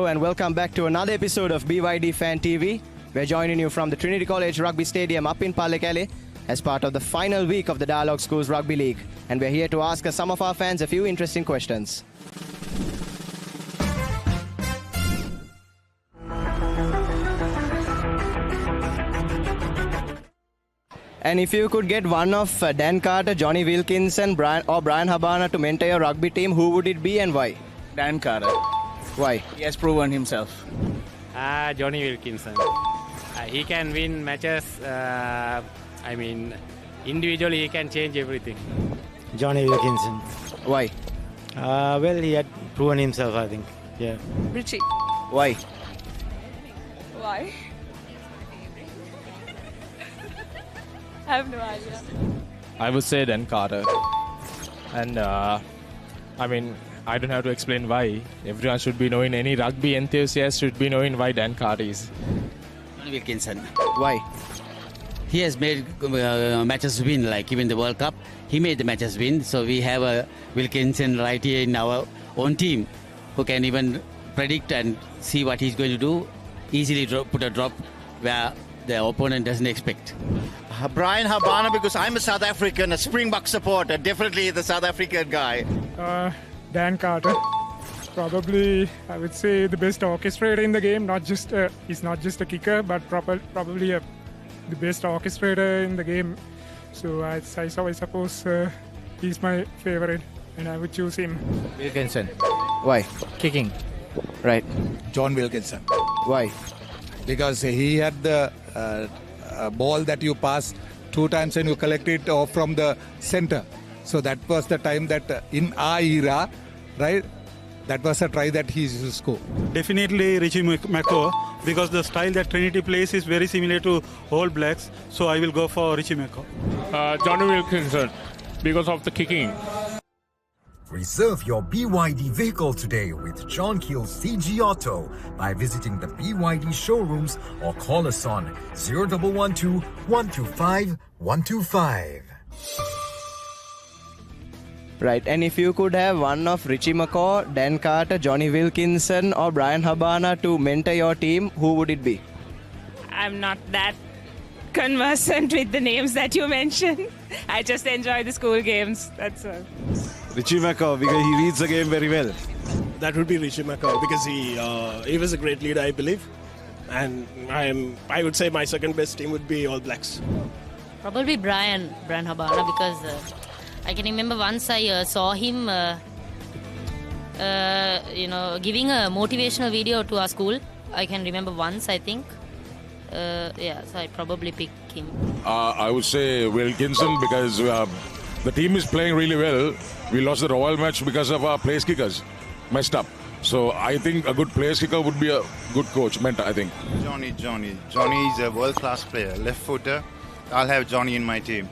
and welcome back to another episode of BYD Fan TV. We're joining you from the Trinity College Rugby Stadium up in Pallekele as part of the final week of the Dialog Schools Rugby League. And we're here to ask some of our fans a few interesting questions. And if you could get one of Dan Carter, Johnny Wilkinson, Brian Habana to mentor your rugby team, who would it be and why? Dan Carter. Why? He has proven himself. Johnny Wilkinson. He can win matches. Individually he can change everything. Johnny Wilkinson. Why? Well, he had proven himself, I think. Yeah. Richie. Why? Why? I have no idea. I would say Dan Carter. And I don't have to explain why. Everyone should be knowing, any rugby enthusiast should be knowing why Dan Carter is. Johnny Wilkinson. Why? He has made matches win, like even the World Cup. He made the matches win. So we have a Wilkinson right here in our own team who can even predict and see what he's going to do. Easily put a drop where the opponent doesn't expect. Brian Habana, because I'm a South African, a Springbok supporter, definitely the South African guy. Dan Carter, probably I would say the best orchestrator in the game. Not just he's not just a kicker, but probably the best orchestrator in the game. So I suppose he's my favorite, and I would choose him. Wilkinson. Why? Kicking. Right. John Wilkinson. Why? Because he had the ball that you pass 2 times and you collect it off from the center. So that was the time that in our era, right, that was a try that he used to score. Definitely Richie Mako, because the style that Trinity plays is very similar to All Blacks. So I will go for Richie Mako. Johnny Wilkinson, because of the kicking. Reserve your BYD vehicle today with John Keel's CG Auto by visiting the BYD showrooms or call us on 0112 125 125. Right, and if you could have one of Richie McCaw, Dan Carter, Johnny Wilkinson or Brian Habana to mentor your team, who would it be? I'm not that conversant with the names that you mentioned. I just enjoy the school games, that's all. Richie McCaw, because he reads the game very well. That would be Richie McCaw, because he was a great leader, I believe. And I would say my second best team would be All Blacks. Probably Brian Habana, because I can remember once I saw him, giving a motivational video to our school. I can remember once, I think. So I probably pick him. I would say Wilkinson, because the team is playing really well. We lost the Royal match because of our place kickers messed up. So I think a good place kicker would be a good coach, mentor, I think. Johnny is a world-class player, left footer. I'll have Johnny in my team.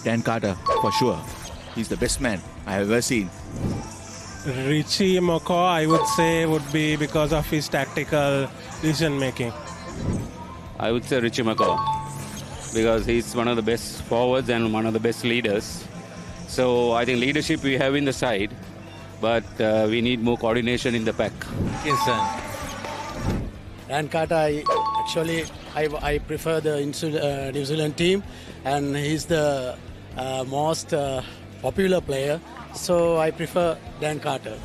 Dan Carter, for sure. He's the best man I have ever seen. Richie McCaw, I would say, would be because of his tactical decision-making. I would say Richie McCaw, because he's one of the best forwards and one of the best leaders. So I think leadership we have in the side, but we need more coordination in the pack. Dan Carter, I prefer the New Zealand team, and he's the most popular player, so I prefer Dan Carter.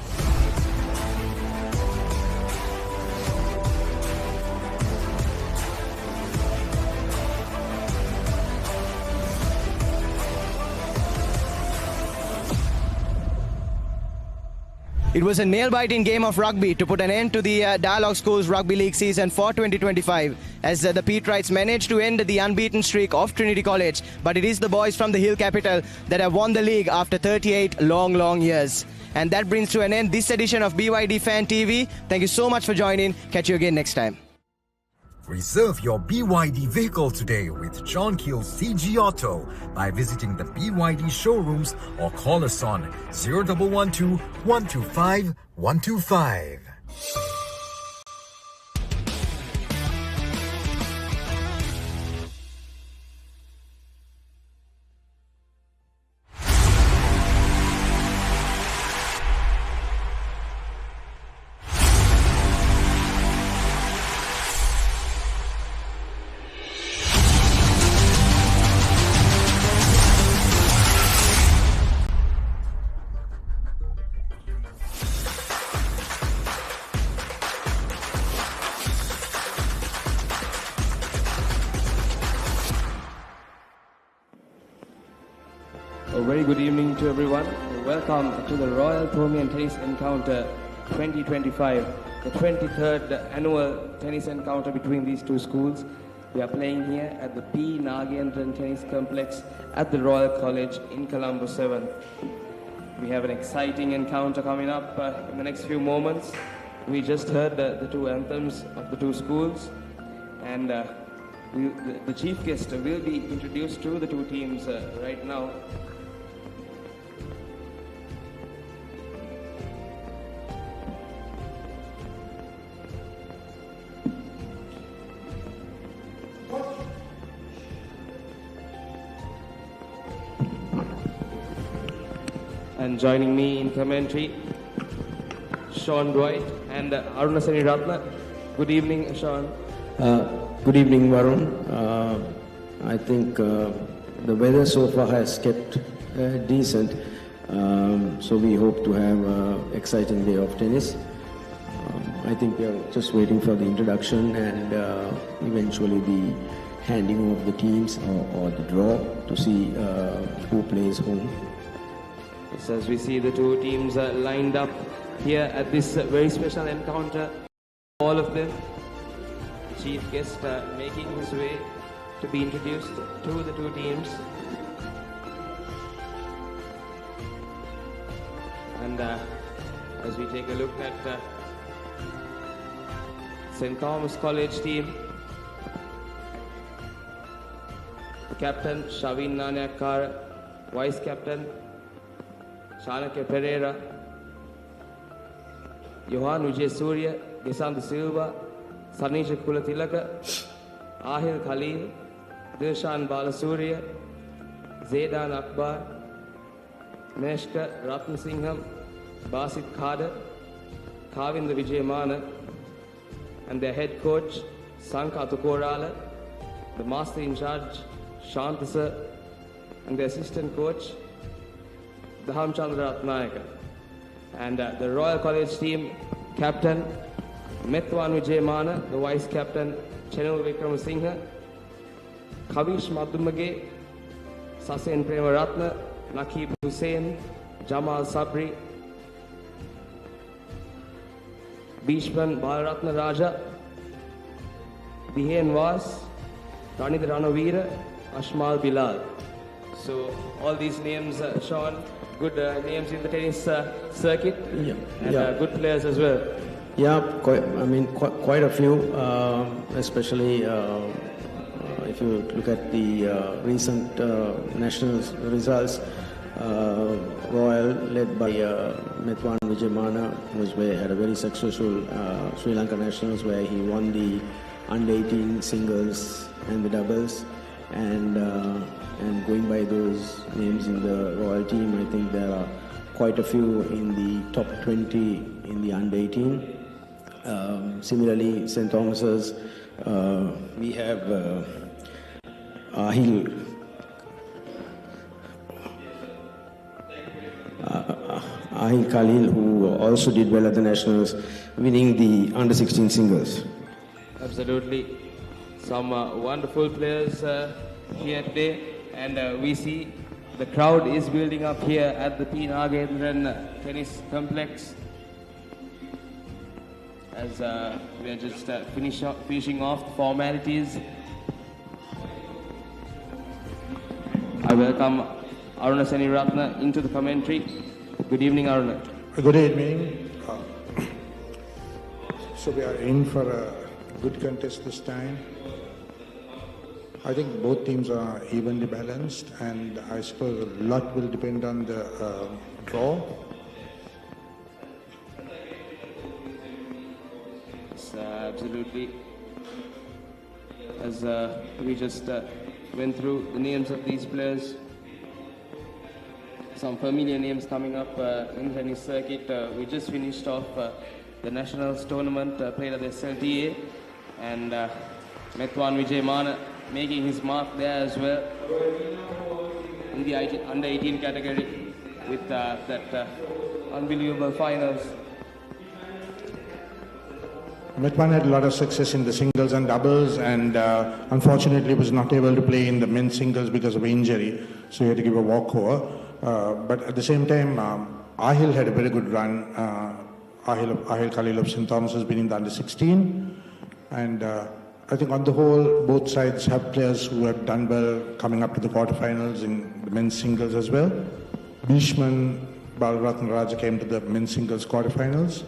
It was a nail-biting game of rugby to put an end to the Dialog Schools Rugby League season for 2025 as the Peterites managed to end the unbeaten streak of Trinity College. But it is the boys from the Hill Capital that have won the league after 38 long years. And that brings to an end this edition of BYD Fan TV. Thank you so much for joining. Catch you again next time. Reserve your BYD vehicle today with John Keel's CG Auto by visiting the BYD showrooms or call us on 0112 125 125. A very good evening to everyone. Welcome to the Royal-Thomian Tennis Encounter 2025, the 23rd annual tennis encounter between these two schools. We are playing here at the Nagendran Tennis Complex at the Royal College in Colombo 7. We have an exciting encounter coming up in the next few moments. We just heard the two anthems of the two schools, and the chief guest will be introduced to the two teams right now. And joining me in commentary, Sean Dwight and Arunasani Ratna. Good evening, Sean. Good evening, Varun. I think the weather so far has kept decent, so we hope to have an exciting day of tennis. I think we are just waiting for the introduction and eventually the handing of the teams or the draw to see who plays whom. So as we see the two teams lined up here at this very special encounter, all of them, chief guest making his way to be introduced to the two teams. And as we take a look at St. Thomas College team, Captain Shavin Nanayakara, Vice Captain Chanakya Pereira, Johan Vijay Surya, Gesant Silva, Sanisha Kulatilaka, Ahil Khalil, Dilshan Balasurya, Zaidan Akbar, Neshka Ratnasingham, Basit Khadar, Kavinda Vijayamana, and their head coach Sanka Tukorala, the master in charge Shantasa, and the assistant coach Dham Chandra Ratnayaka, and the Royal College team captain Methwan Vijayamana, the vice captain Chenul Vikramasinghe, Kavish Madhumage, Sasen Premaratna, Nakib Hussain, Jamal Sabri, Bishman Balaratna Raja, Bihen Was, Ranid Ranavira, Ashmal Bilal. So all these names, Sean, good names in the tennis circuit, and good players as well. Yeah, quite a few, especially if you look at the recent national results. Royal, led by Methwan Vijayamana, had a very successful Sri Lanka Nationals where he won the under-18 singles and the doubles, and going by those names in the Royal team, I think there are quite a few in the top 20 in the under-18. Similarly, St. Thomas's, we have Ahil Khalil, who also did well at the Nationals, winning the under-16 singles. Absolutely. Some wonderful players here today, and we see the crowd is building up here at the Nagendran Tennis Complex as we are just finishing off the formalities. I welcome Arunasani Ratna into the commentary. Good evening, Aruna. Good evening. So we are in for a good contest this time. I think both teams are evenly balanced, and I suppose a lot will depend on the draw. Yes, absolutely. As we just went through the names of these players, some familiar names coming up in the tennis circuit. We just finished off the Nationals tournament played at the SLTA, and Methwan Vijayamana making his mark there as well in the under-18 category with that unbelievable finals. Methwan had a lot of success in the singles and doubles, and unfortunately was not able to play in the men's singles because of injury. so he had to give a walkover. But at the same time, Ahil had a very good run. Ahil Khalil of St. Thomas has been in the under-16, and I think on the whole, both sides have players who have done well coming up to the quarterfinals in the men's singles as well. Bhishman Balrathan Raja came to the men's singles quarterfinals.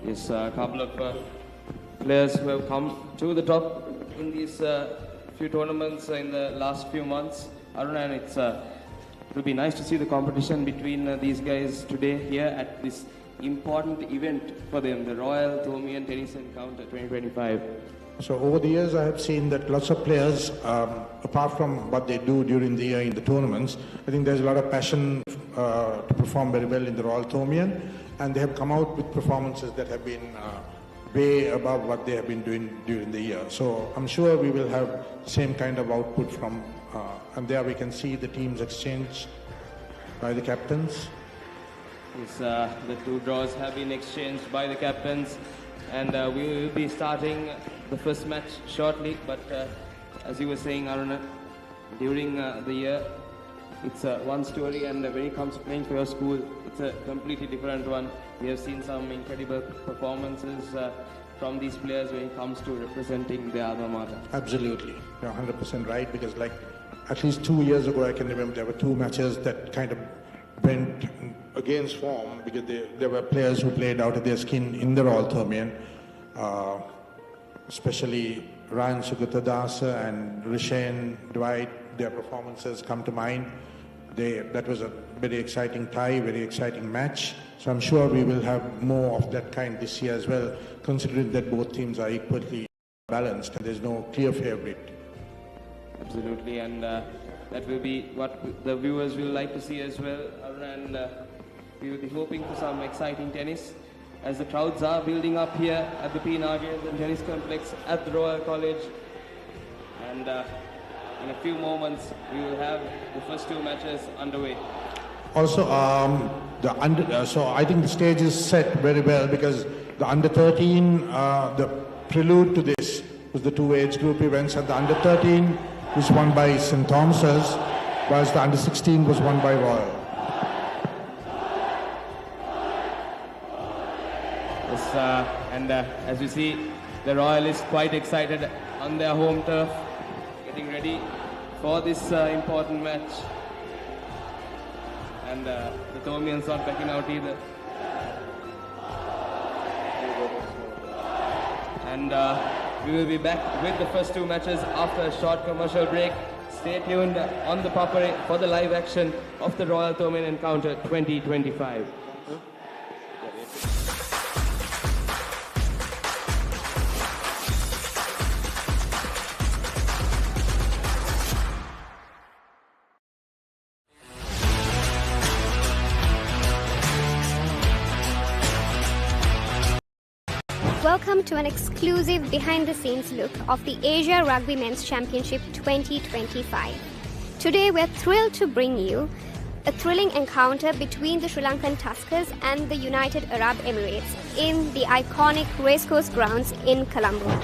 Yes, a couple of players who have come to the top in these few tournaments in the last few months. Aruna, and it will be nice to see the competition between these guys today here at this important event for them, the Royal-Thomian Tennis Encounter 2025. So over the years, I have seen that lots of players, apart from what they do during the year in the tournaments, I think there's a lot of passion to perform very well in the Royal-Thomian, and they have come out with performances that have been way above what they have been doing during the year. So I'm sure we will have same kind of output from, and there we can see the teams exchanged by the captains. Yes, the two draws have been exchanged by the captains, and we will be starting the first match shortly. But as you were saying, Aruna, during the year, it's one story, and when it comes to playing for your school, it's a completely different one. We have seen some incredible performances from these players when it comes to representing their alma mater. Absolutely, you're 100% right, because like at least 2 years ago, I can remember there were two matches that kind of went against form, because there were players who played out of their skin in the Royal-Thomian, especially Ryan Sugata and Rishen Dwight. Their performances come to mind. That was a very exciting tie, very exciting match. So I'm sure we will have more of that kind this year as well, considering that both teams are equally balanced and there's no clear favorite. Absolutely, and that will be what the viewers will like to see as well. And we will be hoping for some exciting tennis as the crowds are building up here at the P. Nagendran Tennis Complex at the Royal College. And in a few moments, we will have the first two matches underway. Also, so I think the stage is set very well, because the under-13, the prelude to this was the two age group events, and the under-13 was won by St. Thomas's, whereas the under-16 was won by Royal. Yes, and as you see, the Royal is quite excited on their home turf, getting ready for this important match. And the Thomians not backing out either. And we will be back with the first two matches after a short commercial break. Stay tuned on the Papare for the live action of the Royal-Thomian Encounter 2025. Welcome to an exclusive behind-the-scenes look of the Asia Rugby Men's Championship 2025. Today we're thrilled to bring you a thrilling encounter between the Sri Lankan Tuskers and the United Arab Emirates in the iconic racecourse grounds in Colombo.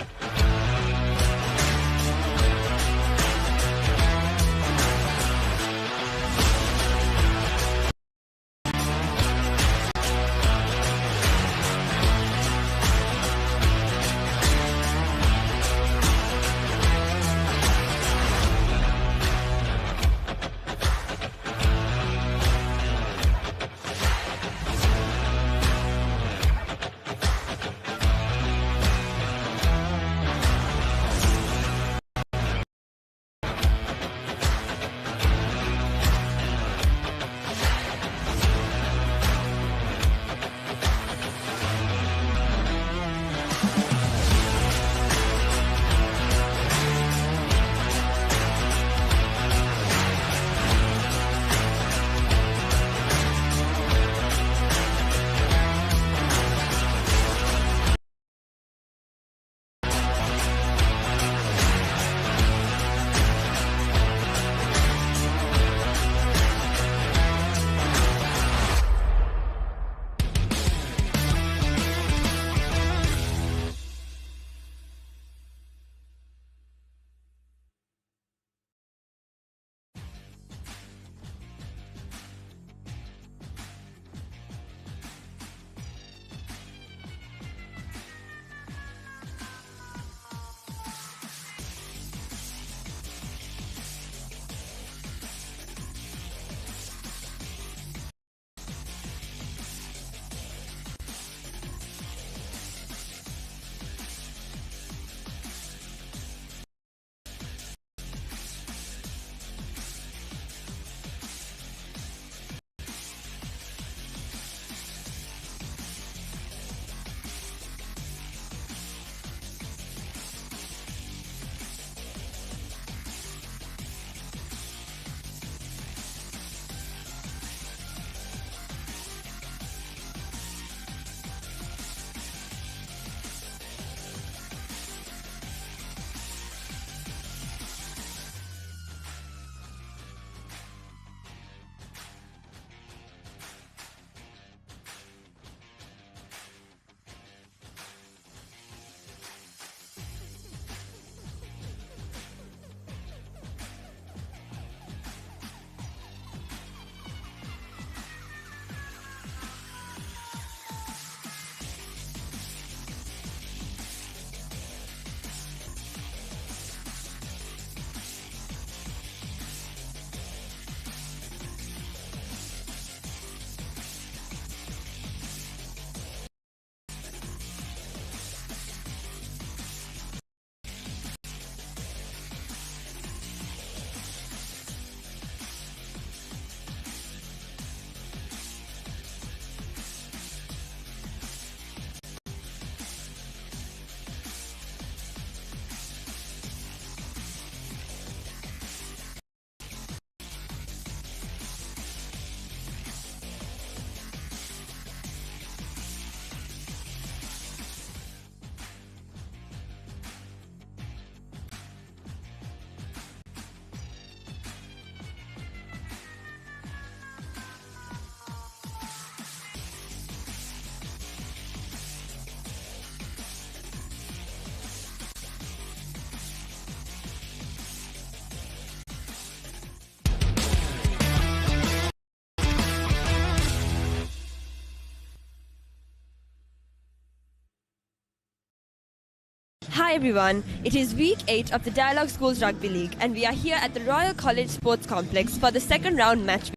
Hi everyone, it is week 8 of the Dialog Schools Rugby League and we are here at the Royal College Sports Complex for the second round match between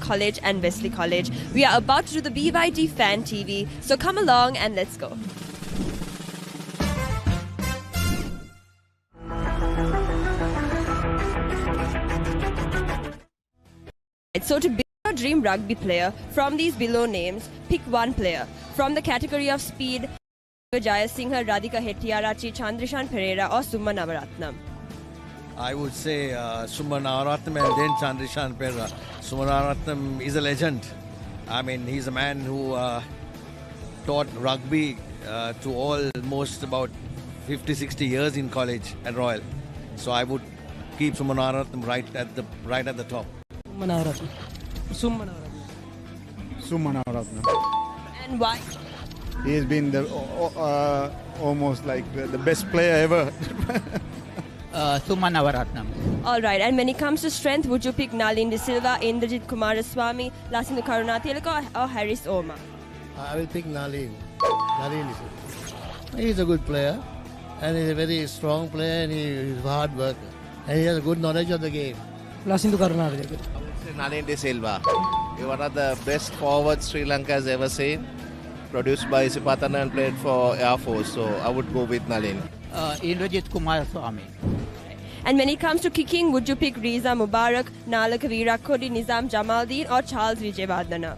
College and Wesley College. We are about to do the BYD Fan TV, so come along and let's go. So to be a dream rugby player, from these below names, pick one player. From the category of speed, Jayasinghe, Radhika Hettiarachchi, Chandrishan Pereira or Summa Navaratnam. I would say Summa Navaratnam and then Chandrishan Pereira. Summa Navaratnam is a legend. I mean, he's a man who taught rugby to almost about 50-60 years in college at Royal. So I would keep Summa Navaratnam right at the top. Summa Navaratnam. And why? He has been almost like the best player ever. Summa Navaratnam. Alright, and when it comes to strength, would you pick Nalin De Silva, Indrajit Kumaraswamy, Lasindhu Karunatilaka or Harris Omar? I will pick Nalin. Nalin is a good player and he's a very strong player and he is hard worker and he has a good knowledge of the game. Lasindhu Karunatilaka. Nalin De Silva. He's one of the best forwards Sri Lanka has ever seen. Produced by Isipatana and played for Air Force, so I would go with Nalin. Indrajit Kumaraswamy. And when it comes to kicking, would you pick Riza Mubarak, Nalaka Virakodi, Nizam Jamaldeen or Charles Vijayawardena?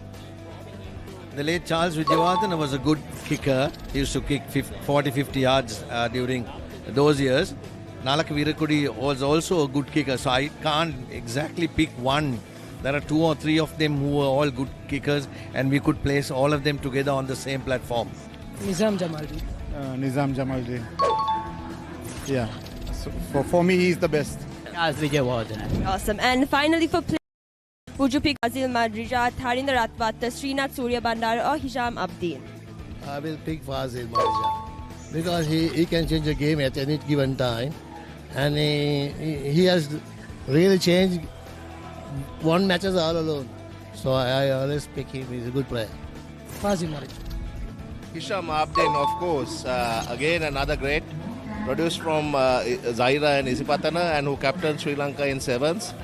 The late Charles Vijayawardena was a good kicker. He used to kick 40-50 yards during those years. Nalaka Virakodi was also a good kicker, so I can't exactly pick one. There are 2 or 3 of them who are all good kickers and we could place all of them together on the same platform. Nizam Jamaldeen. Nizam Jamaldeen. Yeah. So for me, he's the best. Awesome. And finally for play, would you pick Fazil Madrija, Tharinder Ratwatta, Srinath Surya Bandara or Hisham Abdeen? I will pick Fazil Marja because he can change the game at any given time and he has really changed won matches all alone. So I always pick him. He's a good player. Fazil Marja. Hisham Abdeen, of course, again another great. Produced from Zaira and Isipatana and who captained Sri Lanka in sevens.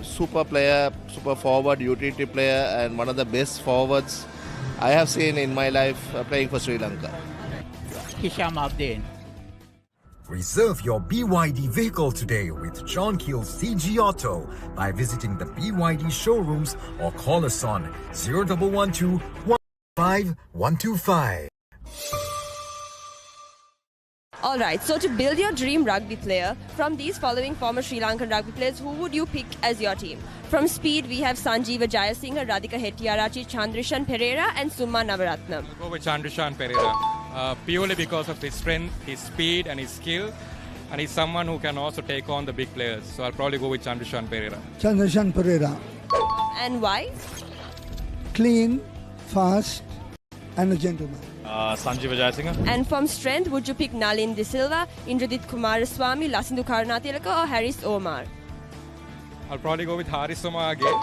Super player, super forward, utility player and one of the best forwards I have seen in my life playing for Sri Lanka. Hisham Abdeen. Reserve your BYD vehicle today with John Keel's CG Auto by visiting the BYD showrooms or call us on 0112 155 125. Alright, so to build your dream rugby player, from these following former Sri Lankan rugby players, who would you pick as your team? From speed, we have Sanjeeva Jayasinghe, Radhika Hettiarachchi, Chandrishan Pereira and Summa Navaratnam. I'll go with Chandrishan Pereira, purely because of his strength, his speed and his skill. And he's someone who can also take on the big players. So I'll probably go with Chandrishan Pereira. Chandrishan Pereira. And why? Clean, fast and a gentleman. Sanjeeva Jayasinghe. And from strength, would you pick Nalin De Silva, Indrajit Kumaraswamy, Lasindhu Karunatilaka or Harris Omar? I'll probably go with Harris Omar again.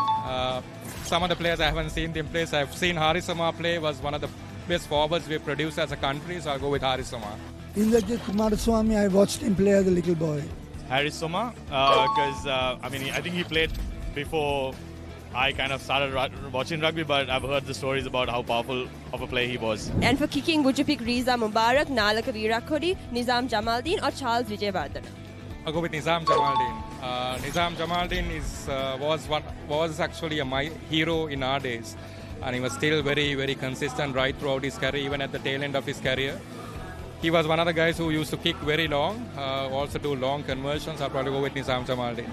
Some of the players I haven't seen them play. So I've seen Harris Omar play, was one of the best forwards we've produced as a country, so I'll go with Harris Omar. Indrajit Kumaraswamy, I watched him play as a little boy. Harris Omar, because I think he played before I kind of started watching rugby, but I've heard the stories about how powerful of a player he was. And for kicking, would you pick Riza Mubarak, Nalaka Virakodi, Nizam Jamaldeen or Charles Vijayawardena? I'll go with Nizam Jamaldeen. Nizam Jamaldeen was actually a hero in our days, and he was still very, very consistent right throughout his career, even at the tail end of his career. He was one of the guys who used to kick very long, also do long conversions. I'll probably go with Nizam Jamaldeen.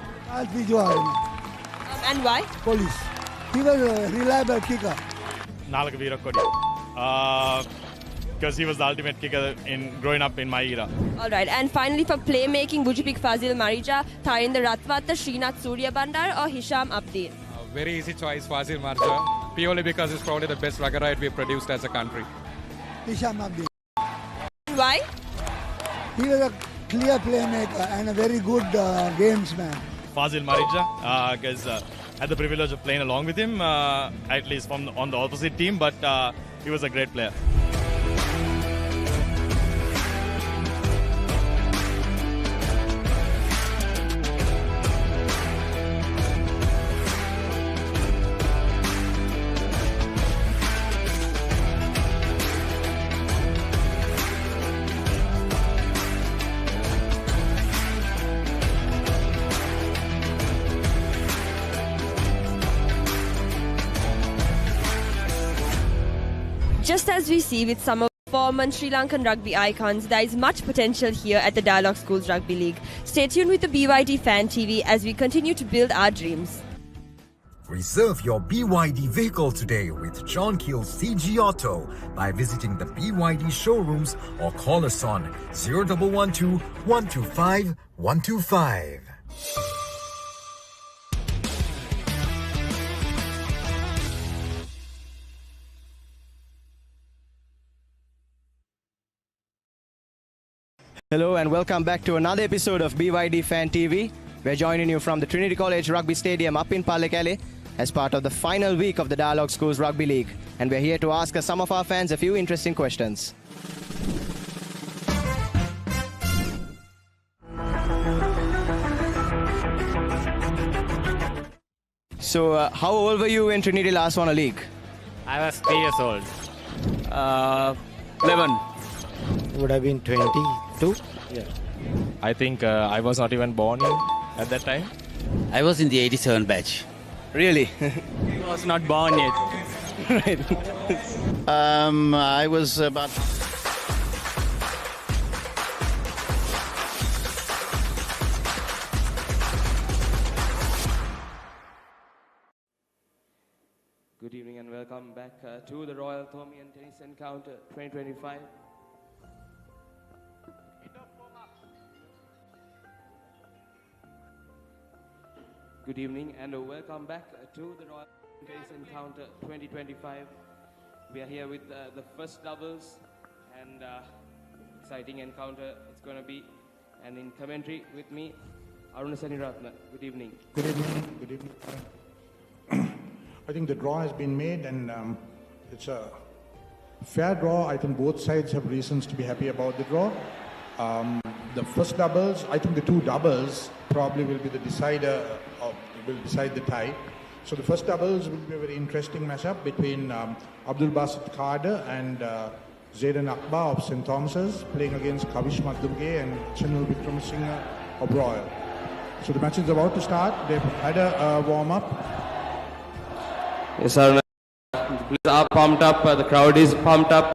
And why? Police. He was a reliable kicker. Nalaka Virakodi. Because he was the ultimate kicker growing up in my era. Alright, and finally for playmaking, would you pick Fazil Marija, Tharinder Ratwatta, Srinath Surya Bandara or Hisham Abdeen? Very easy choice, Fazil Marja, purely because he's probably the best ruggerite we've produced as a country. Hisham Abdeen. Why? He was a clear playmaker and a very good gamesman. Fazil Marija, because I had the privilege of playing along with him, at least on the opposite team, but he was a great player. just as we see with some of the former Sri Lankan rugby icons, there is much potential here at the Dialog Schools Rugby League. Stay tuned with the BYD Fan TV as we continue to build our dreams. Reserve your BYD vehicle today with John Keel's CG Auto by visiting the BYD showrooms or call us on 0112 125 125. Hello and welcome back to another episode of BYD Fan TV. We're joining you from the Trinity College Rugby Stadium up in Pallekele as part of the final week of the Dialog Schools Rugby League. And we're here to ask some of our fans a few interesting questions. So, how old were you when Trinity last won a league? I was 3 years old. 11. Would have been 22. Yeah. I think I was not even born at that time. I was in the 87 batch. Really? I was not born yet. Right. I was about... Good evening and welcome back to the Royal-Thomian Tennis Encounter 2025. Good evening and welcome back to the Royal Tennis Encounter 2025. We are here with the first doubles and exciting encounter it's going to be. And in commentary with me, Aruna Seniratna. Good evening. Good evening. Good evening. I think the draw has been made and it's a fair draw. I think both sides have reasons to be happy about the draw. The first doubles, I think the two doubles probably will be the decider, will decide the tie. So the first doubles will be a very interesting matchup between Abdul Basit Khader and Zaidan Akbar of St. Thomas's playing against Kavish Madurge and Chinul Vikramasinghe of Royal. So the match is about to start. They've had a warm-up. Yes, sir. The players are pumped up. The crowd is pumped up.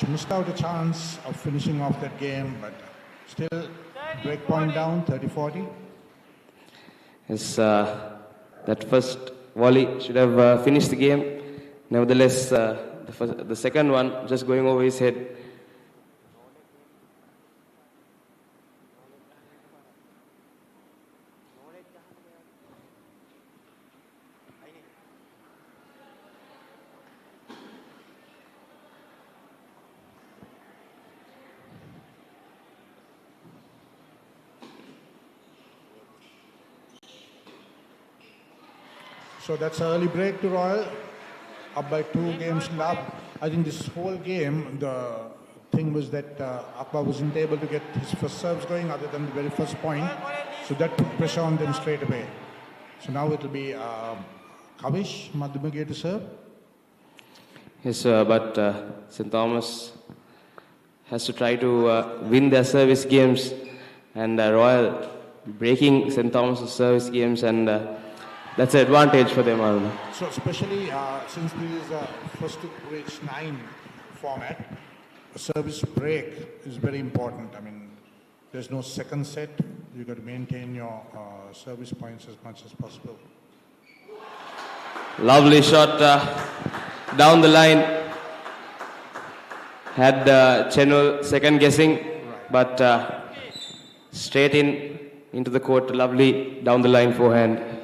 Missed out a chance of finishing off that game, but still break point down, 30-40. Yes, that first volley should have finished the game. Nevertheless, the second one just going over his head. So that's an early break to Royal, up by 2 games to Lab. I think this whole game, the thing was that Akbar wasn't able to get his first serves going other than the very first point. So that put pressure on them straight away. So now it will be Kavish Madhumage to serve. Yes, but St. Thomas has to try to win their service games, and Royal breaking St. Thomas' service games, and that's an advantage for them, Aruna. So especially since this is a first to reach 9 format, a service break is very important. I mean, there's no second set. You've got to maintain your service points as much as possible. Lovely shot down the line. Had Chenul second guessing, but straight into the court. Lovely down the line forehand.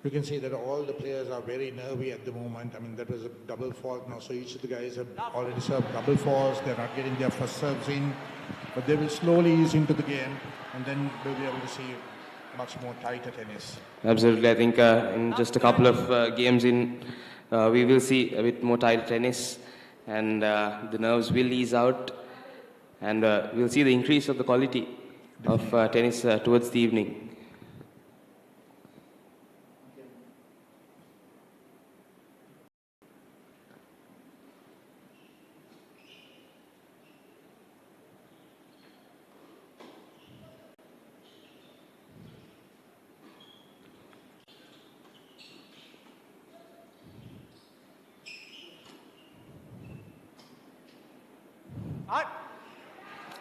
You can see that all the players are very nervy at the moment. I mean, that was a double fault now, so each of the guys have already served double faults. They're not getting their first serves in, but they will slowly ease into the game, and then we'll be able to see much more tighter tennis. Absolutely. I think in just a couple of games in, we will see a bit more tight tennis, and the nerves will ease out, and we'll see the increase of the quality of tennis towards the evening.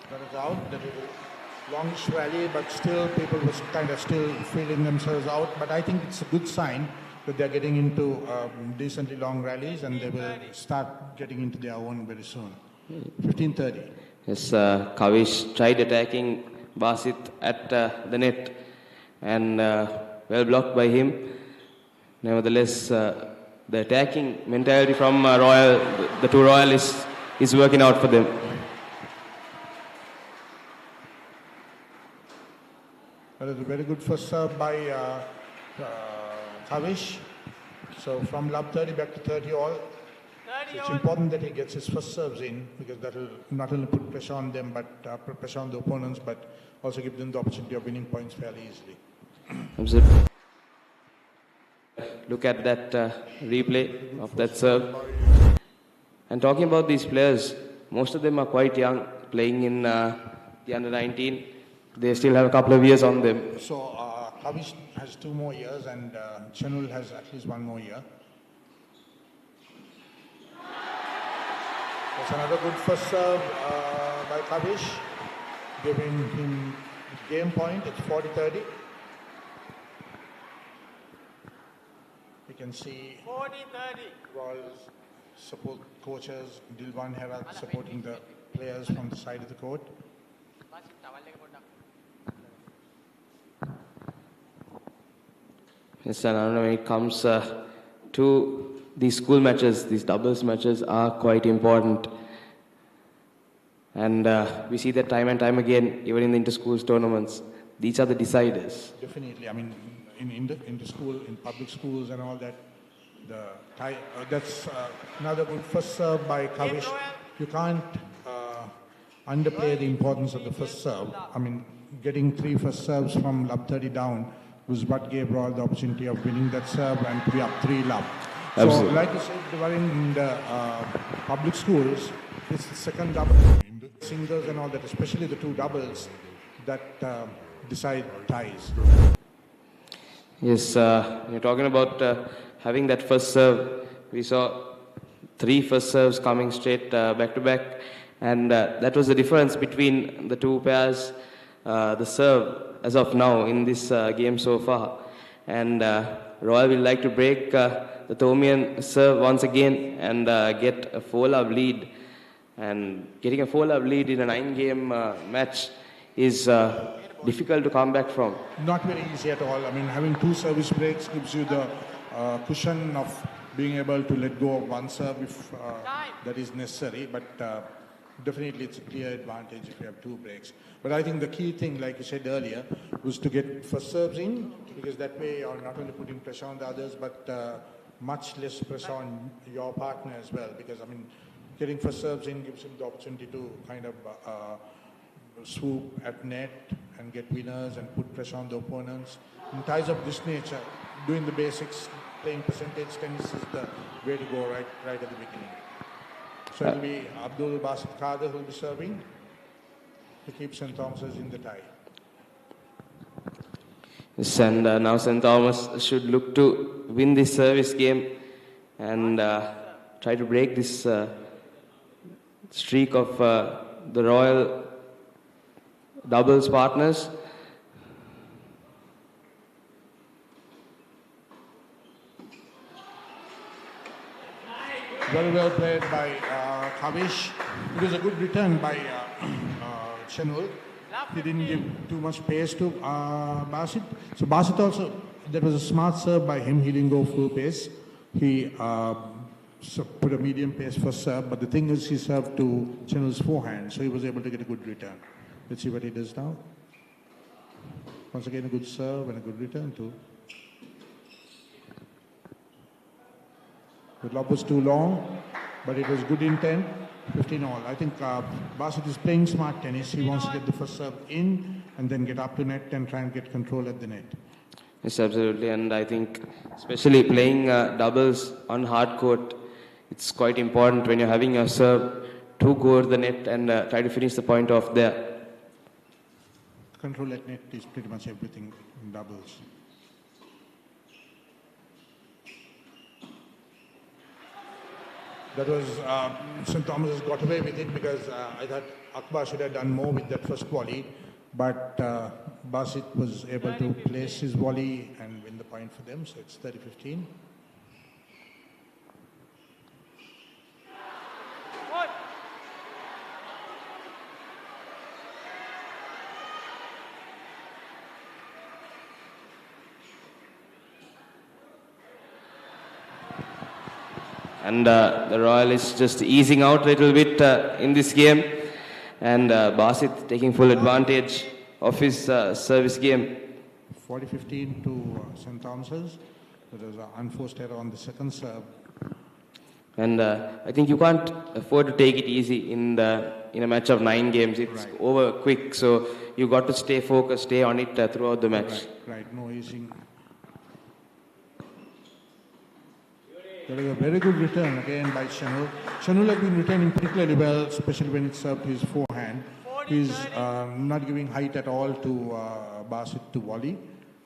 That is out. That is a longish rally, but still people were kind of still feeling themselves out. But I think it's a good sign that they're getting into decently long rallies, and they will start getting into their own very soon. 15:30. Yes, Kavish tried attacking Basit at the net, and well blocked by him. Nevertheless, the attacking mentality from Royal, the two Royalists, is working out for them. That is a very good first serve by Kavish. So from love 30 back to 30 all. It's important that he gets his first serves in, because that will not only put pressure on them, but put pressure on the opponents, but also give them the opportunity of winning points fairly easily. Absolutely. Look at that replay of that serve. And talking about these players, most of them are quite young, playing in the under-19. They still have a couple of years on them. So Kavish has 2 more years, and Chenul has at least 1 more year. That's another good first serve by Kavish, giving him game point. It's 40-30. You can see 40-30. Royal's support coaches, Dilwan Herat supporting the players from the side of the court. Yes, and I don't know, when it comes to these school matches, these doubles matches are quite important. And we see that time and time again, even in the inter-schools tournaments. These are the deciders. Definitely. I mean, in the school, in public schools and all that, that's another good first serve by Kavish. You can't underplay the importance of the first serve. I mean, getting 3 first serves from love 30 down was what gave Royal the opportunity of winning that serve and to be up 3 love. So, like you said, they were in the public schools. It's the second double. the singles and all that, especially the two doubles that decide ties. Yes, you're talking about having that first serve. We saw 3 first serves coming straight back to back, and that was the difference between the two pairs, the serve as of now in this game so far. And Royal will like to break the Thomian serve once again and get a 4-love lead. And getting a 4-love lead in a 9-game match is difficult to come back from. Not very easy at all. I mean, having 2 service breaks gives you the cushion of being able to let go of one serve if that is necessary. But definitely it's a clear advantage if you have 2 breaks. But I think the key thing, like you said earlier, was to get first serves in, because that way you're not only putting pressure on the others, but much less pressure on your partner as well. Because, I mean, getting first serves in gives him the opportunity to kind of swoop at net and get winners and put pressure on the opponents. In ties of this nature, doing the basics, playing percentage tennis is the way to go right at the beginning. So it will be Abdul Basit Kader who will be serving to keep St. Thomas's in the tie. Yes, and now St. Thomas should look to win this service game and try to break this streak of the Royal doubles partners. Very well played by Kavish. It was a good return by Chenul. He didn't give too much pace to Basit. So Basit also, that was a smart serve by him. He didn't go full pace. He put a medium pace first serve, but the thing is he served to Chenul's forehand, so he was able to get a good return. Let's see what he does now. Once again, a good serve and a good return too. The lob was too long, but it was good intent. 15 all. I think Basit is playing smart tennis. He wants to get the first serve in and then get up to net and try and get control at the net. Yes, absolutely. And I think especially playing doubles on hard court, it's quite important when you're having your serve to go to the net and try to finish the point off there. Control at net is pretty much everything in doubles. That was, St. Thomas got away with it because I thought Akbar should have done more with that first volley, but Basit was able to place his volley and win the point for them, so it's 30-15. And the Royal is just easing out a little bit in this game. And Basit taking full advantage of his service game. 40-15 to St. Thomas's. There was an unforced error on the second serve. And I think you can't afford to take it easy in a match of 9 games. It's over quick, so you got to stay focused, stay on it throughout the match. Right, no easing. There is a very good return again by Chenul. Chenul has been returning particularly well, especially when it's served to his forehand. He's not giving height at all to Basit to volley.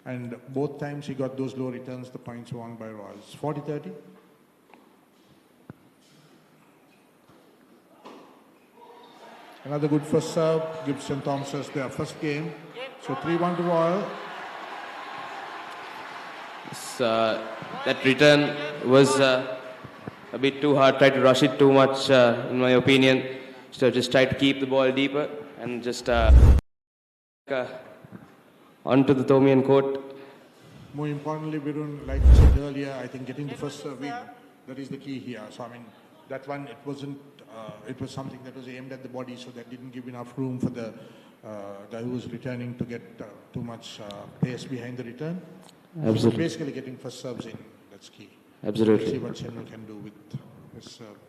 And both times he got those low returns, the points won by Royals. 40-30. Another good first serve gives St. Thomas's their first game. So 3-1 to Royal. That return was a bit too hard, tried to rush it too much in my opinion. So just try to keep the ball deeper and just onto the Thomian court. More importantly, Virun, like I said earlier, I think getting the first serve in, that is the key here. So I mean, that one, it wasn't, it was something that was aimed at the body, so that didn't give enough room for the guy who was returning to get too much pace behind the return. Absolutely. So basically getting first serves in, that's key. Absolutely. Let's see what Chenul can do with his serve.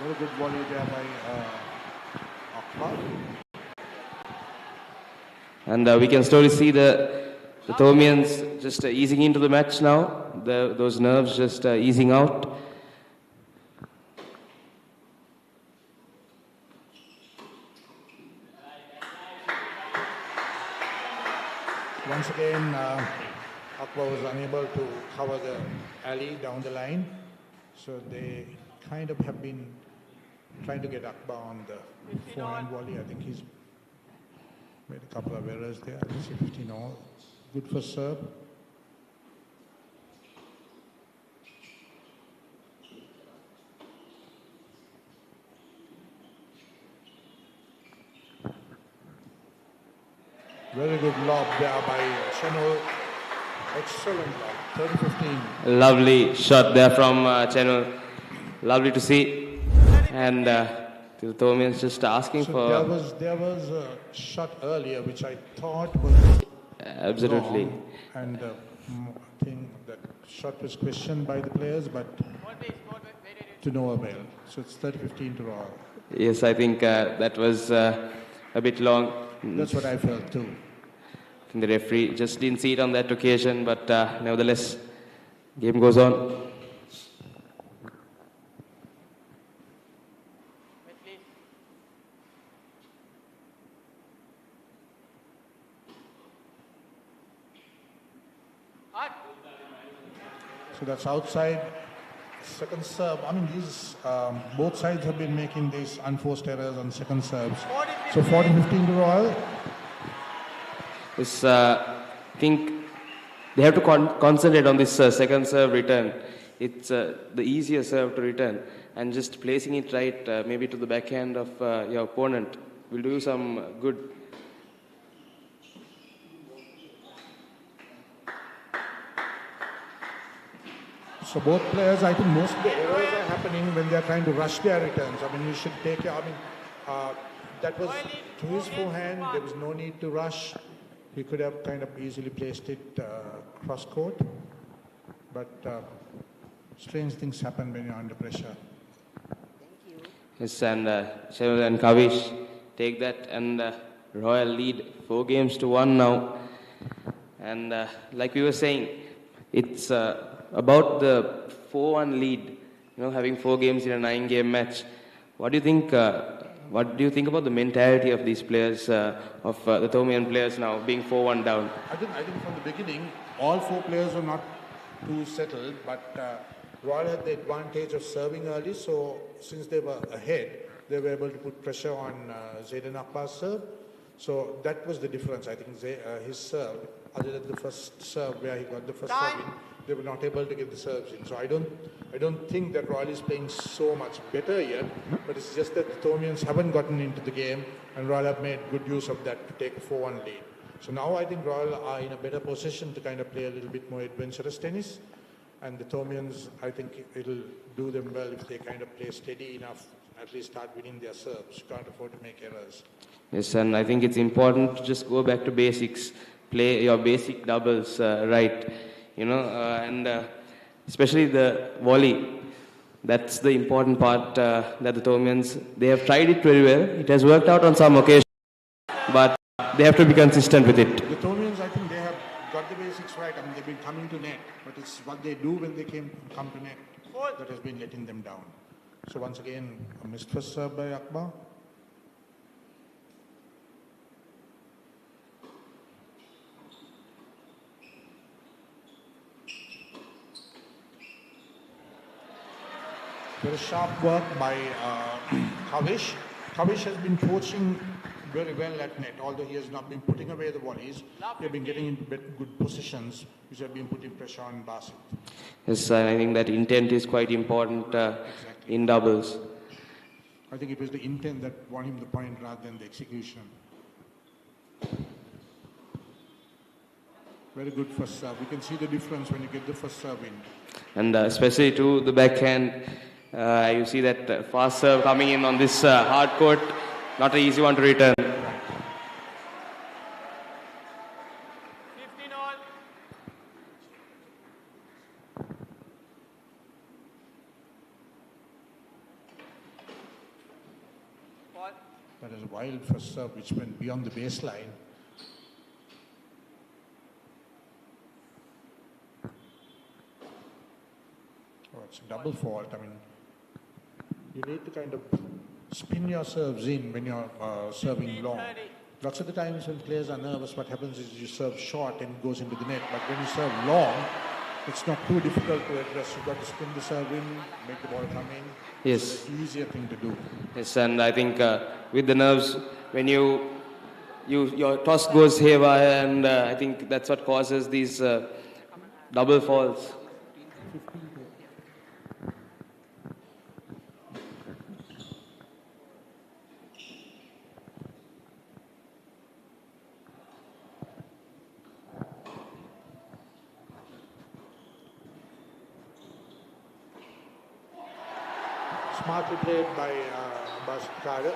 Very good volley there by Akbar. And we can slowly see the Thomians just easing into the match now. Those nerves just easing out. Once again, Akbar was unable to cover the alley down the line. So they kind of have been trying to get Akbar on the forehand volley. I think he's made a couple of errors there. I think 15 all. Good for serve. Very good lob there by Channel. Excellent lob. 30-15. Lovely shot there from Channel. Lovely to see. And the Thomians just asking So for... there was a shot earlier which I thought was Absolutely. wrong, and I think that shot was questioned by the players, but to no avail. So it's 30-15 to Royal. Yes, I think that was a bit long. That's what I felt too. I think the referee just didn't see it on that occasion, but nevertheless, game goes on. So that's outside. Second serve. I mean, these both sides have been making these unforced errors on second serves. So 40-15 to Royal. Yes, I think they have to concentrate on this second serve return. It's the easier serve to return, and just placing it right, maybe to the backhand of your opponent, will do some good. So both players, I think most of the errors are happening when they are trying to rush their returns. I mean, you should take care. I mean, that was to his forehand. There was no need to rush. He could have kind of easily placed it cross court. But strange things happen when you're under pressure. Yes, and Cheryl and Kavish take that, and Royal lead 4-1 now. And like we were saying, it's about the 4-1 lead. You know, having 4 games in a 9-game match. What do you think? What do you think about the mentality of these players, of the Thomian players now being 4-1 down? I think from the beginning, all 4 players were not too settled, but Royal had the advantage of serving early, so since they were ahead, they were able to put pressure on Zaidan Akbar's serve. So that was the difference. I think his serve, other than the first serve where he got the first serve in, they were not able to get the serves in. So I don't think that Royal is playing so much better yet, but it's just that the Thomians haven't gotten into the game, and Royal have made good use of that to take a 4-1 lead. So now I think Royal are in a better position to kind of play a little bit more adventurous tennis, and the Thomians, I think it'll do them well if they kind of play steady enough, at least start winning their serves. You can't afford to make errors. Yes, and I think it's important to just go back to basics, play your basic doubles right, you know, and especially the volley. That's the important part that the Thomians, they have tried it very well. It has worked out on some occasions, but they have to be consistent with it. The Thomians, I think they have got the basics right. I mean, they've been coming to net, but it's what they do when they come to net that has been letting them down. So once again, a missed first serve by Akbar. Very sharp work by Kavish. Kavish has been coaching very well at net, although he has not been putting away the volleys. They have been getting into good positions, which have been putting pressure on Basit. Yes, and I think that intent is quite important Exactly. in doubles. I think it was the intent that won him the point rather than the execution. Very good first serve. You can see the difference when you get the first serve in. And especially to the backhand, you see that fast serve coming in on this hard court. Not an easy one to return. 15 all. That is a wild first serve which went beyond the baseline. it's a double fault. I mean, you need to kind of spin your serves in when you're serving long. Lots of the times when players are nervous, what happens is you serve short and it goes into the net. But when you serve long, it's not too difficult to address. You've got to spin the serve in, make the ball come in. Yes. It's an easier thing to do. Yes, and I think with the nerves, when your toss goes haywire, and I think that's what causes these double falls. Smartly played by Basit.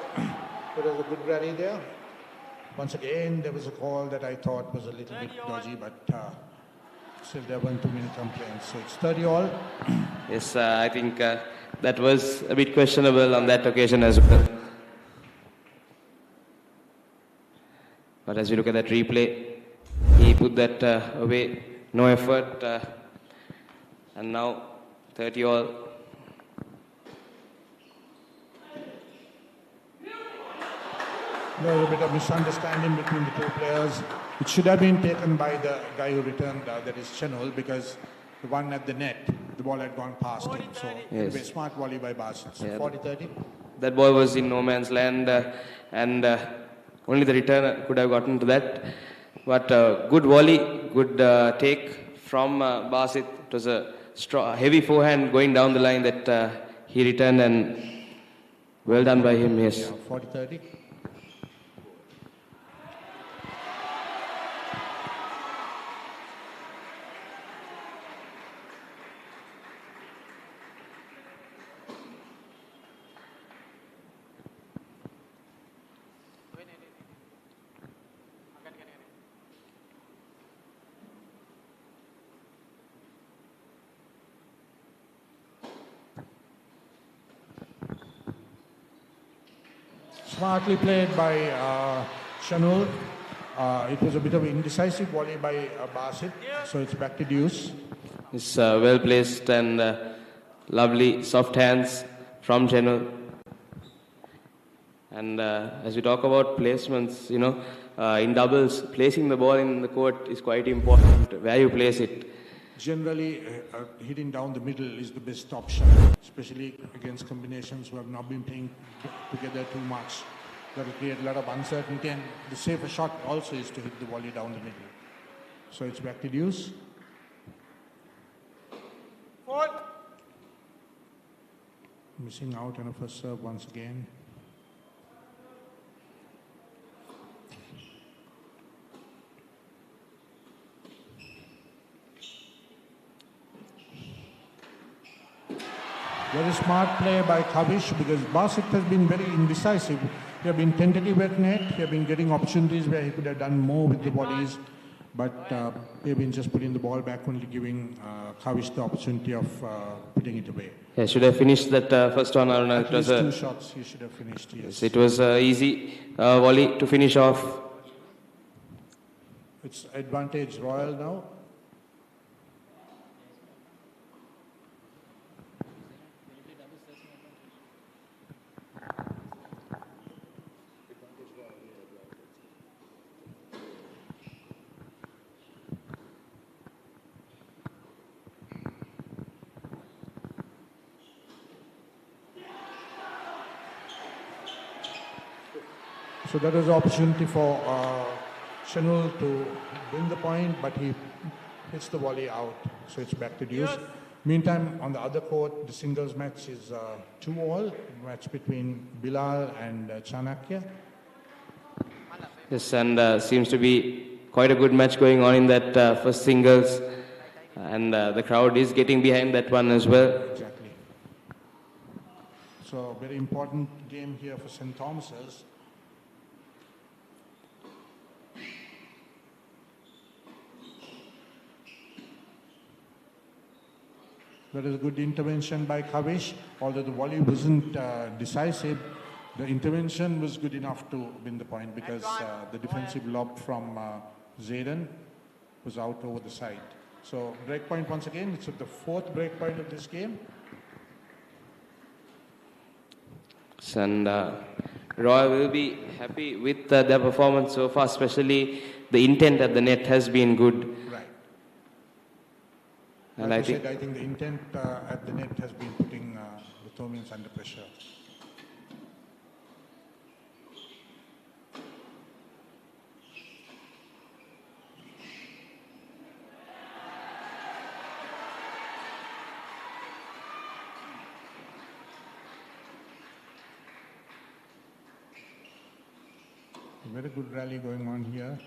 There was a good rally there. Once again, there was a call that I thought was a little bit dodgy, but still there weren't too many complaints. So it's 30 all. Yes, I think that was a bit questionable on that occasion as well. But as you look at that replay, he put that away, no effort, and now 30 all. There was a bit of misunderstanding between the two players. It should have been taken by the guy who returned, that is Chenul, because the one at the net, the ball had gone past him. So anyway, smart volley by Basit. So 40-30. That ball was in no man's land, and only the returner could have gotten to that. But good volley, good take from Basit. It was a heavy forehand going down the line that he returned, and well done by him, yes. Yeah, 40-30. Smartly played by Shanul. It was a bit of an indecisive volley by Basit, so it's back to deuce. It's well placed and lovely soft hands from Shanul. And as we talk about placements, you know, in doubles, placing the ball in the court is quite important, where you place it. Generally, hitting down the middle is the best option, especially against combinations who have not been playing together too much. That will create a lot of uncertainty, and the safer shot also is to hit the volley down the middle. So it's back to deuce. Missing out on a first serve once again. Very smart play by Kavish, because Basit has been very indecisive. He has been tentative at net. He has been getting opportunities where he could have done more with the bodies, but he has been just putting the ball back, only giving Kavish the opportunity of putting it away. Yeah, should have finished that first one, Aruna. At least 2 shots he should have finished, yes. It was easy volley to finish off. It's advantage Royal now. So that was an opportunity for Shanul to win the point, but he hits the volley out. So it's back to deuce. Meantime, on the other court, the singles match is 2-all, match between Bilal and Chanakya. Yes, and seems to be quite a good match going on in that first singles. And the crowd is getting behind that one as well. Exactly. So very important game here for St. Thomas's. That is a good intervention by Kavish. Although the volley wasn't decisive, the intervention was good enough to win the point, because the defensive lob from Zayden was out over the side. So break point once again. It's at the 4th break point of this game. And Roy will be happy with their performance so far, especially the intent at the net has been good. Right. And I think the intent at the net has been putting the Thomians under pressure. Very good rally going on here.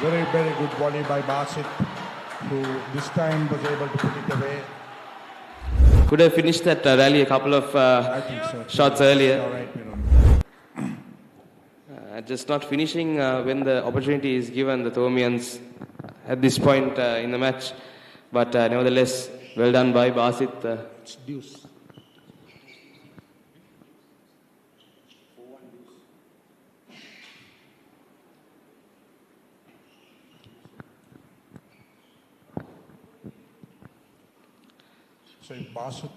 Very, very good volley by Basit, who this time was able to put it away. Could have finished that rally a couple of shots earlier. Just not finishing when the opportunity is given, the Thomians at this point in the match. But nevertheless, well done by Basit. It's deuce. So if Basit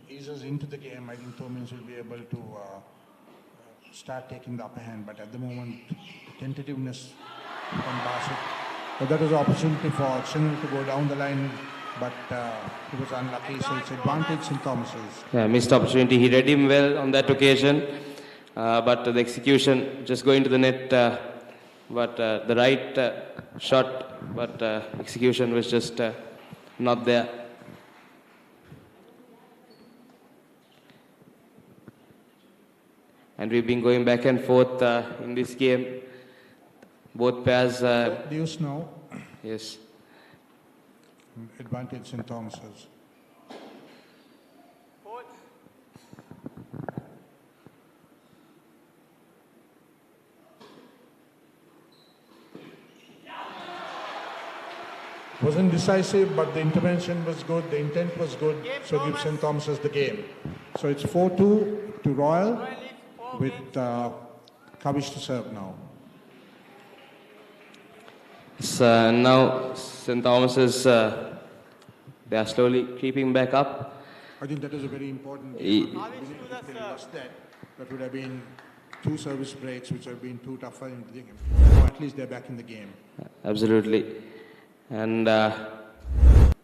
eases into the game, I think Thomians will be able to start taking the upper hand. But at the moment, tentativeness from Basit. But that was an opportunity for Chanel to go down the line, but he was unlucky, so it's advantage St. Thomas's. Yeah, missed opportunity. He read him well on that occasion, but the execution just going to the net, but the right shot, but execution was just not there. And we've been going back and forth in this game. Both pairs. Deuce now. Yes. Advantage St. Thomas's. Wasn't decisive, but the intervention was good, the intent was good, so gives St. Thomas's the game. So it's 4-2 to Royal with Kavish to serve now. So now St. Thomas's, they are slowly creeping back up. I think that is a very important game. If they lost that, that would have been 2 service breaks, which have been too tougher in the game. So at least they're back in the game. Absolutely. And it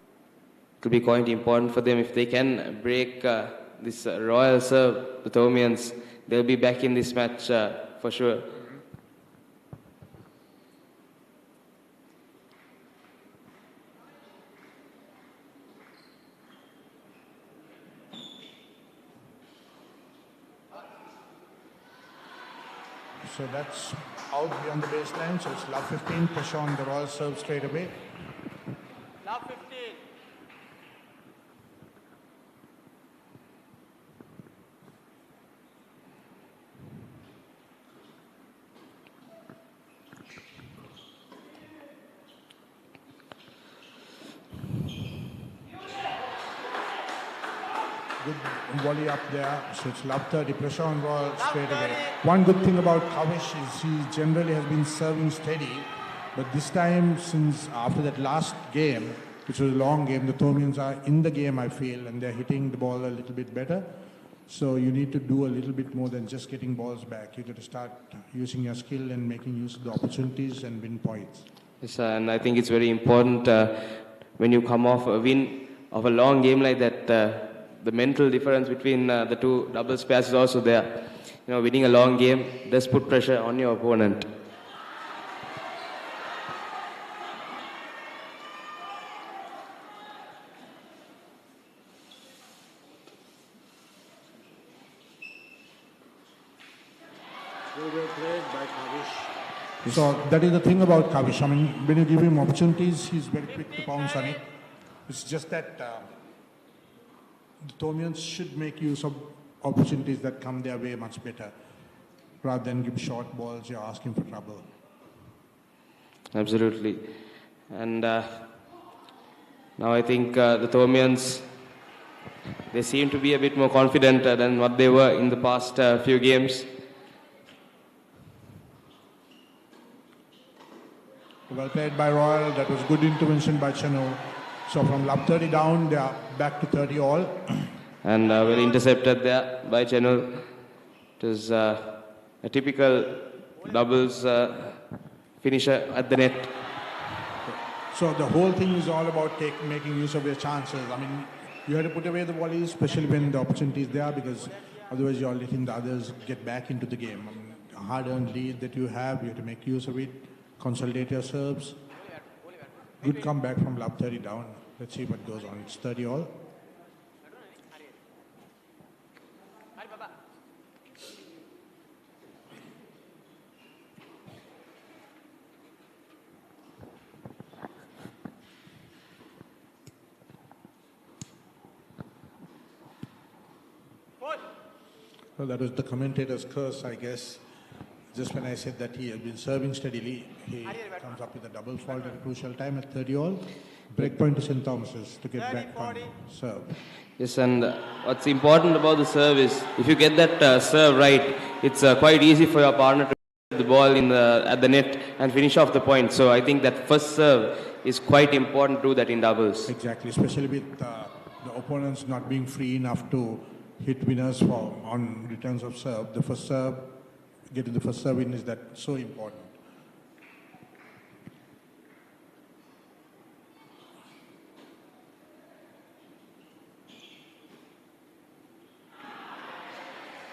could be quite important for them if they can break this Royal serve, the Thomians. They'll be back in this match for sure. So that's out beyond the baseline, so it's love 15, pressure on the Royal serve straight away. Love 15. Good volley up there, so it's love 30, pressure on Royal straight away. One good thing about Kavish is he generally has been serving steady, but this time, since after that last game, which was a long game, the Thomians are in the game, I feel, and they're hitting the ball a little bit better. So you need to do a little bit more than just getting balls back. You've got to start using your skill and making use of the opportunities and win points. Yes, and I think it's very important when you come off a win of a long game like that, the mental difference between the two doubles pairs is also there. You know, winning a long game does put pressure on your opponent. So that is the thing about Kavish. I mean, when you give him opportunities, he's very quick to pounce on it. It's just that the Thomians should make use of opportunities that come their way much better, rather than give short balls, you're asking for trouble. Absolutely. And now I think the Thomians, they seem to be a bit more confident than what they were in the past few games. Well played by Royal. That was good intervention by Chanu. So from love 30 down, they are back back to 30 all. And well intercepted there by Chenul. It was a typical doubles finisher at the net. So the whole thing is all about making use of your chances. I mean, you have to put away the volleys, especially when the opportunity is there, because otherwise you're letting the others get back into the game. I mean, a hard-earned lead that you have to make use of it, consolidate your serves. Good comeback from love 30 down. Let's see what goes on. It's 30 all. Well, that was the commentator's curse, I guess. Just when I said that he had been serving steadily, he comes up with a double fault at a crucial time at 30 all. Break point to St. Thomas's to get back on serve. Yes, and what's important about the serve is if you get that serve right, it's quite easy for your partner to put the ball at the net and finish off the point. So I think that first serve is quite important to do that in doubles. Exactly, especially with the opponents not being free enough to hit winners on returns of serve. The first serve, getting the first serve in is that so important.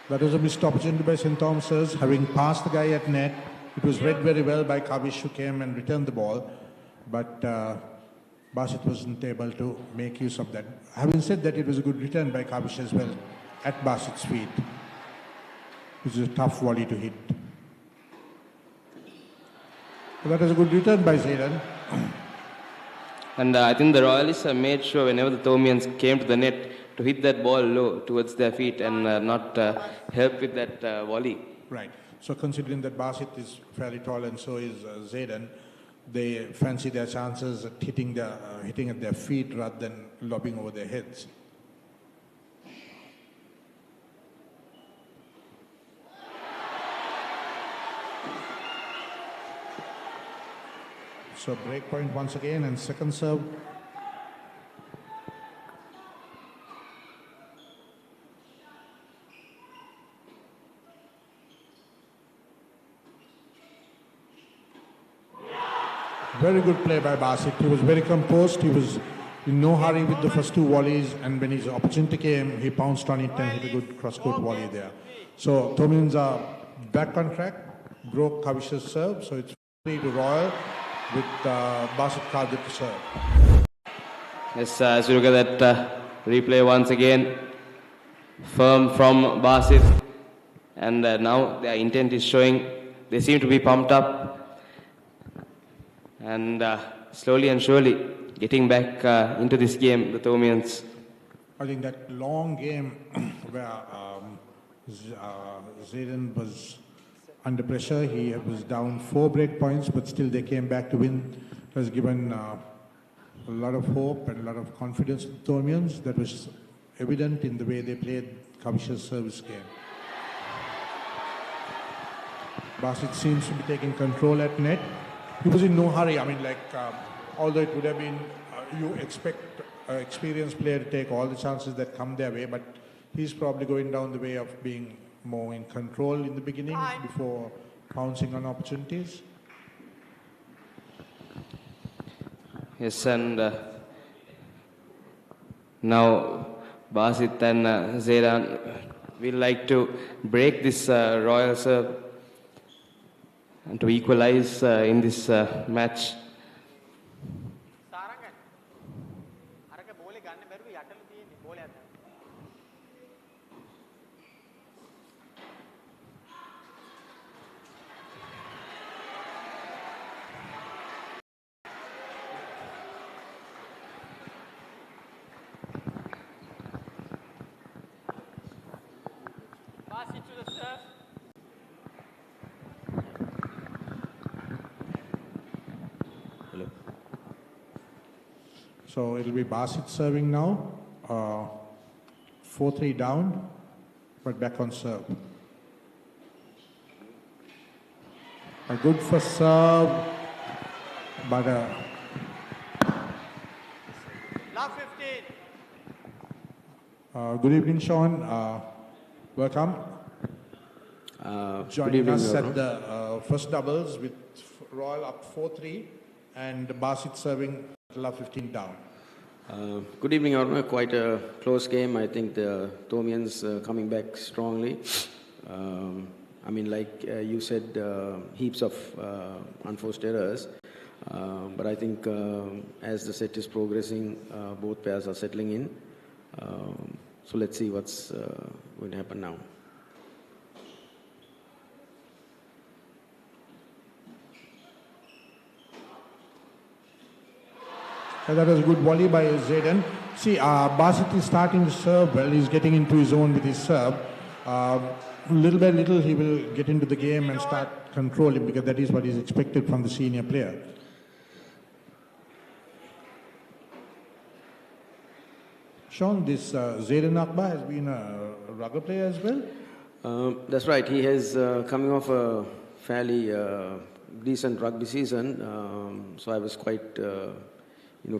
That was a missed opportunity by St. Thomas's, having passed the guy at net. It was read very well by Kavish, who came and returned the ball, but Basit wasn't able to make use of that. Having said that, it was a good return by Kavish as well at Basit's feet. It was a tough volley to hit. So that was a good return by Zayden. And I think the Royalists have made sure whenever the Thomians came to the net to hit that ball low towards their feet and not help with that volley. Right. So considering that Basit is fairly tall and so is Zayden, they fancy their chances at hitting at their feet rather than lobbing over their heads. So break point once again and second serve. Very good play by Basit. He was very composed. He was in no hurry with the first two volleys, and when his opportunity came, he pounced on it and hit a good cross-court volley there. So Thomians are back on track, broke Kavish's serve, so it's 3 to Royal with Basit Kardit to serve. Yes, as you look at that replay once again, firm from Basit, and now their intent is showing. They seem to be pumped up. And slowly and surely getting back into this game, the Thomians. I think that long game where Zayden was under pressure, he was down 4 break points, but still they came back to win. It has given a lot of hope and a lot of confidence to the Thomians. That was evident in the way they played Kavish's service game. Basit seems to be taking control at net. He was in no hurry. I mean, although it would have been, you expect an experienced player to take all the chances that come their way, but he's probably going down the way of being more in control in the beginning before pouncing on opportunities. Yes, and now Basit and Zayden will like to break this Royal serve and to equalize in this match. So it'll be Basit serving now, 4-3 down, but back on serve. A good first serve, but Love 15. Good evening, Sean. Welcome. Joining us at the first doubles with Royal up 4-3 and Basit serving 15 down. Good evening, Aruna. Quite a close game. I think the Thomians coming back strongly. I mean, like you said, heaps of unforced errors. But I think as the set is progressing, both pairs are settling in. So let's see what's going to happen now. That was a good volley by Zayden. See, Basit is starting to serve well. He's getting into his zone with his serve. Little by little, he will get into the game and start controlling, because that is what is expected from the senior player. Sean, this Zayden Akbar has been a rugby player as well? That's right. He has coming off a fairly decent rugby season. So I was quite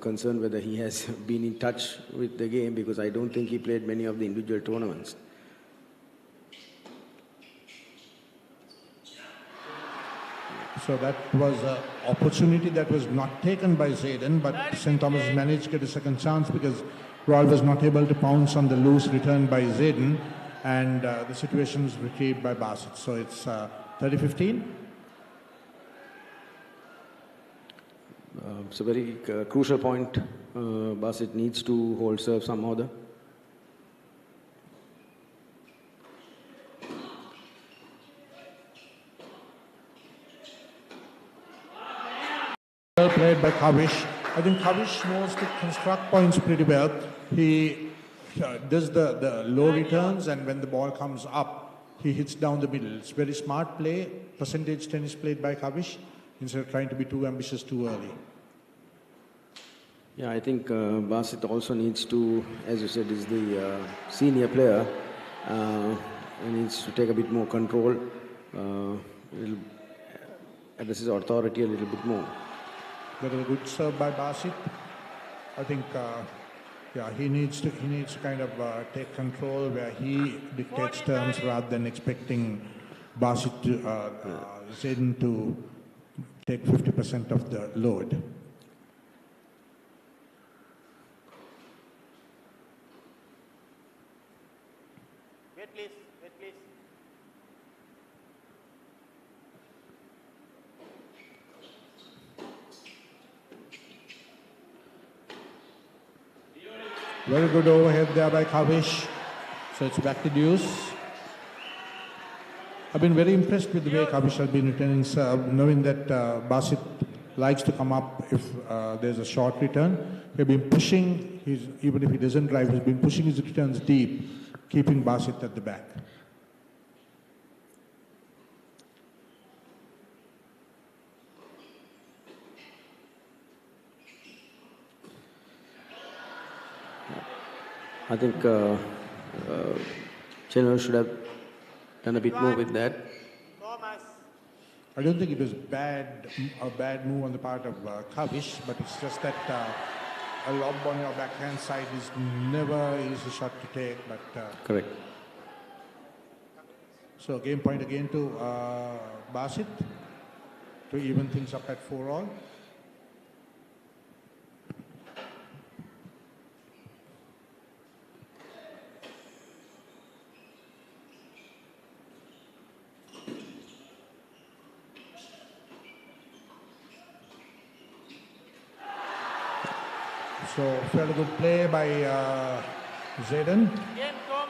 concerned whether he has been in touch with the game, because I don't think he played many of the individual tournaments. So that was an opportunity that was not taken by Zayden, but St. Thomas managed to get a second chance because Royal was not able to pounce on the loose return by Zayden, and the situation was retrieved by Basit. So it's 30-15. It's a very crucial point. Basit needs to hold serve some order. Well played by Kavish. I think Kavish knows to construct points pretty well. He does the low returns, and when the ball comes up, he hits down the middle. It's very smart play, percentage tennis played by Kavish, instead of trying to be too ambitious too early. Yeah, I think Basit also needs to, as you said, is the senior player. He needs to take a bit more control, address his authority a little bit more. That is a good serve by Basit. I think, he needs to kind of take control where he dictates terms rather than expecting Basit Zayden to take 50% of the load. Wait, please. Wait, please. Very good overhead there by Kavish. So it's back to deuce. I've been very impressed with the way Kavish has been returning serve, knowing that Basit likes to come up if there's a short return. He's been pushing, even if he doesn't drive, he's been pushing his returns deep, keeping Basit at the back. I think Chennai should have done a bit more with that. I don't think it was a bad move on the part of Kavish, but it's just that a lob on your backhand side is never an easy shot to take. But correct. So game point again to Basit to even things up at 4-all. So fairly good play by Zayden,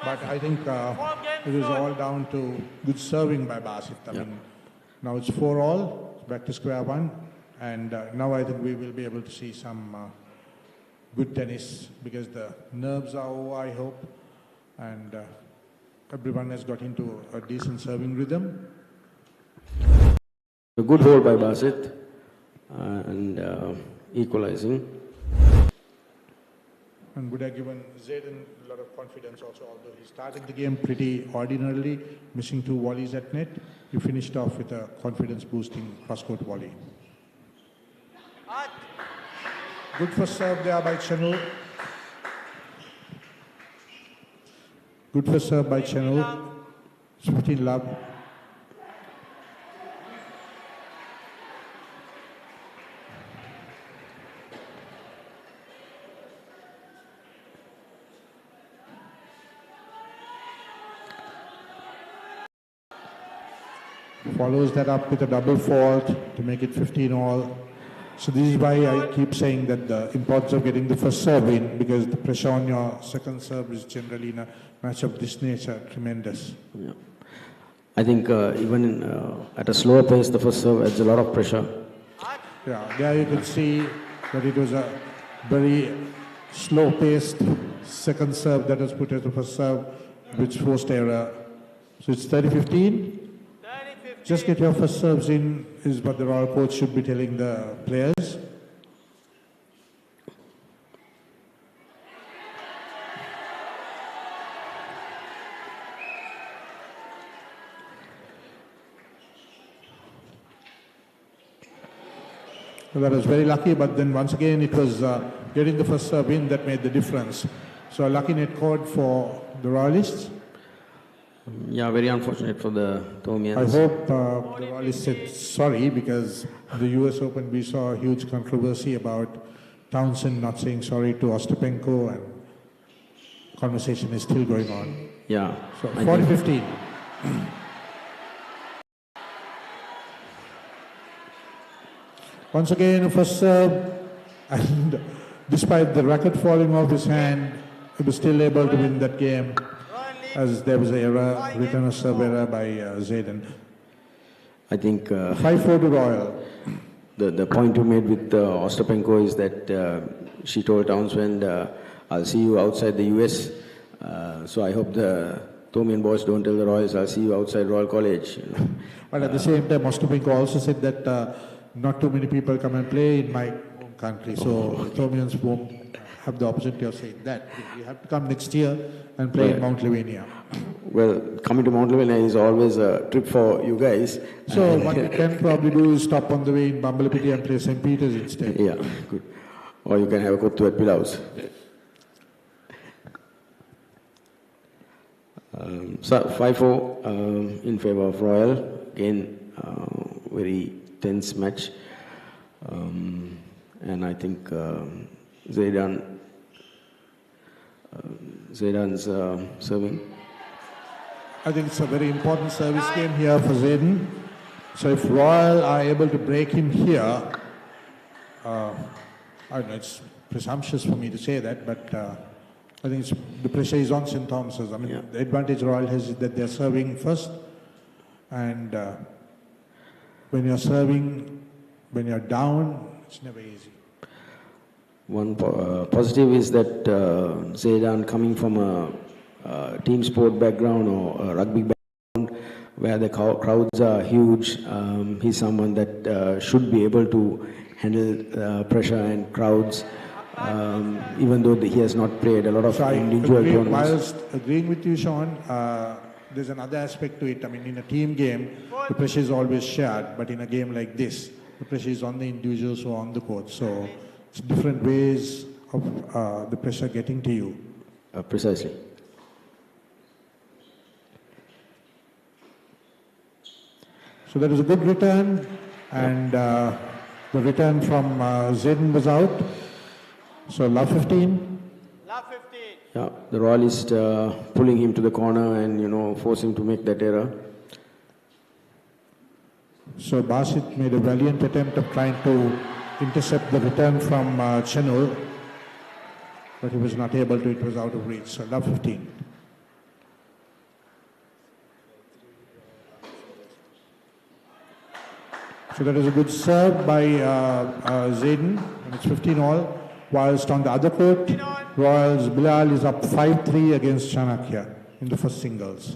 but I think it is all down to good serving by Basit. I mean, now it's 4-all, back to square one, and now I think we will be able to see some good tennis because the nerves are over, I hope, and everyone has got into a decent serving rhythm. A good hold by Basit and equalizing. And would have given Zayden a lot of confidence also, although he started the game pretty ordinarily, missing 2 volleys at net. He finished off with a confidence-boosting cross-court volley. Good first serve there by Chennai. Good first serve by Chennai. 15 love. Follows that up with a double fault to make it 15 all. So this is why I keep saying that the importance of getting the first serve in, because the pressure on your second serve is generally in a match of this nature tremendous. Yeah. I think even at a slower pace, the first serve adds a lot of pressure. Yeah, there you could see that it was a very slow-paced second serve that was put as the first serve, which forced error. So it's 30-15. Just get your first serves in is what the Royal coach should be telling the players. So that was very lucky, but then once again it was getting the first serve in that made the difference. So a lucky net cord for the Royalists. Yeah, very unfortunate for the Thomians. I hope the Royalists said sorry, because the US Open we saw a huge controversy about Townsend not saying sorry to Ostapenko, and conversation is still going on. Yeah. So 40-15. Once again, first serve, and despite the racket falling off his hand, he was still able to win that game, as there was an error, return of serve error by Zayden. I think 5-4 to Royal. The point you made with Ostapenko is that she told Townsend, I'll see you outside the US. So I hope the Thomian boys don't tell the Royals, I'll see you outside Royal College. You know. But at the same time, Ostapenko also said that not too many people come and play in my home country. So Thomians won't have the opportunity of saying that. You have to come next year and play in Mount Lavinia. Well, coming to Mount Lavinia is always a trip for you guys. So what you can probably do is stop on the way in Bambalapiti and play St. Peter's instead. Yeah, good. Or you can have a kuttu at Pilaus. So 5-4 in favor of Royal. Again, very tense match. And I think Zaydan's serving. I think it's a very important service game here for Zayden. So if Royal are able to break him here, I don't know, it's presumptuous for me to say that, but I think the pressure is on St. Thomas's. I mean, the advantage Royal has is that they're serving first, and when you're serving, when you're down, it's never easy. One positive is that Zaydan, coming from a team sport background or a rugby background where the crowds are huge, he's someone that should be able to handle pressure and crowds, even though he has not played a lot of individual tournaments. Whilst agreeing with you, Sean, there's another aspect to it. I mean, in a team game, the pressure is always shared, but in a game like this, the pressure is on the individuals or on the court. So it's different ways of the pressure getting to you. Precisely. So there is a good return, and the return from Zayden was out. So love 15. Love 15. Yeah, the Royalist pulling him to the corner and forcing him to make that error. So Basit made a valiant attempt of trying to intercept the return from Chenul, but he was not able to. It was out of reach. So love 15. So that is a good serve by Zayden, and it's 15 all. Whilst on the other court, Royals Bilal is up 5-3 against Chanakya in the first singles.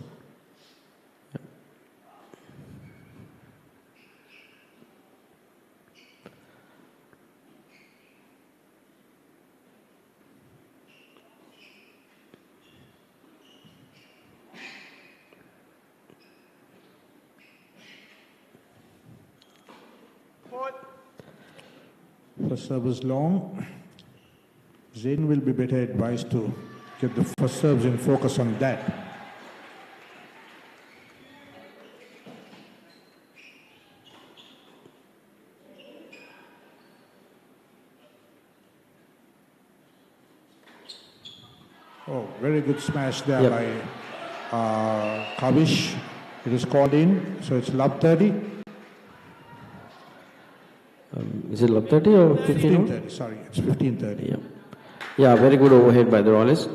First serve is long. Zayn will be better advised to get the first serves and focus on that. Oh, very good smash there by Kavish. It is called in, so it's love 30. Is it love 30 or 15? 15-30, sorry, it's 15-30. Yeah. Yeah, very good overhead by the Royalists.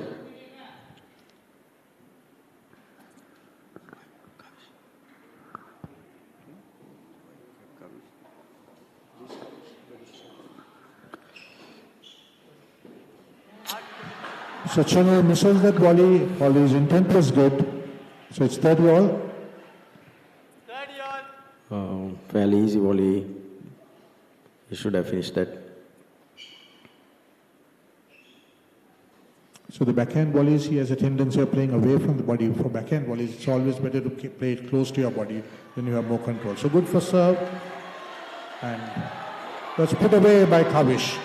So Chanu misses that volley, although his intent was good. So it's 30 all. Fairly easy volley. He should have finished that. So the backhand volleys, he has a tendency of playing away from the body. For backhand volleys, it's always better to play it close to your body, then you have more control. So good for serve. And that's put away by Kavish.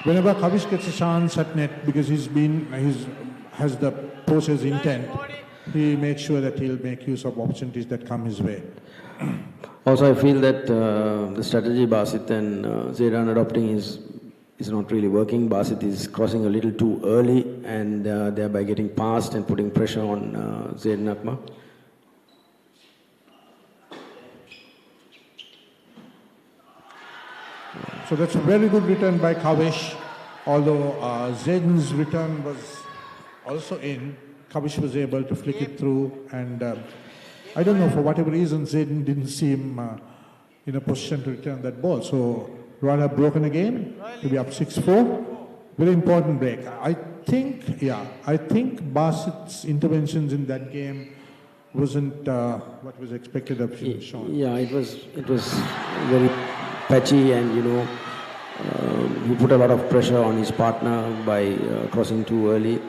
Whenever Kavish gets a chance at net, because has the poacher's intent, he makes sure that he'll make use of opportunities that come his way. Also, I feel that the strategy Basit and Zaidan adopting is not really working. Basit is crossing a little too early and thereby getting past and putting pressure on Zaidan Akbar. So that's a very good return by Kavish. Although Zaidan's return was also in, Kavish was able to flick it through, and I don't know, for whatever reason, Zaidan didn't seem in a position to return that ball. So Royal have broken again, to be up 6-4. Very important break. I think Basit's interventions in that game wasn't what was expected of him, Sean. Yeah, it was very patchy, and he put a lot of pressure on his partner by crossing too early.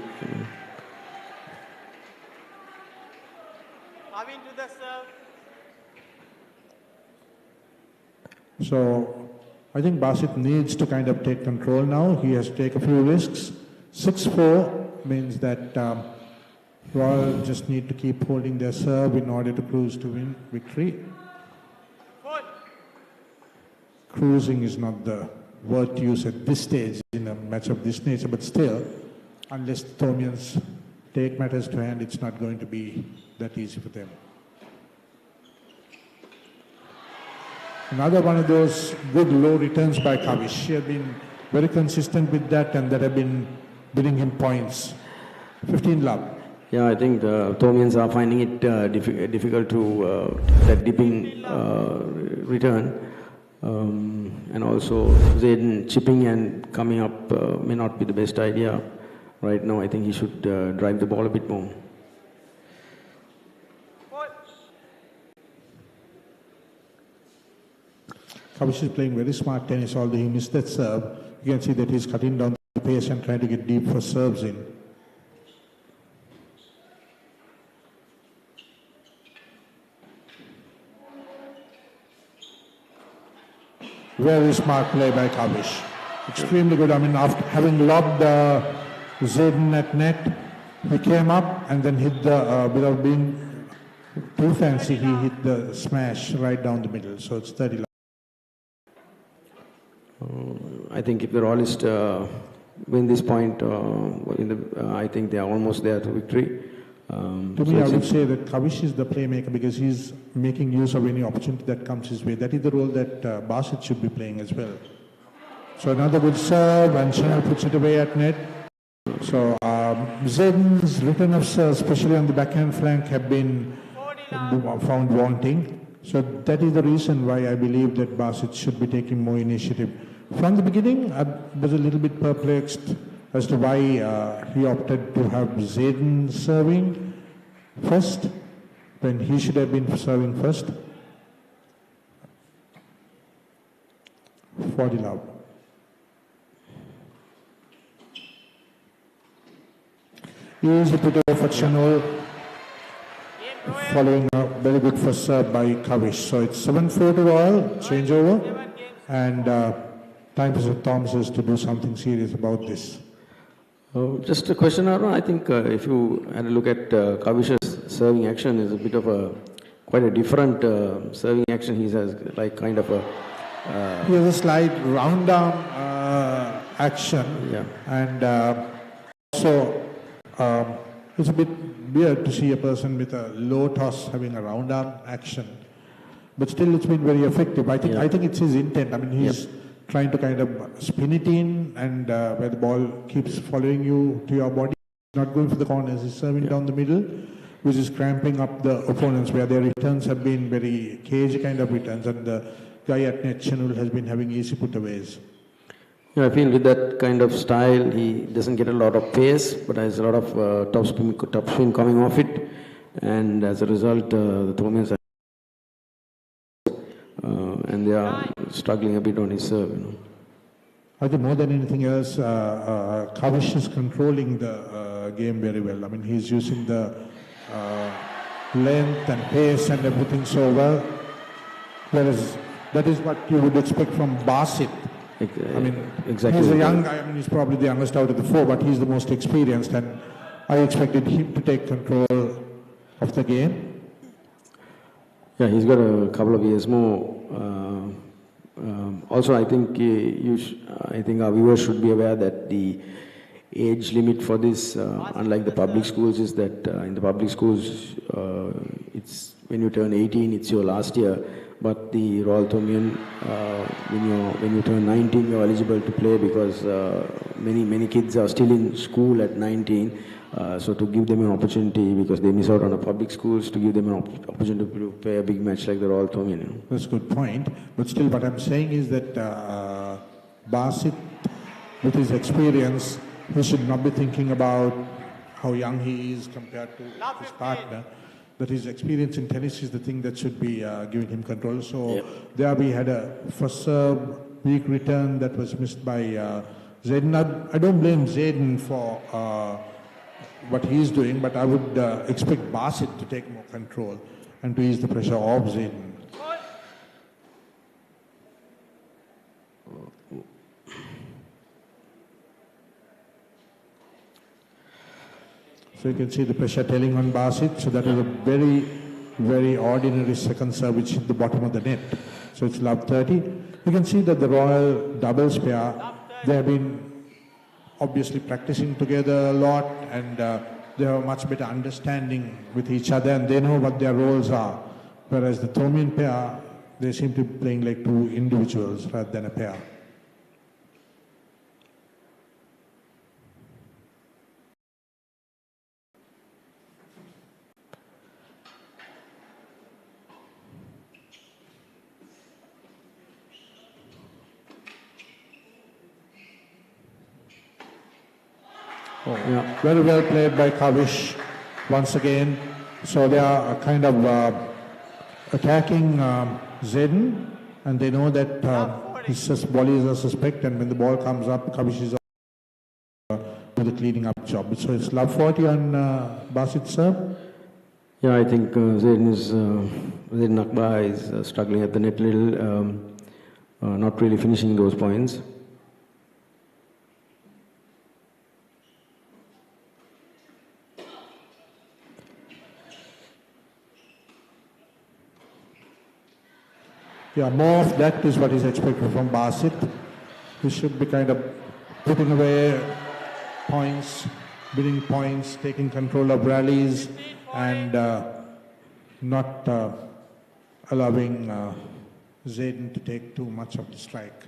So I think Basit needs to kind of take control now. He has to take a few risks. 6-4 means that Royal just need to keep holding their serve in order to cruise to win victory. Cruising is not the word to use at this stage in a match of this nature, but still, unless the Thomians take matters to hand, it's not going to be that easy for them. Another one of those good low returns by Kavish. He had been very consistent with that, and that have been winning him points. 15 love. Yeah, I think the Thomians are finding it difficult to that dipping return. And also Zaidan chipping and coming up may not be the best idea right now. I think he should drive the ball a bit more. Kavish is playing very smart tennis, although he missed that serve. You can see that he's cutting down the pace and trying to get deep for serves in. Very smart play by Kavish. Extremely good. I mean, after having lobbed Zaidan at net, he came up and then hit the, without being too fancy, he hit the smash right down the middle. So it's 30 love. I think if the Royalists win this point, I think they are almost there to victory. To me, I would say that Kavish is the playmaker because he's making use of any opportunity that comes his way. That is the role that Basit should be playing as well. So another good serve, and Chanel puts it away at net. So Zaidan's return of serve, especially on the backhand flank, have been found wanting. So that is the reason why I believe that Basit should be taking more initiative. From the beginning, I was a little bit perplexed as to why he opted to have Zaidan serving first when he should have been serving first. 40 love. Easy put over for Chanol, following a very good first serve by Kavish. So it's 7-4 to Royal, change over, and time for the Thomases to do something serious about this. Just a question, Arun. I think if you had a look at Kavish's serving action, is a bit of quite a different serving action. He has like kind of a... he has a slight round down action, and also it's a bit weird to see a person with a low toss having a round arm action. But still, it's been very effective. I think it's his intent. I mean, he's trying to kind of spin it in, and where the ball keeps following you to your body. He's not going for the corners. He's serving down the middle, which is cramping up the opponents, where their returns have been very cagey kind of returns, and the guy at net, Chanul, has been having easy putaways. Yeah, I feel with that kind of style, he doesn't get a lot of pace, but has a lot of top spin coming off it, and as a result, the Thomians are and they are struggling a bit on his serve. You know. I think more than anything else, Kavish is controlling the game very well. I mean, he's using the length and pace and everything so well. Whereas that is what you would expect from Basit. I mean, exactly. He's a young guy. I mean, he's probably the youngest out of the four, but he's the most experienced, and I expected him to take control of the game. Yeah, he's got a couple of years more. Also, I think I think our viewers should be aware that the age limit for this, unlike the public schools, is that in the public schools, it's when you turn 18, it's your last year. But the Royal-Thomian, when you turn 19, you're eligible to play because many kids are still in school at 19. So to give them an opportunity, because they miss out on the public schools, to give them an opportunity to play a big match like the Royal-Thomian. You know. That's a good point. But still, what I'm saying is that Basit, with his experience, he should not be thinking about how young he is compared to his partner. That his experience in tennis is the thing that should be giving him control. So there we had a first serve, weak return that was missed by Zayden. I don't blame Zayden for what he's doing, but I would expect Basit to take more control and to ease the pressure of Zayden. So you can see the pressure telling on Basit. So that is a very, very ordinary second serve which hit the bottom of the net. So it's love 30. You can see that the Royal doubles pair, they have been obviously practicing together a lot, and they have a much better understanding with each other, and they know what their roles are. Whereas the Thomian pair, they seem to be playing like two individuals rather than a pair. Yeah, very well played by Kavish once again. So they are kind of attacking Zayden, and they know that his volleys are suspect, and when the ball comes up, Kavish is with the cleaning up job. So it's love 40 on Basit's serve. Yeah, I think Zayden Akbar is struggling at the net a little, not really finishing those points. Yeah, more of that is what is expected from Basit. He should be kind of putting away points, winning points, taking control of rallies, and not allowing Zayden to take too much of the strike.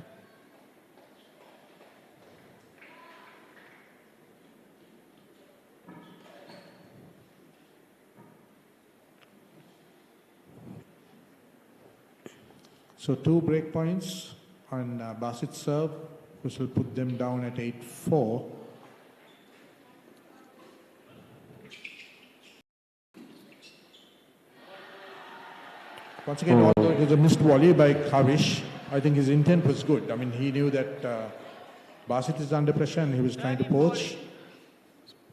So 2 break points on Basit's serve, which will put them down at 8-4. Once again, although it was a missed volley by Kavish, I think his intent was good. I mean, he knew that Basit is under pressure and he was trying to poach.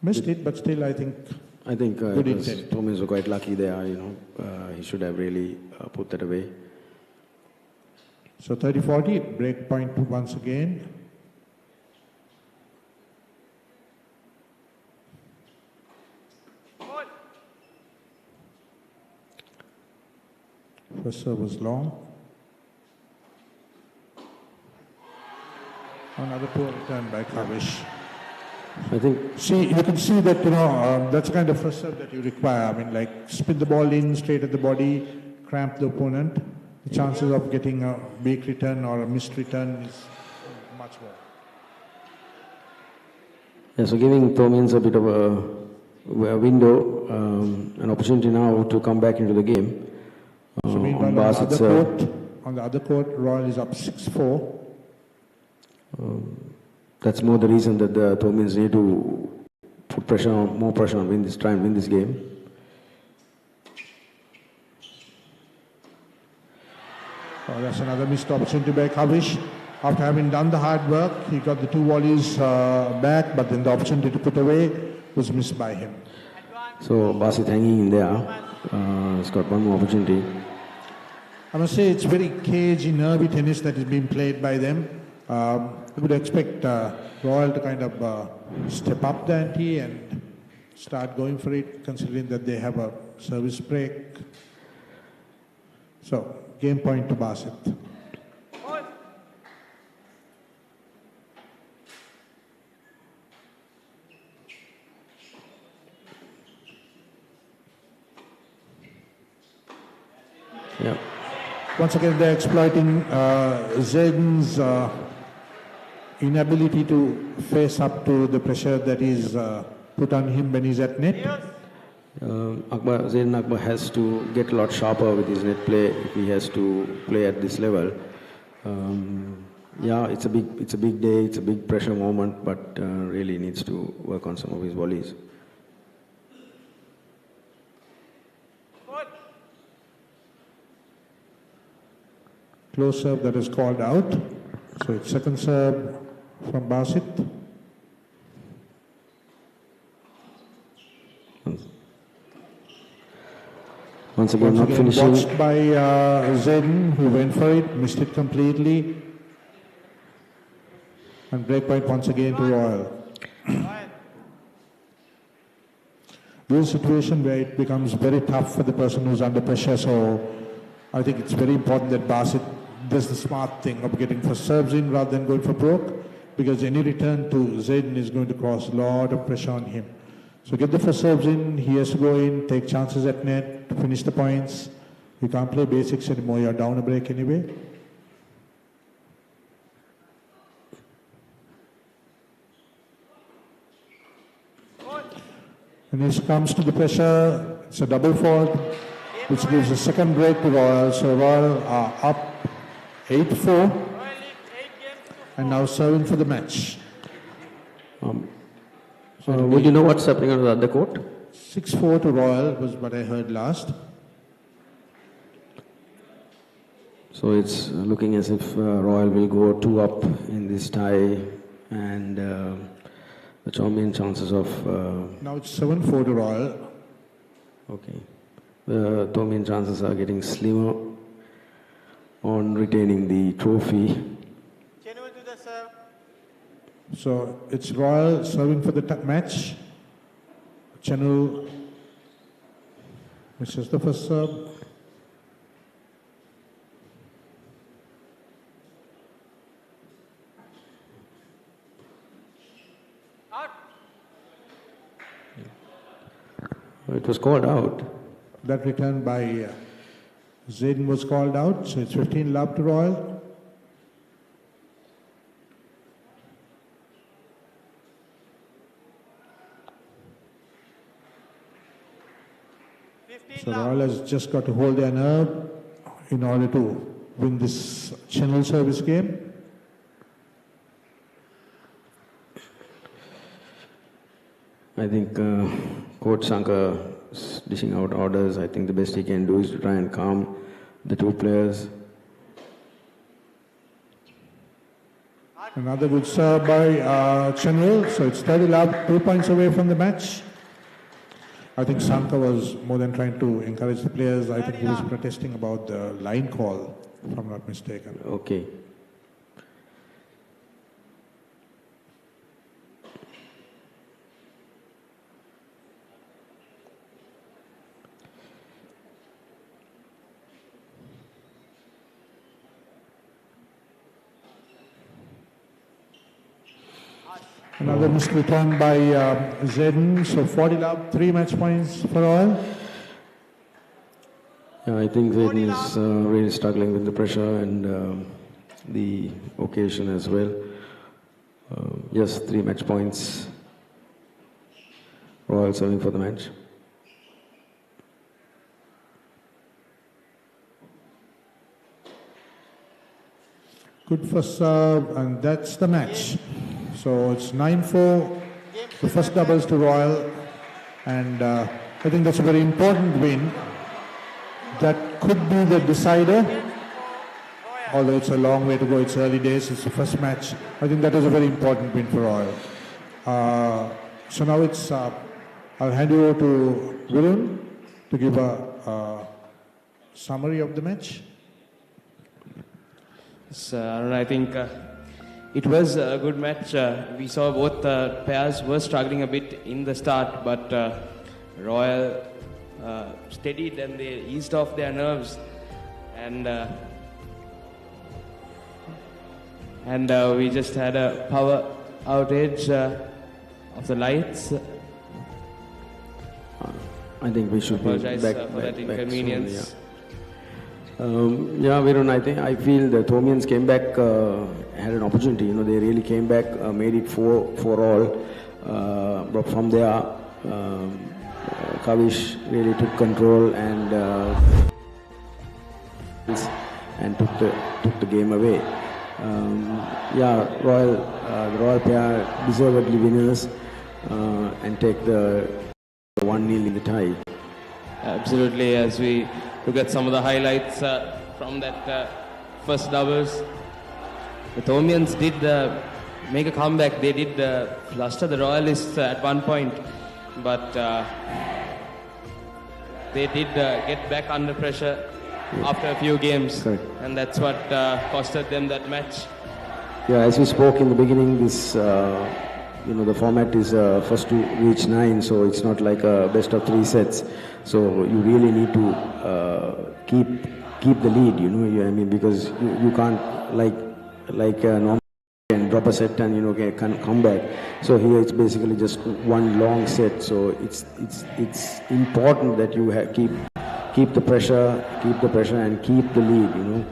Missed it, but still I think good intent. Thomas were quite lucky there, you know. He should have really put that away. So 30-40, break point once again. First serve was long. Another poor return by Kavish. I think. See, you can see that, that's the kind of first serve that you require. I mean, like, spin the ball in straight at the body, cramp the opponent. The chances of getting a weak return or a missed return is much more. Yeah, so giving Thomians a bit of a window, an opportunity now to come back into the game. So meanwhile, on the other court, Royal is up 6-4. That's more the reason that the Thomians need to put pressure on, more pressure on try and win this game. Oh, that's another missed opportunity by Kavish. After having done the hard work, he got the 2 volleys back, but then the opportunity to put away was missed by him. So Basit hanging in there. He's got one more opportunity. I must say it's very cagey, nervy tennis that is being played by them. I would expect Royal to kind of step up the ante and start going for it, considering that they have a service break. So, game point to Basit. Yeah. Once again, they're exploiting Zaiden's inability to face up to the pressure that is put on him when he's at net. Zaiden Akbar has to get a lot sharper with his net play if he has to play at this level. Yeah, it's a big day, it's a big pressure moment, but really needs to work on some of his volleys. Close serve that is called out. So it's second serve from Basit. Once again, not finishing. Watched by Zaiden, who went for it, missed it completely. And break point once again to Royal. This is a situation where it becomes very tough for the person who's under pressure. So I think it's very important that Basit does the smart thing of getting for serves in rather than going for broke, because any return to Zaiden is going to cause a lot of pressure on him. So get the first serves in, he has to go in, take chances at net, to finish the points. You can't play basics anymore, you're down a break anyway. And this comes to the pressure, it's a double fault, which gives a second break to Royal. So Royal are up 8-4 and now serving for the match. Would you know what's happening on the other court? 6-4 to Royal was what I heard last. So it's looking as if Royal will go 2 up in this tie, and the Thomian chances of... now it's 7-4 to Royal. Okay. The Thomian chances are getting slimmer on retaining the trophy. So it's Royal serving for the match. Channel misses the first serve. It was called out. That return by Zaiden was called out, so it's 15 love to Royal. So Royal has just got to hold their nerve in order to win this channel service game. I think Coach Sankar is dishing out orders. I think the best he can do is to try and calm the 2 players. Another good serve by Chenwell. So it's 30 love, 2 points away from the match. I think Sankar was more than trying to encourage the players. I think he was protesting about the line call, if I'm not mistaken. Okay. Another missed return by Zedden. So 40 love, 3 match points for all. Yeah, I think Zedden is really struggling with the pressure and the occasion as well. Yes, 3 match points. Royal serving for the match. Good first serve, and that's the match. So it's 9-4, the first doubles to Royal, and I think that's a very important win. That could be the decider, although it's a long way to go, it's early days, it's the first match. I think that is a very important win for Royal. So now it's, I'll hand you over to Varun to give a summary of the match. I think it was a good match. We saw both pairs were struggling a bit in the start, but Royal steadied and they eased off their nerves, and we just had a power outage of the lights. I think we should be apologize back for that inconvenience. Soon, yeah. Varun, I feel the Thomians came back, had an opportunity. They really came back, made it 4 all. But from there, Kavish really took control and took the game away. The Royal pair deservedly winners and take the 1-0 in the tie. Absolutely, as we look at some of the highlights from that first doubles, the Thomians did make a comeback. They did fluster the Royalists at one point, but they did get back under pressure after a few games. Correct. And that's what costed them that match. Yeah, as we spoke in the beginning, this the format is first to reach 9, so it's not like a best of 3 sets. So you really need to keep the lead, because you can't like normal and drop a set and can come back. So here it's basically just one long set. So it's important that you keep the pressure and keep the lead.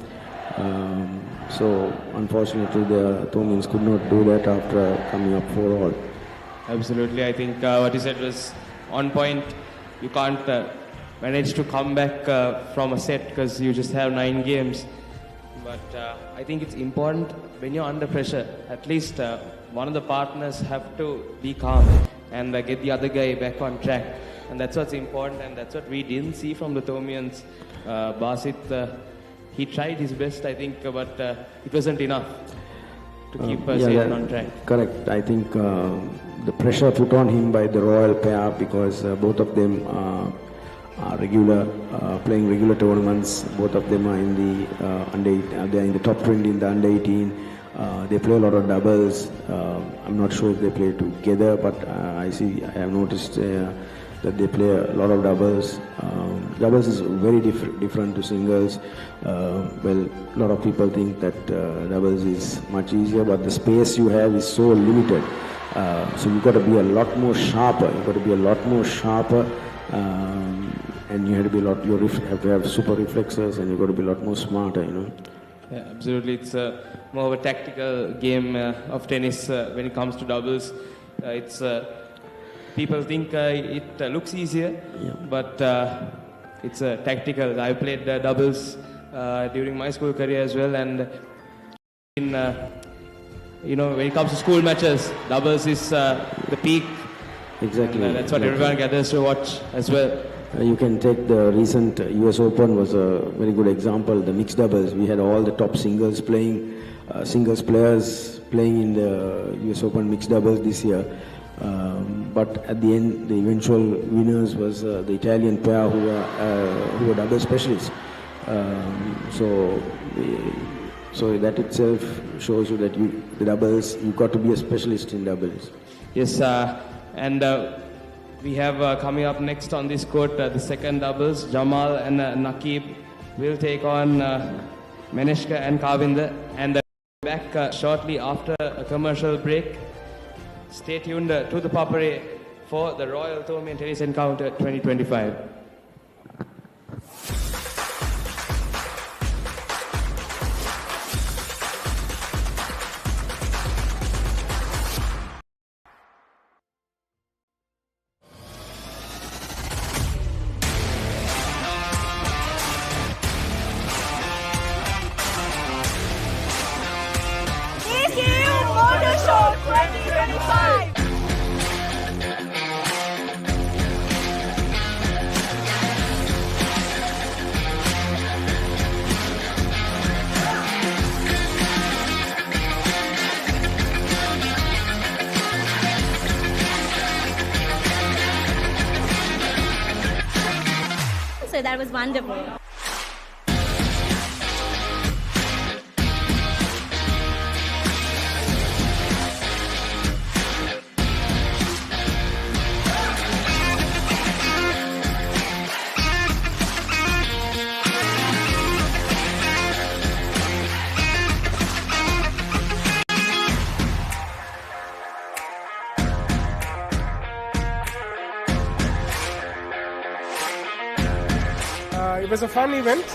So unfortunately the Thomians could not do that after coming up 4 all. Absolutely, I think what you said was on point. You can't manage to come back from a set because you just have 9 games. But I think it's important when you're under pressure, at least one of the partners have to be calm and get the other guy back on track. And that's what's important, and that's what we didn't see from the Thomians. Basit, he tried his best, I think, but it wasn't enough to keep Zedden on track. Correct. I think the pressure put on him by the Royal pair, because both of them are playing regular tournaments. Both of them are in the they're in the top 20 in the under 18. They play a lot of doubles. I'm not sure if they play together, but I have noticed that they play a lot of doubles. Doubles is very different to singles. Well, a lot of people think that doubles is much easier, but the space you have is so limited. So you've got to be a lot more sharper. And you have to be you have to have super reflexes, and you've got to be a lot more smarter. Yeah, absolutely. It's more of a tactical game of tennis when it comes to doubles. It's people think it looks easier, but it's tactical. I played doubles during my school career as well, and when it comes to school matches, doubles is the peak. Exactly. And that's what everyone gathers to watch as well. You can take the recent US Open was a very good example. The mixed doubles, we had all the top singles players playing in the US Open mixed doubles this year. But at the end, the eventual winners was the Italian pair who were double specialists. So that itself shows you that the doubles, you've got to be a specialist in doubles. Yes, and we have coming up next on this court the second doubles. Jamal and Nakib will take on Maneshka and Kavinder, and back shortly after a commercial break. Stay tuned to the Papare for the Royal-Thomian Tennis Encounter 2025. So that was wonderful. It was a fun event.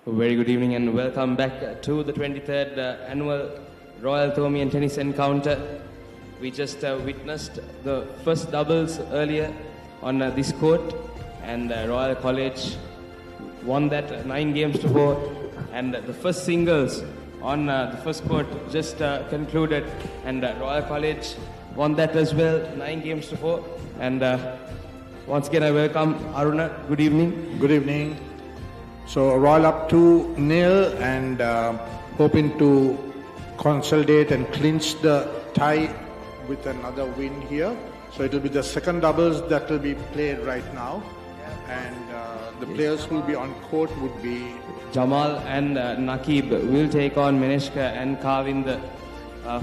A very good evening and welcome back to the 23rd annual Royal-Thomian tennis encounter. We just witnessed the first doubles earlier on this court, and Royal College won that 9 games to 4, and the first singles on the first court just concluded, and Royal College won that as well, 9 games to 4. And once again I welcome Aruna. Good evening. Good evening. So Royal up 2-0 and hoping to consolidate and clinch the tie with another win here. So it will be the second doubles that will be played right now, and the players who will be on court would be Jamal and Nakib will take on Meneshka and Kavind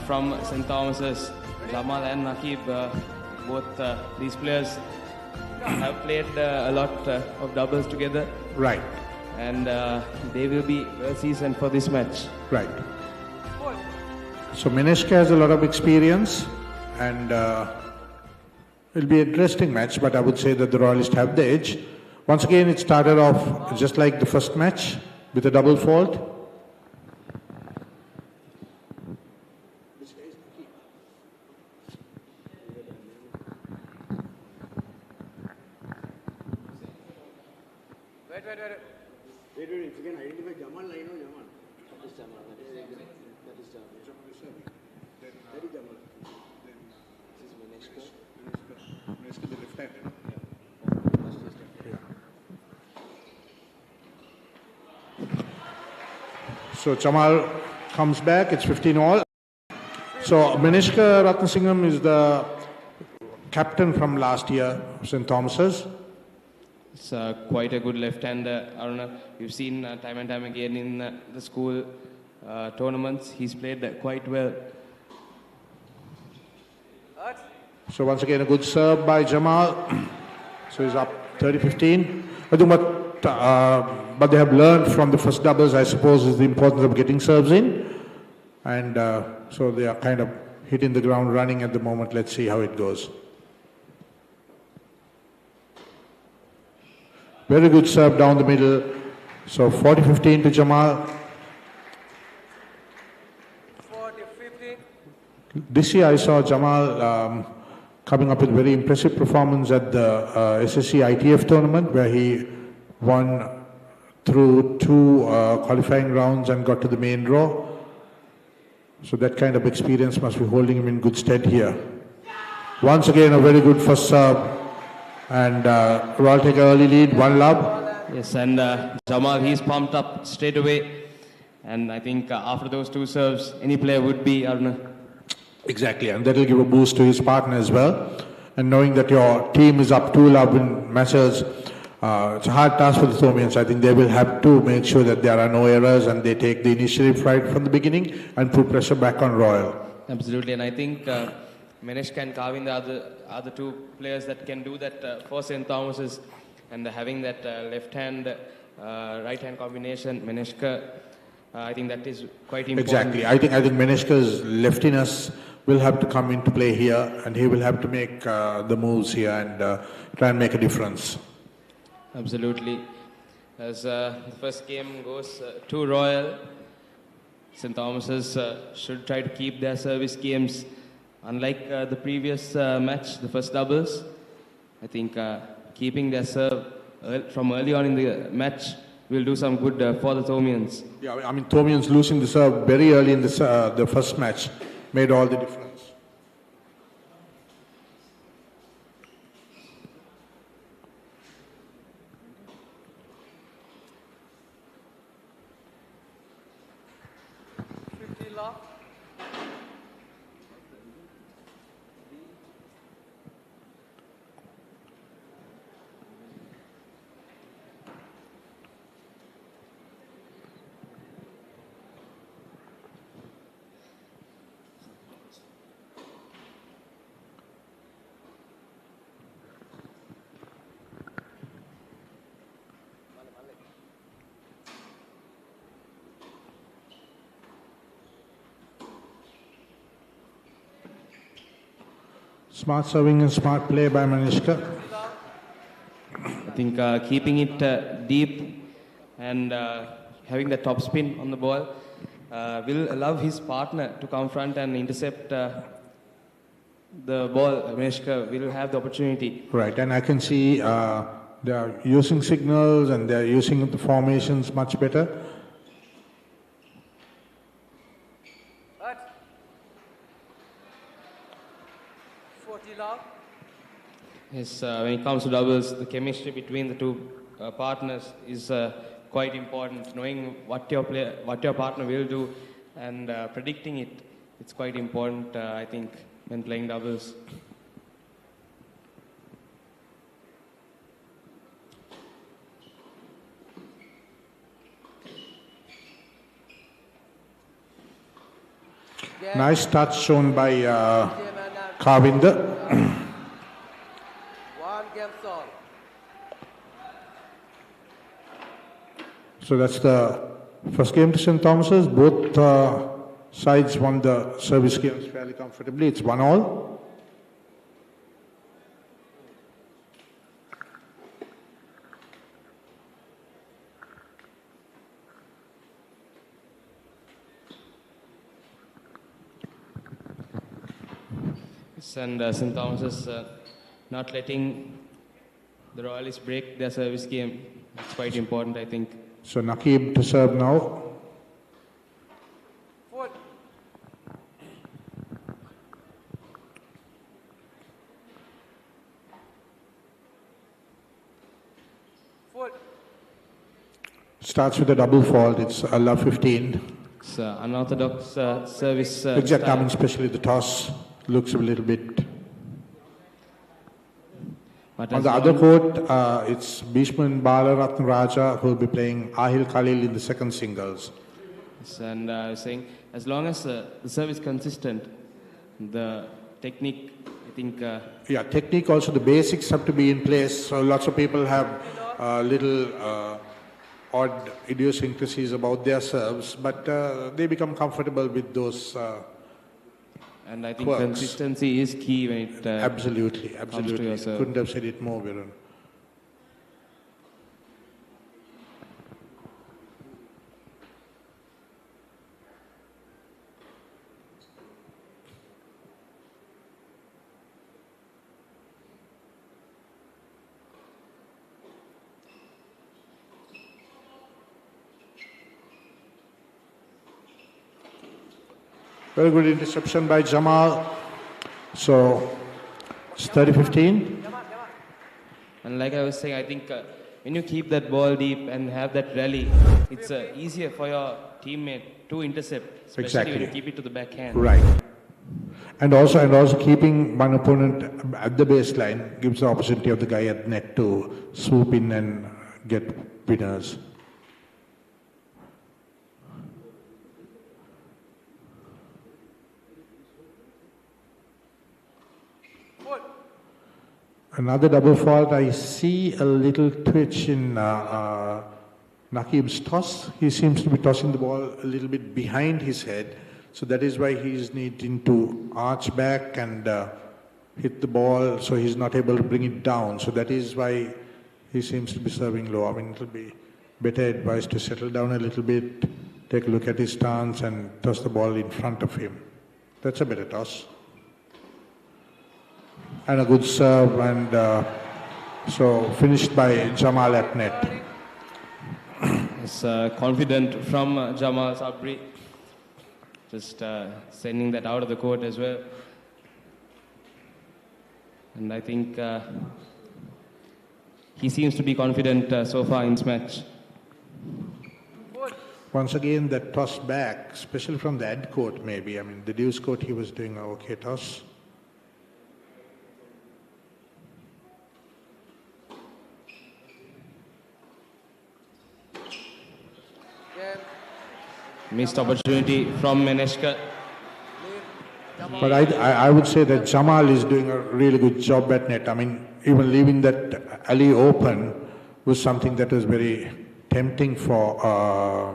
from St. Thomas's. Jamal and Nakib, both these players have played a lot of doubles together. Right. And they will be well seasoned for this match. Right. So Meneshka has a lot of experience, and it'll be an interesting match, but I would say that the Royalists have the edge. Once again, it started off just like the first match with a double fault. Wait, if you can identify Jamal, I know Jamal. That is Jamal. That is Jamal. That is Jamal. This is Meneshka. Meneshka, the left hand, So Jamal comes back, it's 15-all. So Meneshka Ratnasingham is the captain from last year, St. Thomas's. It's quite a good left-hander, Aruna. We've seen time and time again in the school tournaments. He's played quite well. So once again, a good serve by Jamal. So he's up 30-15. I think but they have learned from the first doubles, I suppose, is the importance of getting serves in. And so they are kind of hitting the ground running at the moment. Let's see how it goes. Very good serve down the middle. So 40-15 to Jamal. 40-15. This year I saw Jamal coming up with very impressive performance at the SSC ITF tournament, where he won through 2 qualifying rounds and got to the main draw. So that kind of experience must be holding him in good stead here. Once again, a very good first serve. And Royal take an early lead, 1-love. Yes, and Jamal, he's pumped up straight away. And I think after those 2 serves, any player would be, Aruna. Exactly, and that will give a boost to his partner as well. And knowing that your team is up 2-love in matches, it's a hard task for the Thomians. I think they will have to make sure that there are no errors and they take the initiative right from the beginning and put pressure back on Royal. Absolutely, and I think Meneshka and Kavind are the 2 players that can do that for St. Thomas's, and having that left hand, right hand combination, Meneshka, I think that is quite important. Exactly, I think Meneshka's leftiness will have to come into play here, and he will have to make the moves here and try and make a difference. Absolutely. As the first game goes to Royal, St. Thomas's should try to keep their service games. Unlike the previous match, the first doubles, I think keeping their serve from early on in the match will do some good for the Thomians. Yeah, I mean, Thomians losing the serve very early in the first match made all the difference. Smart serving and smart play by Meneshka. I think keeping it deep and having the top spin on the ball, will allow his partner to come front and intercept the ball. Meneshka will have the opportunity. Right, and I can see they are using signals and they are using the formations much better. Yes, when it comes to doubles, the chemistry between the two partners is quite important. Knowing what your partner will do, and predicting it, it's quite important. I think when playing doubles. Nice touch shown by Kavinder. So that's the first game to St. Thomas's. Both sides won the service games fairly comfortably. It's 1-1. And St. Thomas's not letting the Royalists break their service game. It's quite important, I think. So Nakib to serve now. Starts with a double fault. It's Allah 15. It's unorthodox service. Exactly. I mean, especially the toss looks a little bit. But on the other court, it's Bhishman Bala Ratna Raja who will be playing Ahil Khalil in the second singles. Yes, and I was saying, as long as the service is consistent, the technique, I think. Yeah, technique also, the basics have to be in place. So lots of people have little odd idiosyncrasies about their serves, but they become comfortable with those. And I think quirks. Consistency is key when it absolutely. comes to your serve. Couldn't have said it more, Viren. Very good interception by Jamal. So it's 30-15. And like I was saying, I think when you keep that ball deep and have that rally, it's easier for your teammate to intercept, especially when you keep it to the backhand. Right. And also keeping one opponent at the baseline gives the opportunity of the guy at net to swoop in and get winners. Another double fault. I see a little twitch in Nakib's toss. He seems to be tossing the ball a little bit behind his head. So that is why he's needing to arch back and hit the ball, so he's not able to bring it down. So that is why he seems to be serving low. I mean, it will be better advice to settle down a little bit, take a look at his stance and toss the ball in front of him. That's a better toss. And a good serve, and so finished by Jamal at net. It's confident from Jamal Sabri, just sending that out of the court as well. And I think he seems to be confident so far in this match. Once again, that toss back, especially from the ad court maybe. I mean, the deuce court he was doing an okay toss. Missed opportunity from Meneshka. But I would say that Jamal is doing a really good job at net. I mean, even leaving that alley open was something that was very tempting for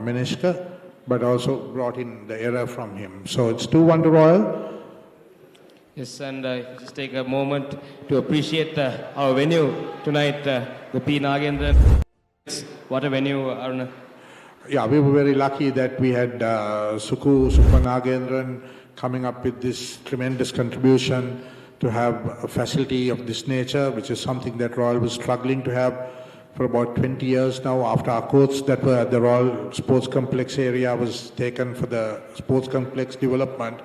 Meneshka, but also brought in the error from him. So it's 2-1 to Royal. Yes, and just take a moment to appreciate our venue tonight, the P. Nagendran. What a venue, Aruna. Yeah, we were very lucky that we had Super Nagendran coming up with this tremendous contribution to have a facility of this nature, which is something that Royal was struggling to have for about 20 years now. After our courts that were at the Royal Sports Complex area was taken for the sports complex development,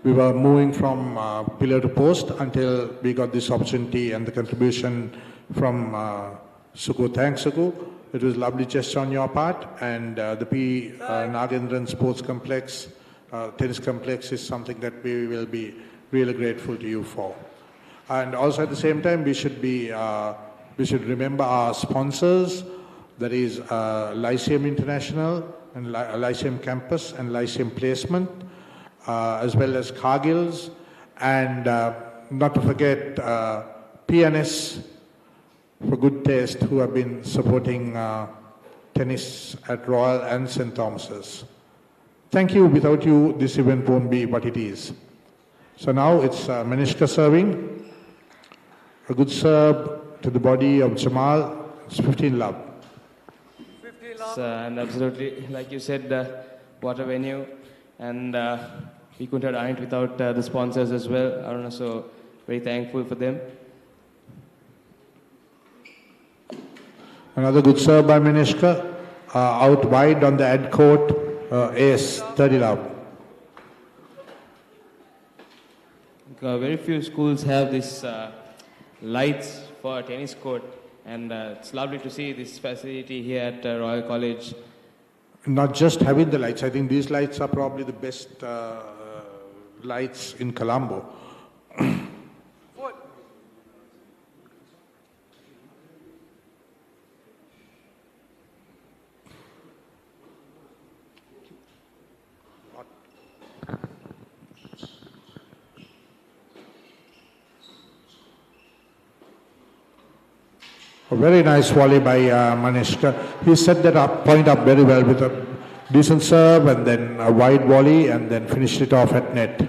we were moving from pillar to post until we got this opportunity and the contribution from Suku. Thanks, Suku. It was a lovely gesture on your part, and the Nagendran Sports Complex, tennis complex is something that we will be really grateful to you for. And also at the same time, we should remember our sponsors, that is Lyceum International and Lyceum Campus and Lyceum Placement, as well as Cargill's, and not to forget PNS for Good Taste, who have been supporting tennis at Royal and St. Thomas's. Thank you. Without you, this event won't be what it is. So now it's Manishka serving. A good serve to the body of Jamal. It's 15-love. And absolutely, like you said, what a venue. And we couldn't have done it without the sponsors as well. I don't know, so very thankful for them. Another good serve by Manishka. Out wide on the ad court. Ace, 30-love. Very few schools have this lights for a tennis court, and it's lovely to see this facility here at Royal College. Not just having the lights, I think these lights are probably the best lights in Colombo. A very nice volley by Manishka. He set that point up very well with a decent serve and then a wide volley and then finished it off at net.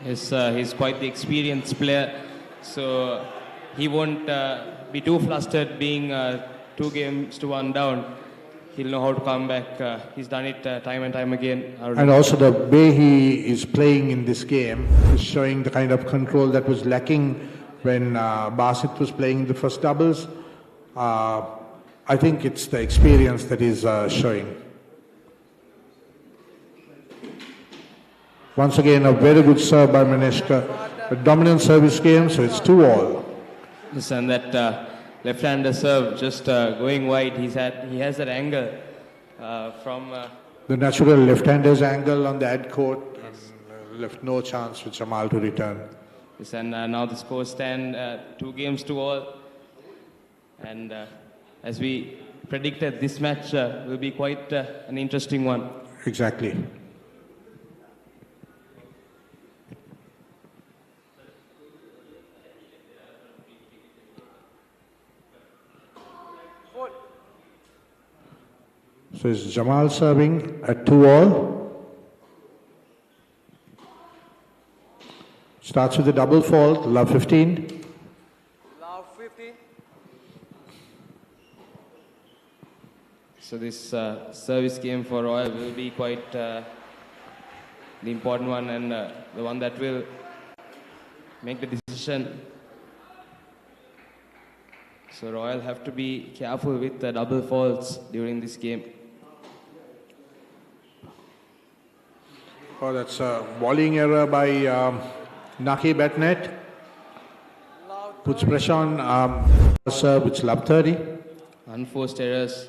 Yes, he's quite the experienced player, so he won't be too flustered being 2 games to 1 down. He'll know how to come back. He's done it time and time again. And also the way he is playing in this game is showing the kind of control that was lacking when Basit was playing the first doubles. I think it's the experience that is showing. Once again, a very good serve by Manishka. A dominant service game, so it's 2-all. Yes, and that left-hander serve just going wide. He has that angle from the natural left-hander's angle on the ad court, and left no chance for Jamal to return. Yes, and now the score stand 2 games to all. And as we predicted, this match will be quite an interesting one. Exactly. So it's Jamal serving at 2-all. Starts with a double fault, love 15. So this service game for Royal will be quite the important one, and the one that will make the decision. So Royal have to be careful with the double faults during this game. Oh, that's a volleying error by Naki Batnet. Puts pressure on serve, it's love 30. Unforced errors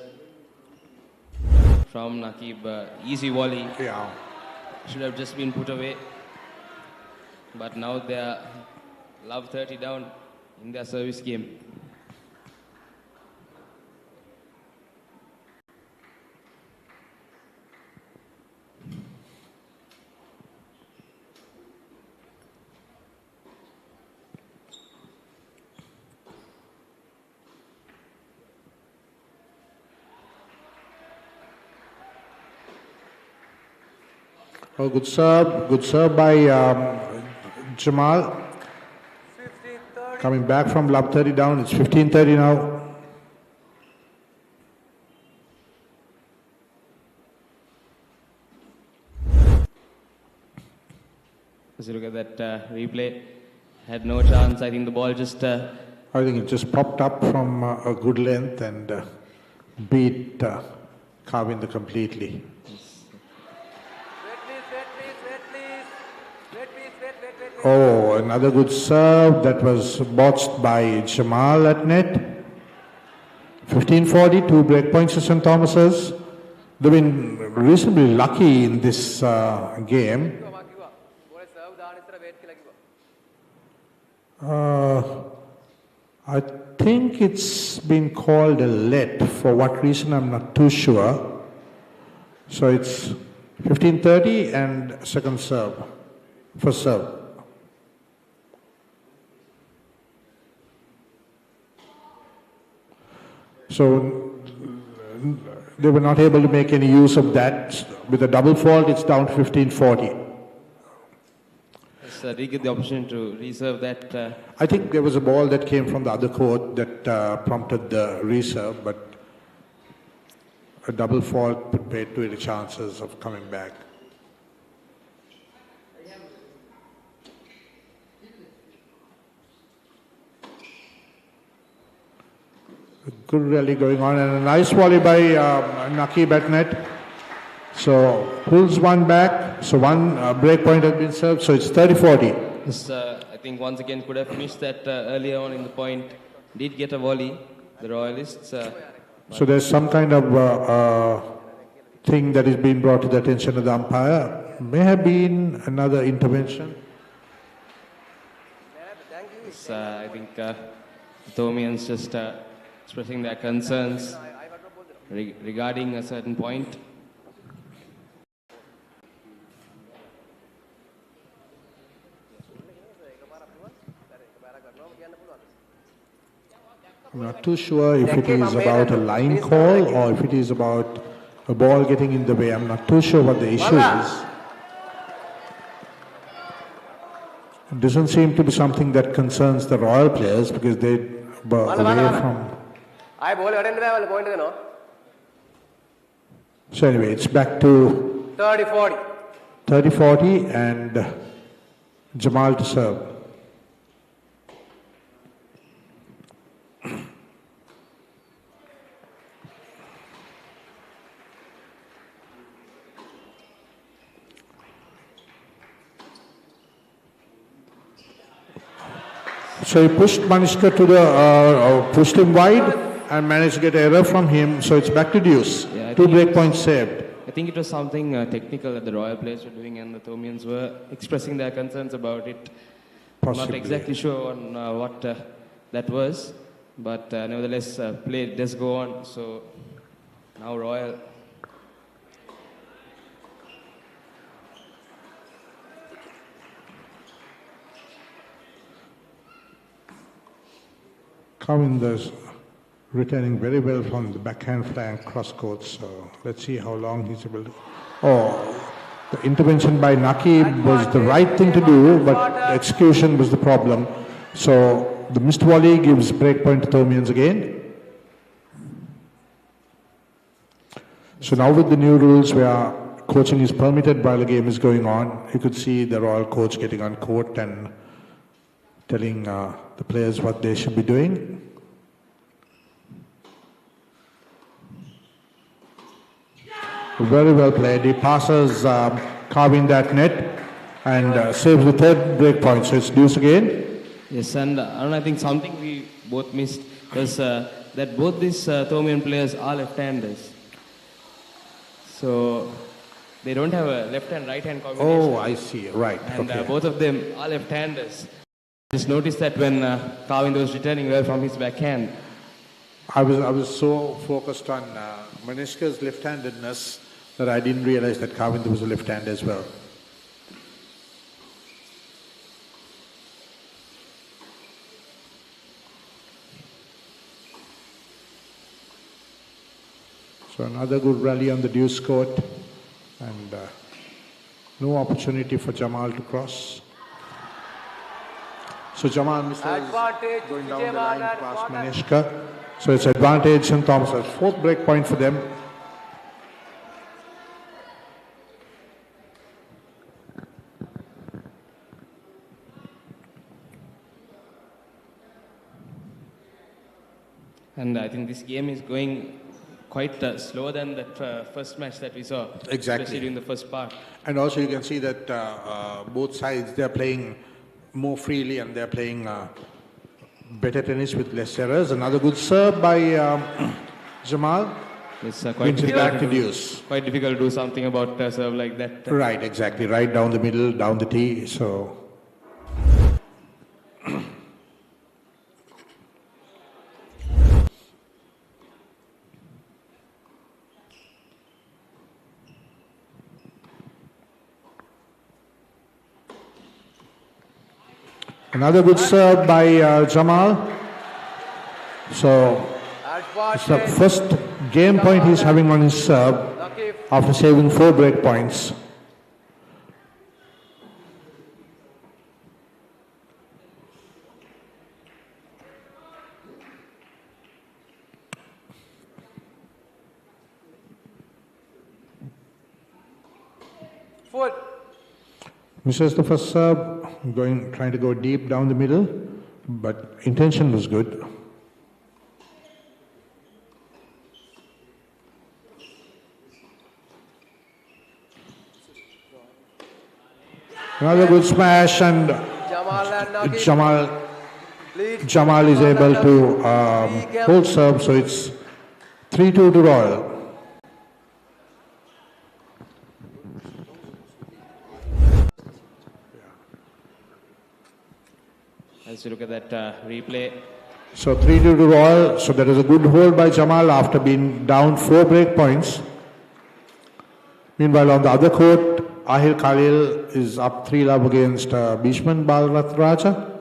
from Nakib. Easy volley. Yeah. Should have just been put away. But now they are love 30 down in their service game. Oh, good serve by Jamal. Coming back from love 30 down, it's 15-30 now. Because you look at that replay, had no chance. I think the ball just... I think it just popped up from a good length and beat Kavinder completely. Oh, another good serve that was botched by Jamal at net. 15-40, 2 break points for St. Thomas's. They've been reasonably lucky in this game. I think it's been called a let. For what reason, I'm not too sure. So it's 15-30 and second serve. First serve. So they were not able to make any use of that. With a double fault, it's down to 15-40. Did he get the opportunity to reserve that? I think there was a ball that came from the other court that prompted the reserve, but a double fault prepared to any chances of coming back. A good rally going on and a nice volley by Naqib at net. So pulls one back. So one break point has been served. So it's 30-40. This, I think once again could have finished that earlier on in the point. Did get a volley, the Royalists. So there's some kind of thing that is being brought to the attention of the umpire. May have been another intervention. This, I think the Thomians just expressing their concerns regarding a certain point. I'm not too sure if it is about a line call or if it is about a ball getting in the way. I'm not too sure what the issue is. It doesn't seem to be something that concerns the Royal players because they were away from... So anyway, it's back to 30-40. 30-40 and Jamal to serve. So he pushed Manishka to the, pushed him wide and managed to get an error from him. So it's back to deuce. Yeah, 2 break points saved. I think it was something technical that the Royal players were doing and the Thomians were expressing their concerns about it. Possibly. I'm not exactly sure on what that was, but nevertheless, play does go on. So now Royal. Kavinder's returning very well from the backhand flank cross court, so let's see how long he's able to... Oh, the intervention by Naqib was the right thing to do, but the execution was the problem. So the missed volley gives break point to Thomians again. So now with the new rules where coaching is permitted while the game is going on, you could see the Royal coach getting on court and telling the players what they should be doing. Very well played. He passes Kavinder that net and saves the third break point. So it's deuce again. Yes, and I think something we both missed was that both these Thomian players are left-handers. So they don't have a left and right hand combination. Oh, I see. Right. And okay. both of them are left-handers. Just noticed that when Kavinder was returning well from his backhand. I was so focused on Manishka's left-handedness that I didn't realize that Kavinder was a left-hander as well. So another good rally on the deuce court and no opportunity for Jamal to cross. So Jamal misses going down the line past Manishka. So it's advantage St. Thomas. Fourth break point for them. And I think this game is going quite slower than the first match that we saw. Exactly. Especially during the first part. And also you can see that both sides, they're playing more freely and they're playing better tennis with less errors. Another good serve by Jamal. It's quite difficult to use. Quite difficult to do something about a serve like that. Right, exactly. Right down the middle, down the tee. So. Another good serve by Jamal. So it's the first game point he's having on his serve after saving 4 break points. Foot. Misses the first serve, trying to go deep down the middle, but intention was good. Another good smash, and Jamal is able to hold serve, so it's 3-2 to Royal. As you look at that replay. So 3-2 to Royal. So there is a good hold by Jamal after being down 4 break points. Meanwhile, on the other court, Ahil Khalil is up 3-love against Bhishman Balrathraja,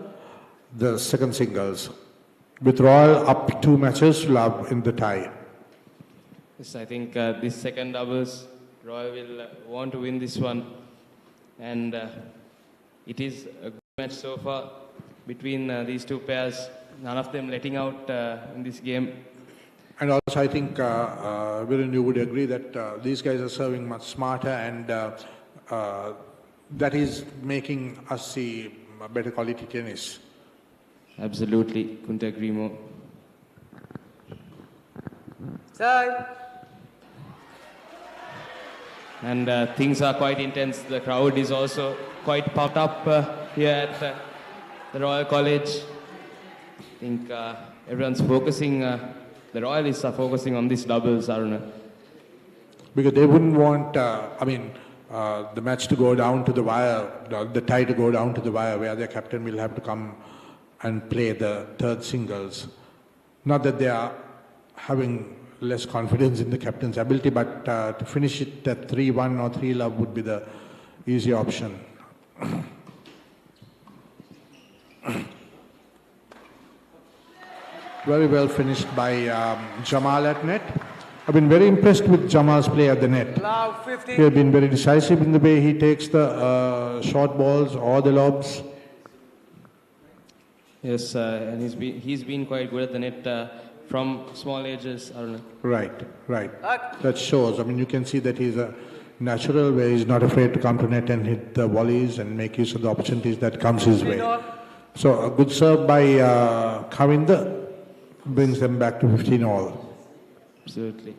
the second singles, with Royal up 2 matches to love in the tie. Yes, I think this second doubles, Royal will want to win this one. And it is a good match so far between these two pairs. None of them letting out in this game. And also, I think, Viren, you would agree that these guys are serving much smarter, and that is making us see better quality tennis. Absolutely, couldn't agree more. Side. And things are quite intense. The crowd is also quite pumped up here at the Royal College. I think everyone's focusing, the Royalists are focusing on these doubles, Aruna. Because they wouldn't want, the match to go down to the wire, the tie to go down to the wire, where their captain will have to come and play the third singles. Not that they are having less confidence in the captain's ability, but to finish it at 3-1 or 3-love would be the easy option. Very well finished by Jamal at net. I've been very impressed with Jamal's play at the net. He has been very decisive in the way he takes the short balls or the lobs. Yes, and he's been quite good at the net from small ages, Aruna. Right. That shows. I mean, you can see that he's a natural, where he's not afraid to come to net and hit the volleys and make use of the opportunities that comes his way. So a good serve by Kavinder brings them back to 15 all. Absolutely.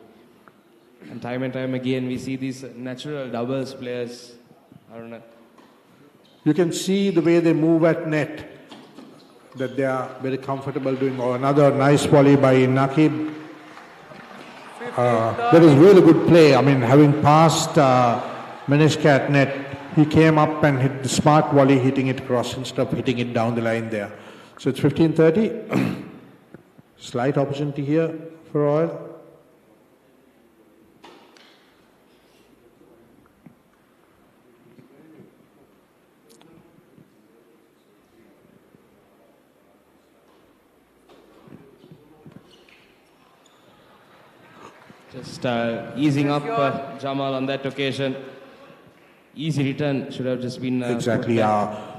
And time again, we see these natural doubles players, Aruna. You can see the way they move at net, that they are very comfortable doing. Or another nice volley by Nakib. That is really good play. I mean, having passed Manishka at net, he came up and hit the smart volley, hitting it across instead of hitting it down the line there. So it's 15-30. Slight opportunity here for Royal. Just easing up Jamal on that occasion. Easy return should have just been... exactly,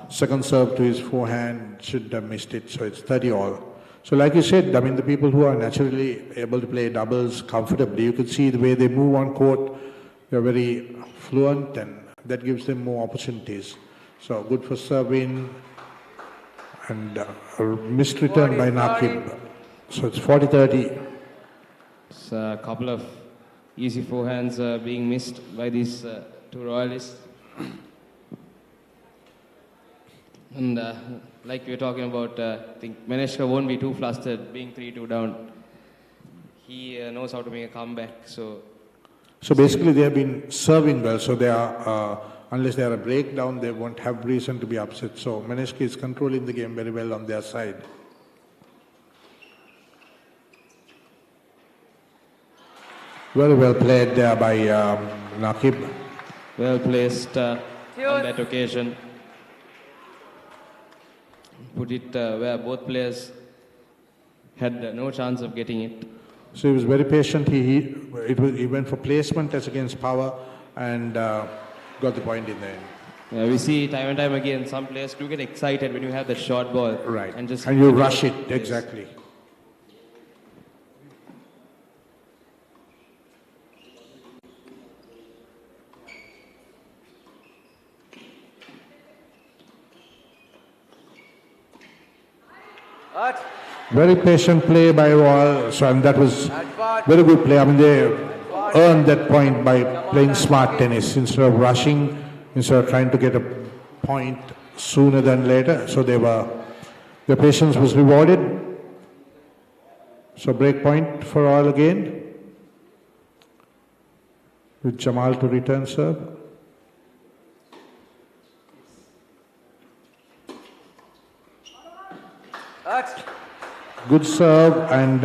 second serve to his forehand, should have missed it, so it's 30 all. So like you said, I mean, the people who are naturally able to play doubles comfortably, you could see the way they move on court, they're very fluent, and that gives them more opportunities. So good for serve in, and a missed return by Nakib. So it's 40-30. It's a couple of easy forehands being missed by these two Royalists. And like we were talking about, I think Maneshka won't be too flustered being 3-2 down. He knows how to make a comeback. So basically they have been serving well, so they are, unless they are a breakdown, they won't have reason to be upset. So Maneshka is controlling the game very well on their side. Very well played there by Nakib. Well placed on that occasion. Put it where both players had no chance of getting it. So he was very patient. He went for placement as against power and got the point in the end. Yeah, we see time and time again, some players do get excited when you have the short ball. Right. And you rush it, exactly. Very patient play by Royal, and that was very good play. I mean, they earned that point by playing smart tennis instead of rushing, instead of trying to get a point sooner than later. So their patience was rewarded. So break point for Royal again, with Jamal to return serve. Good serve and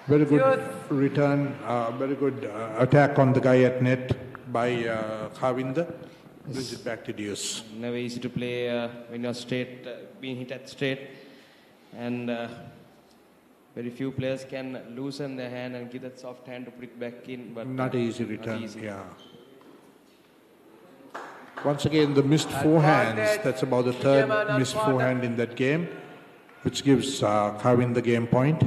very good return, very good attack on the guy at net by Khavinder. Brings it back to deuce. Never easy to play when you're straight, being hit at straight. And very few players can loosen their hand and give that soft hand to put it back in. But not an easy return, easy. Yeah. Once again, the missed forehands. That's about the third missed forehand in that game, which gives Kavin the game point.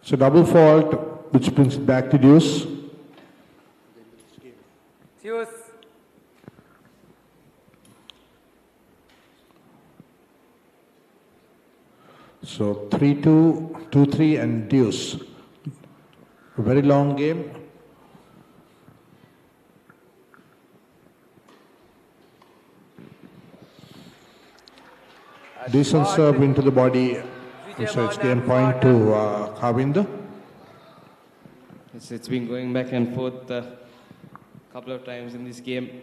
So double fault, which brings it back to deuce. Deuce. So 3-2, 2-3 and deuce. A very long game. Decent serve into the body. So it's game point to Khavinder. It's been going back and forth a couple of times in this game.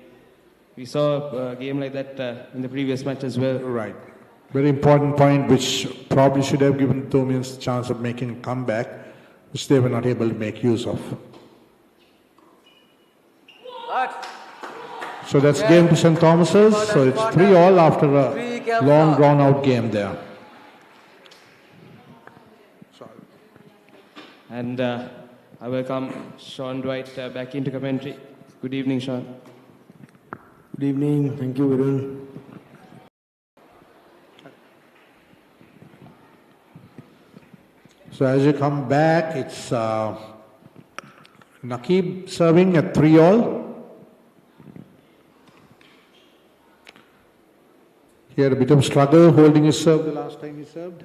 We saw a game like that in the previous match as well. Right. Very important point, which probably should have given Thomians a chance of making a comeback, which they were not able to make use of. So that's game to St. Thomas's. So it's 3-all after a long drawn-out game there. And I welcome Sean Dwight back into commentary. Good evening, Sean. Good evening. Thank you, Virul. So as you come back, it's Nakib serving at 3-all. He had a bit of struggle holding his serve the last time he served.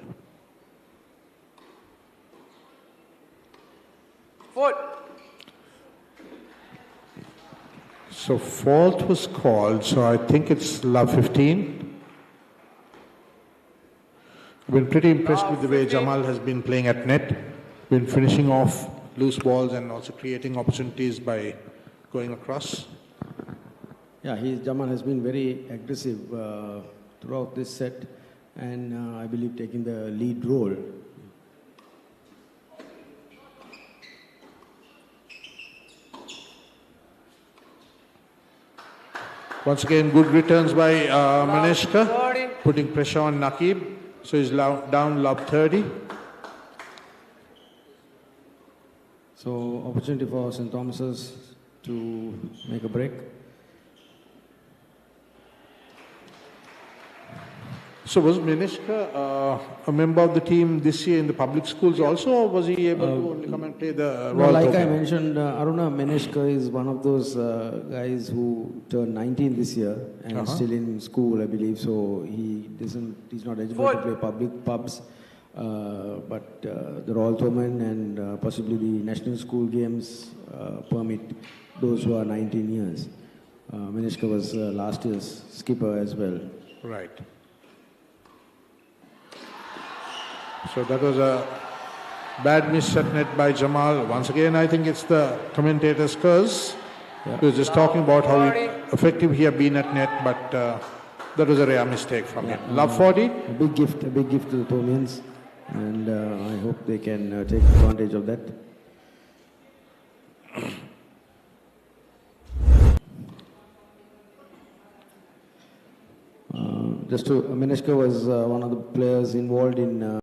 So fault was called, so I think it's love 15. I've been pretty impressed with the way Jamal has been playing at net, been finishing off loose balls and also creating opportunities by going across. Yeah, Jamal has been very aggressive throughout this set and I believe taking the lead role. Once again, good returns by Maneshka, putting pressure on Nakib. So he's down love 30. So opportunity for St. Thomas's to make a break. So was Minishka a member of the team this year in the public schools also, or was he able to only come and play the No, like I Royal-Thomian? mentioned, Aruna Meneshka is one of those guys who turned 19 this year and still in school, I believe. So he's not eligible to play public pubs. But the Royal-Thomian and possibly the national school games permit those who are 19 years. Meneshka was last year's skipper as well. Right. So that was a bad miss at net by Jamal. Once again, I think it's the commentator's curse. He was just talking about how effective he had been at net, but that was a rare mistake from him. Love 40. A big gift to the Thomians, and I hope they can take advantage of that. Meneshka was one of the players involved in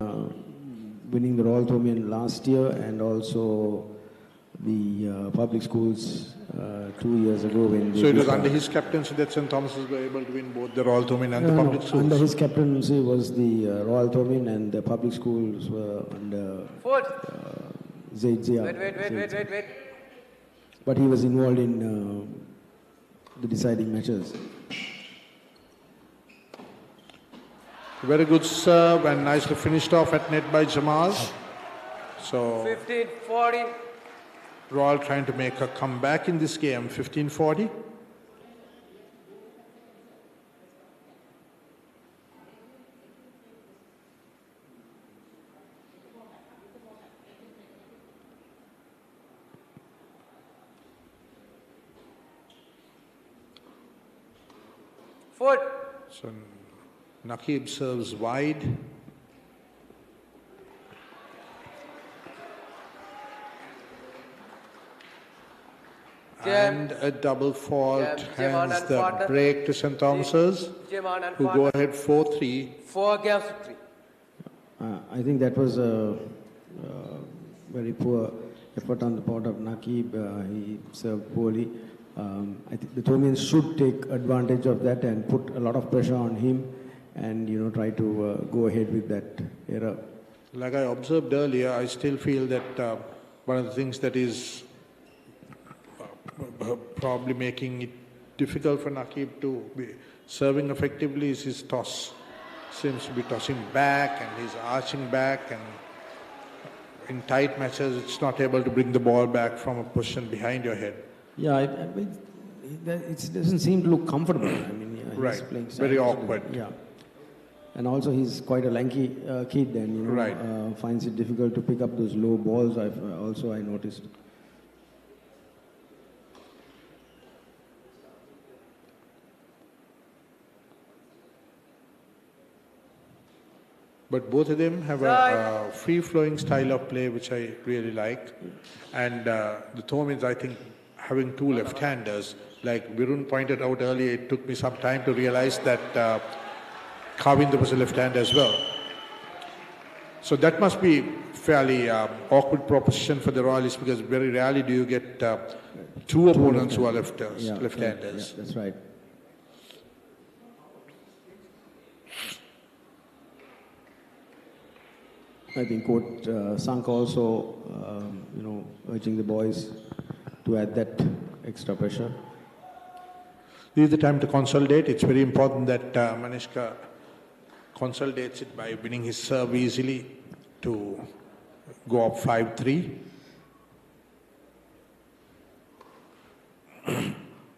winning the Royal-Thomian last year and also the public schools 2 years ago. So it was under his captaincy that St. Thomas's were able to win both the Royal-Thomian and the public schools? Under his captaincy was the Royal-Thomian, and the public schools were under Zaidzia. Wait. But he was involved in the deciding matches. Very good serve and nicely finished off at net by Jamal. So 15-40. Royal trying to make a comeback in this game, 15-40. Foot. So Nakib serves wide. And a double fault, hands the break to St. Thomas's, who go ahead 4-3. 4 games to 3. I think that was a very poor effort on the part of Nakib. He served poorly. I think the Thomians should take advantage of that and put a lot of pressure on him and try to go ahead with that error. Like I observed earlier, I still feel that one of the things that is probably making it difficult for Nakib to be serving effectively is his toss. Seems to be tossing back and he's arching back, and in tight matches it's not able to bring the ball back from a position behind your head. Yeah, it doesn't seem to look comfortable. I mean, he's playing very awkward. Yeah, and also he's quite a lanky kid, and finds it difficult to pick up those low balls. I noticed. But both of them have a free-flowing style of play, which I really like. And the Thomians, I think, having two left-handers, like Virun pointed out earlier, it took me some time to realize that Kavinder was a left-hander as well. So that must be fairly awkward proposition for the Royalists, because very rarely do you get two opponents who are left-handers. Yeah, that's right. I think Coach Sank also, urging the boys to add that extra pressure. This is the time to consolidate. It's very important that Manishka consolidates it by winning his serve easily to go up 5-3.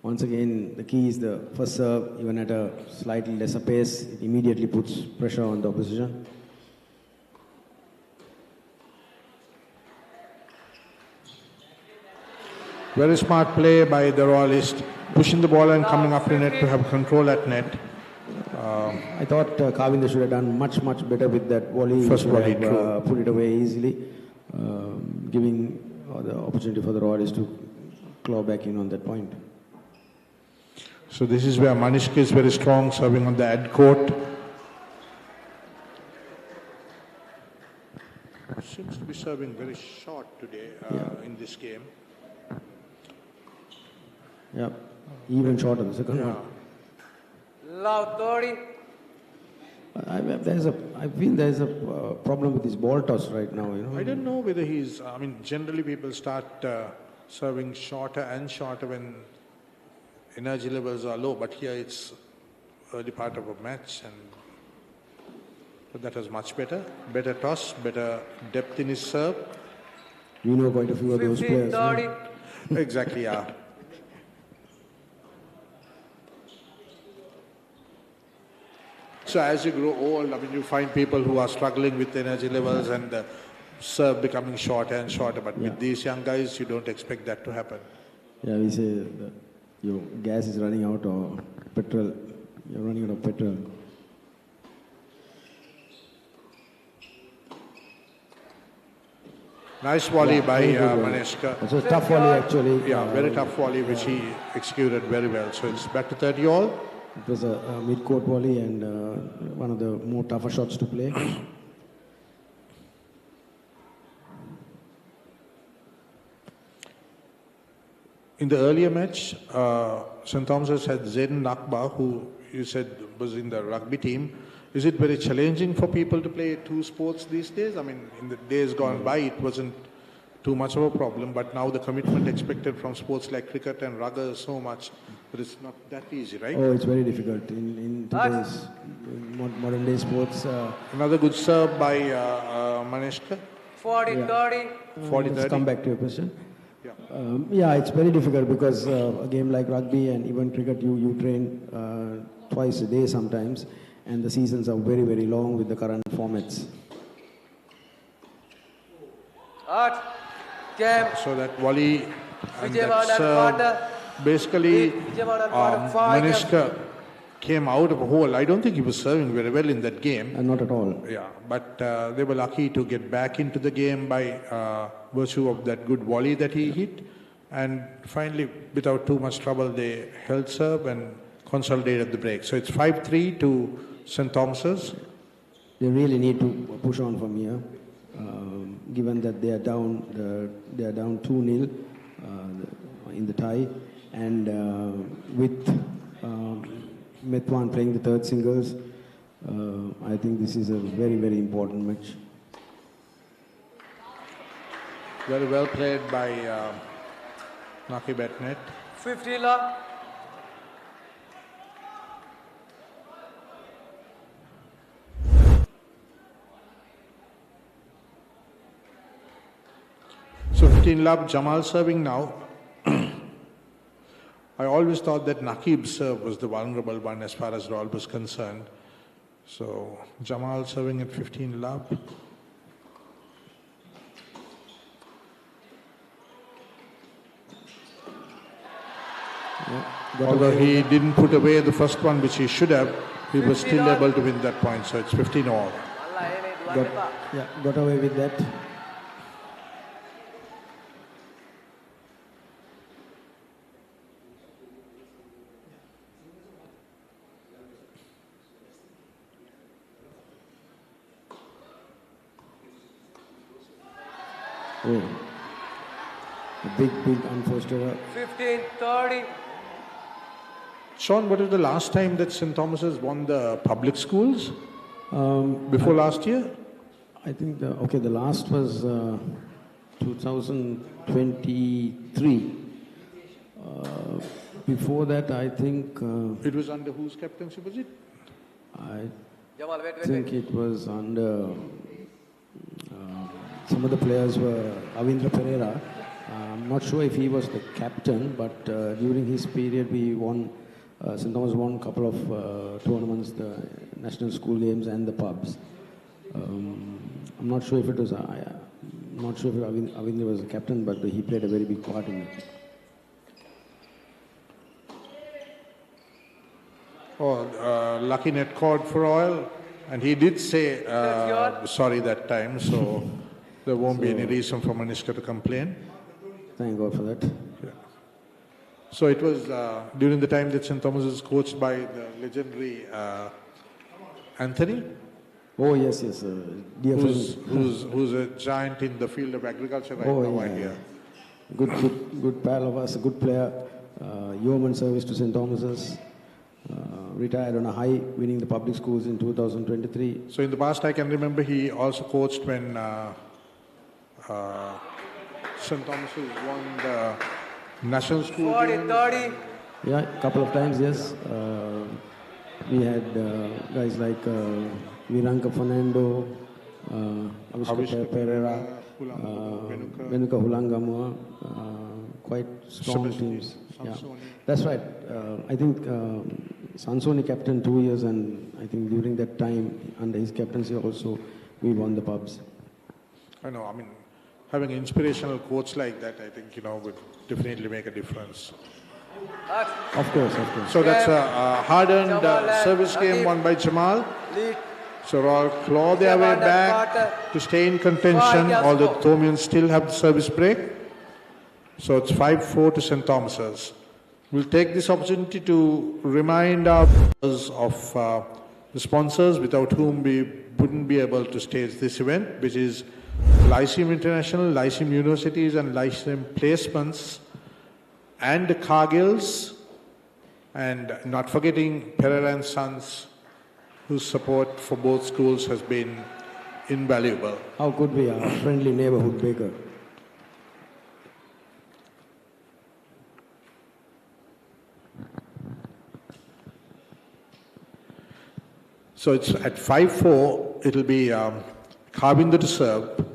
Once again, the key is the first serve, even at a slightly lesser pace, it immediately puts pressure on the opposition. Very smart play by the Royalist, pushing the ball and coming up to net to have control at net. I thought Kavinder should have done much better with that volley. First volley, put it away easily, giving the opportunity for the Royalists to claw back in on that point. So this is where Manishka is very strong, serving on the ad court. seems to be serving very short today in this game. Yeah, even shorter the second one. Love 30. I feel there's a problem with his ball toss right now. I don't know whether he's. I mean, generally people start serving shorter and shorter when energy levels are low. But here it's early part of a match, but that was much better. Better toss, better depth in his serve. You know quite a few of those players. 30. Exactly, yeah. So as you grow old, I mean, you find people who are struggling with energy levels and the serve becoming shorter and shorter. But with these young guys, you don't expect that to happen. Yeah, we say that your gas is running out or petrol. You're running out of petrol. Nice volley by Maneshka. It's a tough volley actually. Yeah, very tough volley which he executed very well. So it's back to 30 all. It was a mid-court volley and one of the more tougher shots to play. In the earlier match, St. Thomas's had Zaiden Nakba, who you said was in the rugby team. Is it very challenging for people to play two sports these days? I mean, in the days gone by, it wasn't too much of a problem, but now the commitment expected from sports like cricket and rugby is so much that it's not that easy, right? Oh, it's very difficult in today's modern day sports. Another good serve by Maneshka. 40-30. 40-30. Let's come back to your question. Yeah, it's very difficult because a game like rugby and even cricket, you train twice a day sometimes, and the seasons are very, very long with the current formats. So that volley and that serve, basically Maneshka came out of a hole. I don't think he was serving very well in that game. Not at all. Yeah, but they were lucky to get back into the game by virtue of that good volley that he hit. And finally, without too much trouble, they held serve and consolidated the break. So it's 5-3 to St. Thomas's. They really need to push on from here, given that they are down 2-0 in the tie, and with Metwan playing the third singles, I think this is a very, very important match. Very well played by Naki Betnet. 50 love. So 15 love, Jamal serving now. I always thought that Nakib's serve was the vulnerable one as far as Royal was concerned. So Jamal serving at 15 love. Although he didn't put away the first one, which he should have, he was still able to win that point. So it's 15 all. Got away with that. Oh, a big unforced error. 15-30. Sean, what is the last time that St. Thomas's won the public schools? Before last year? I think the last was 2023. Before that, I think... it was under whose captaincy, was it? I think it was under... some of the players were Avindra Pereira. I'm not sure if he was the captain, but during his period we won, St. Thomas won a couple of tournaments, the national school games and the pubs. I'm not sure if it was, I'm not sure if Avindra was the captain, but he played a very big part in it. Oh, lucky net cord for Royal, and he did say sorry that time, so there won't be any reason for Manishka to complain. Thank God for that. Yeah. So it was during the time that St. Thomas was coached by the legendary Anthony. Oh yes, yes. Dear who's, friend. who's a giant in the field of agriculture right Oh, now, I yeah. hear. Good pal of us, a good player. Yeoman service to St. Thomas's. Retired on a high, winning the public schools in 2023. So in the past, I can remember he also coached when St. Thomas's won the national school 40, games. 30. Yeah, a couple of times, yes. We had guys like Viranka Fernando, Avishka Pereira, Venuka Hulangamua, quite strong teams. Yeah. That's right. I think Sansoni captained 2 years, and I think during that time, under his captaincy also, we won the pubs. I know, I mean, having an inspirational coach like that, I think, would definitely make a difference. Of course, of course. So that's a hard-earned service game won by Jamal. So Royal claw their way back to stay in contention, although the Thomians still have the service break. So it's 5-4 to St. Thomas's. We'll take this opportunity to remind our viewers of the sponsors without whom we wouldn't be able to stage this event, which is Lyceum International, Lyceum Universities and Lyceum Placements, and the Cargills, and not forgetting Pereira and Sons, whose support for both schools has been invaluable. How could we, a friendly neighborhood baker? So it's at 5-4, it'll be Carbinder to serve,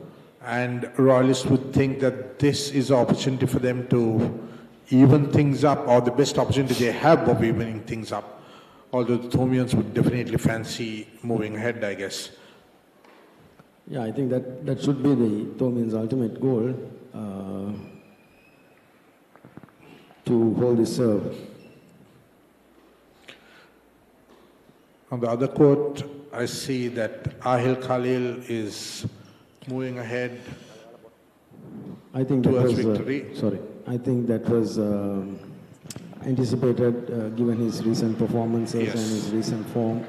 and Royalists would think that this is an opportunity for them to even things up, or the best opportunity they have of evening things up. Although the Thomians would definitely fancy moving ahead, I guess. Yeah, I think that should be the Thomians' ultimate goal, to hold this serve. On the other court, I see that Ahil Khalil is moving ahead I think that towards was, victory. I think that was anticipated, given his recent performances Yes. and his recent form.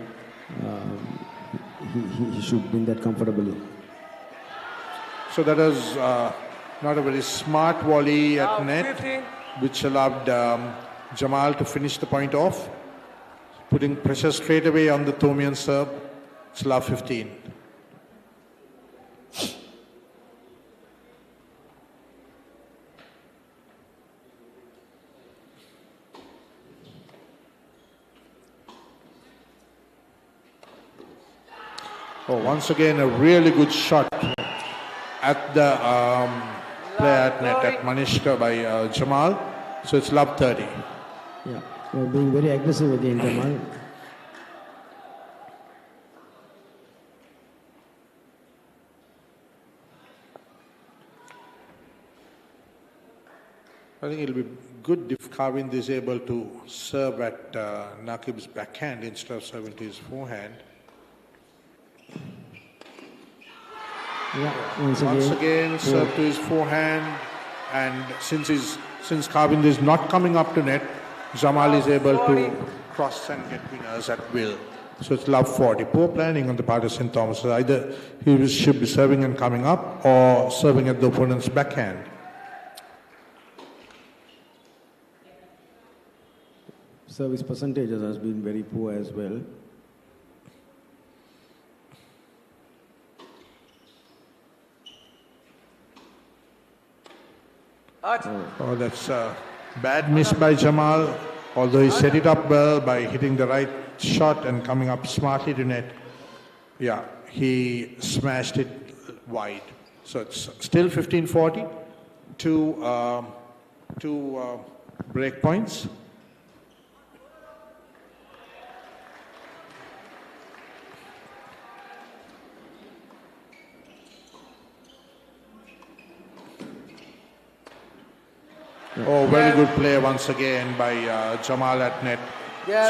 He should win that comfortably. So that was not a very smart volley at net, 15. which allowed Jamal to finish the point off, putting pressure straight away on the Thomian serve. It's love 15. Oh, once again, a really good shot at the play at net at Manishka by Jamal. So it's love 30. Yeah, they're being very aggressive again, Jamal. I think it'll be good if Karvind is able to serve at Nakib's backhand instead of serving to his forehand. Yeah, Once again, serve to his forehand, and since Karvind is not coming up to net, Jamal is able to cross and get winners at will. So it's love 40. Poor planning on the part of St. Thomas. Either he should be serving and coming up, or serving at the opponent's backhand. Service percentages has been very poor as well. Oh, that's a bad miss by Jamal, although he set it up well by hitting the right shot and coming up smartly to net. Yeah, he smashed it wide. So it's still 15-40, two break points. Oh, very good play once again by Jamal at net.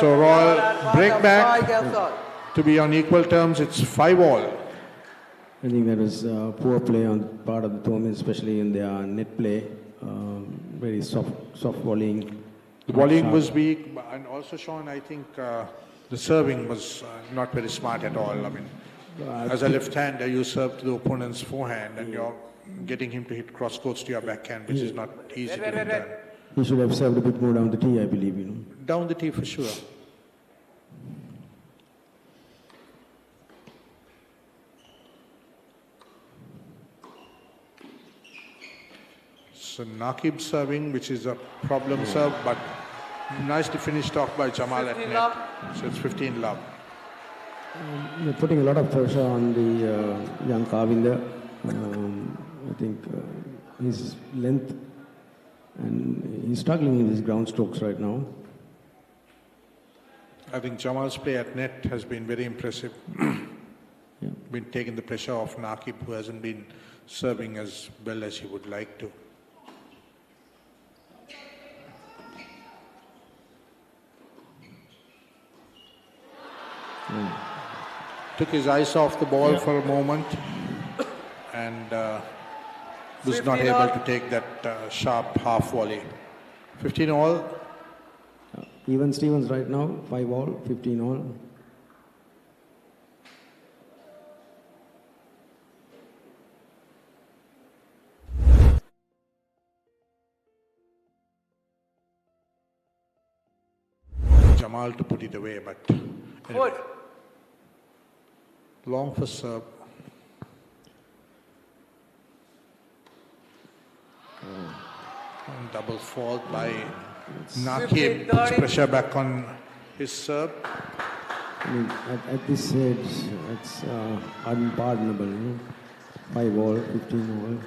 So Royal break back to be on equal terms. It's 5-all. I think that was poor play on part of the Thomians, especially in their net play. Very soft volleying. The volleying was weak, and also Sean, I think the serving was not very smart at all. I mean, As a left-hander, you serve to the opponent's forehand and you're getting him to hit cross-courts to your backhand, which is not easy to be done. He should have served a bit more down the tee, I believe, you know. Down the tee for sure. So Naqib serving, which is a problem serve, but nicely finished off by Jamal at net. So it's 15 love. You're putting a lot of pressure on the young Kavinder. I think his length, and he's struggling in his ground strokes right now. I think Jamal's play at net has been very impressive. Been taking the pressure off Naqib, who hasn't been serving as well as he would like to. Took his eyes off the ball for a moment and was not able to take that sharp half volley. 15 all. Even Stevens right now, 5 all, 15 all. Jamal to put it away, but anyway. Long for serve. And double fault by Naqib. Puts pressure back on his serve. I mean, at this stage, it's unpardonable, you know. 5 all, 15 all.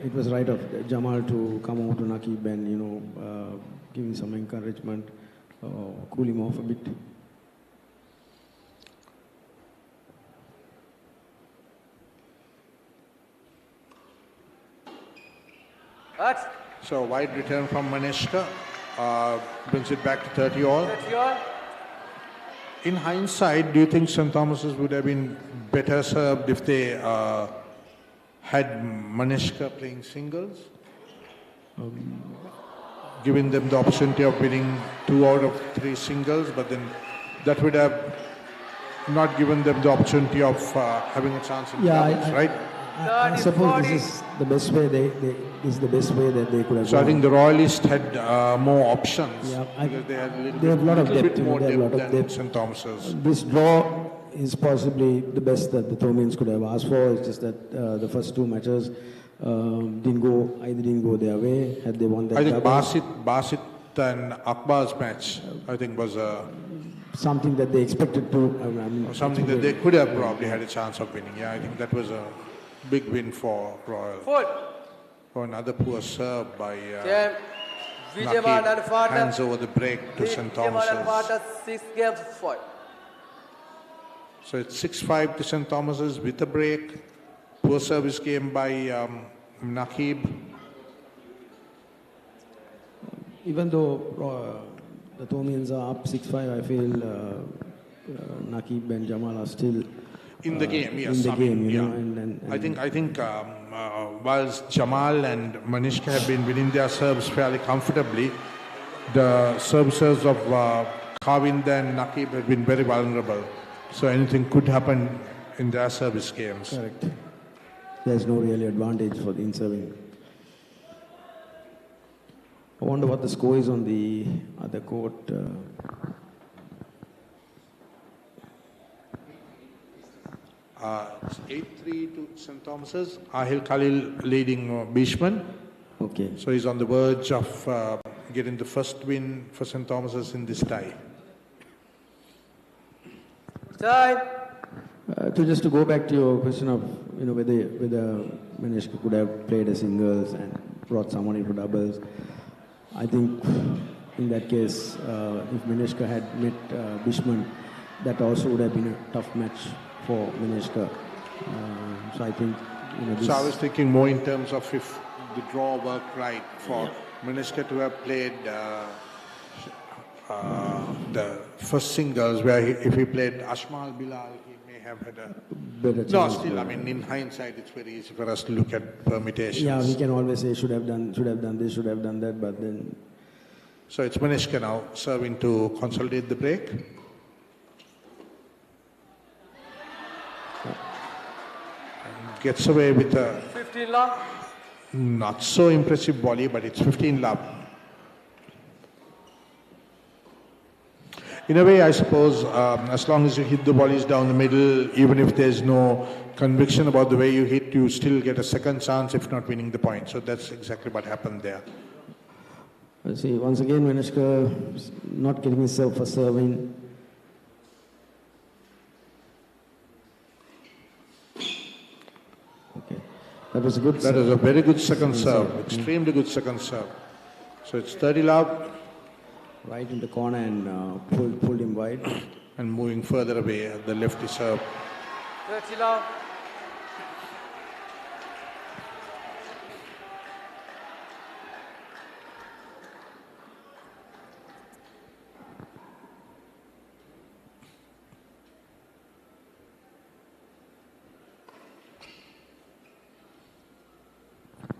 It was right of Jamal to come over to Naqib and, you know, give him some encouragement, cool him off a bit. So wide return from Manishka, brings it back to 30 all. 30 all. In hindsight, do you think St. Thomas's would have been better served if they had Manishka playing singles? Giving them the opportunity of winning 2 out of 3 singles, but then that would have not given them the opportunity of having a chance in doubles, right? I suppose this is the best way this is the best way that they could have So gone. I think the Royalists had more options. Yeah, because they had they have a lot of little depth, bit you know, more they have a depth lot of than depth. St. Thomas's. This draw is possibly the best that the Thomians could have asked for. It's just that the first 2 matches didn't go their way. Had they won that I think double, Basit and Akbar's match, I think, was something that they expected to. something that they could have probably had a chance of winning. Yeah, I think that was a big win for Royal. For another poor serve by Naqib, hands over the break to St. Thomas's. 6 games for. So it's 6-5 to St. Thomas's with a break. Poor service game by Naqib. Even though the Thomians are up 6-5, I feel Naqib and Jamal are still In the game, yes. In the game, you know, I think whilst Jamal and Manishka have been winning their serves fairly comfortably, the services of Kavinder and Naqib have been very vulnerable. So anything could happen in their service games. Correct. There's no real advantage for the in-serving. I wonder what the score is on the other court. It's 8-3 to St. Thomas's. Ahil Khalil leading Bishman. Okay. So he's on the verge of getting the first win for St. Thomas's in this tie. Time. Just to go back to your question of, you know, whether Manishka could have played a singles and brought someone into doubles. I think in that case, if Manishka had met Bishman, that also would have been a tough match for Manishka. So I think, you know, this. So I was thinking more in terms of if the draw worked right for Manishka to have played the first singles where if he played Ashmal Bilal, he may have had a better chance. No, still, I mean, in hindsight, it's very easy for us to look at permutations. Yeah, we can always say should have done this, should have done that, but then. So it's Manishka now serving to consolidate the break. And gets away with a 15 love. not so impressive volley, but it's 15 love. In a way, I suppose, as long as you hit the volleys down the middle, even if there's no conviction about the way you hit, you still get a second chance, if not winning the point. So that's exactly what happened there. See, once again, Manishka not getting his serve for serving. Okay, that was a good. That is a very good second serve, extremely good second serve. So it's 30 love. Right in the corner and pulled him wide. And moving further away at the lefty serve. 30 love.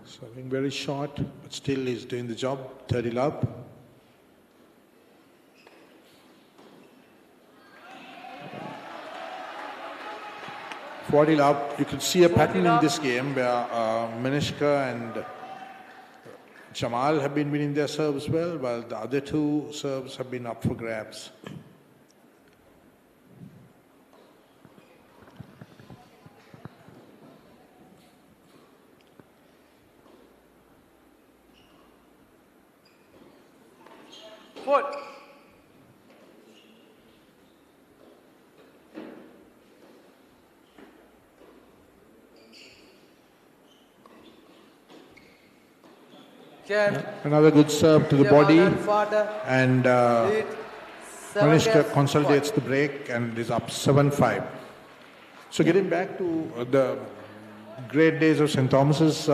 Serving very short, but still he's doing the job. 30 love. You can see a pattern in this game where Manishka and Jamal have been winning their serves well, while the other two serves have been up for grabs. Foot. Another good serve to the body, and Manishka consolidates the break and is up 7-5. So getting back to the great days of St. Thomas's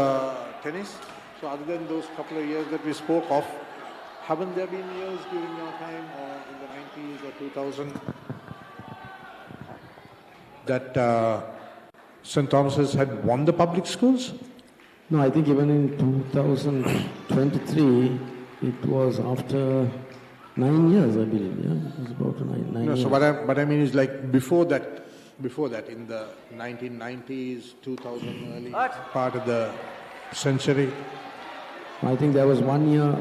tennis, so other than those couple of years that we spoke of, haven't there been years during your time or in the 90s or 2000 that St. Thomas's had won the public schools? No, I think even in 2023, it was after 9 years, I believe. Yeah, it was about nine no, years. so what I mean is like before that, in the 1990s, 2000 early part of the century. I think there was 1 year,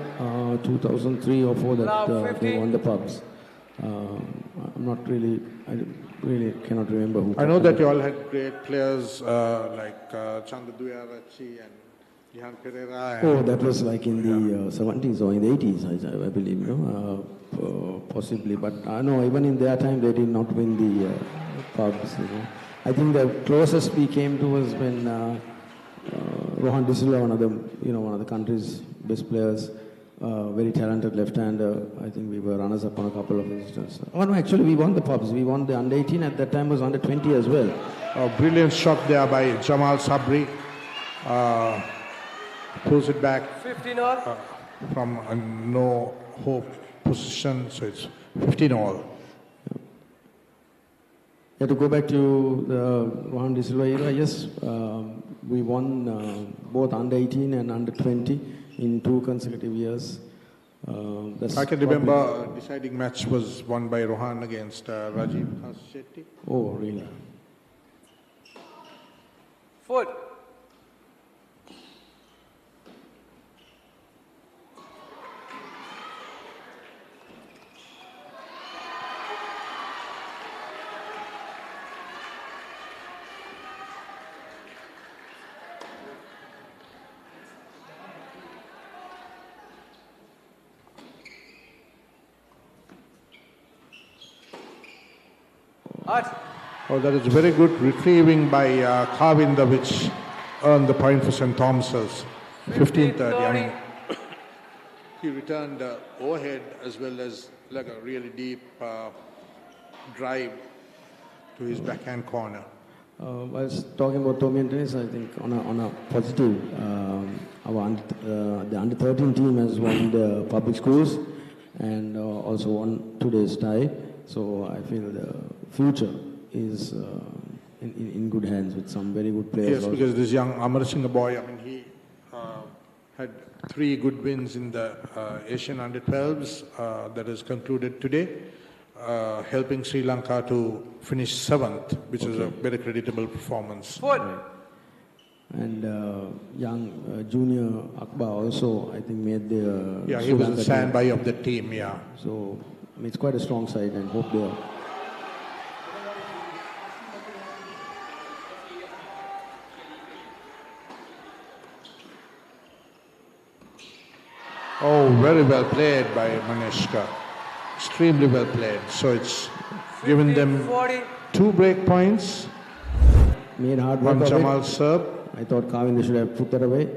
2003 or 4, that they won the pubs. I'm not really, I really cannot remember who. I know that you all had great players like Chandraduya Rachi and Ihan Pereira. Oh, that was like in the 70s or in the 80s, I believe, possibly. But no, even in their time, they did not win the pubs. I think the closest we came to was when Rohan De Silva, one of the country's best players, very talented left-hander. I think we were runners-up on a couple of instances. Oh no, actually we won the pubs. We won the under-18 at that time, was under-20 as well. A brilliant shot there by Jamal Sabri. Pulls it back from a no-hope position, so it's 15 all. Yeah, to go back to the Rohan De Silva era, yes, we won both under-18 and under-20 in 2 consecutive years. I can remember a deciding match was won by Rohan against Rajiv Shetty. Oh, really? Foot. Oh, that is very good retrieving by Kavinda, which earned the point for St. Thomas's. 15-30. I mean, he returned overhead as well as like a really deep drive to his backhand corner. Whilst talking about Thomian tennis, I think on a positive, the under-13 team has won the public schools, and also won today's tie. So I feel the future is in good hands with some very good players. Yes, because this young Amar Singh boy, I mean, he had 3 good wins in the Asian Under-12s that is concluded today, helping Sri Lanka to finish 7th, which is a very creditable performance. Right. And young junior Akbar also, I think, made the yeah, he was the standby of the team, yeah. So it's quite a strong side, and hope they are. Oh, very well played by Maneshka. Extremely well played. So it's given them 2 break points. Made hard work on of Jamal's it. serve. I thought Kavinder should have put that away.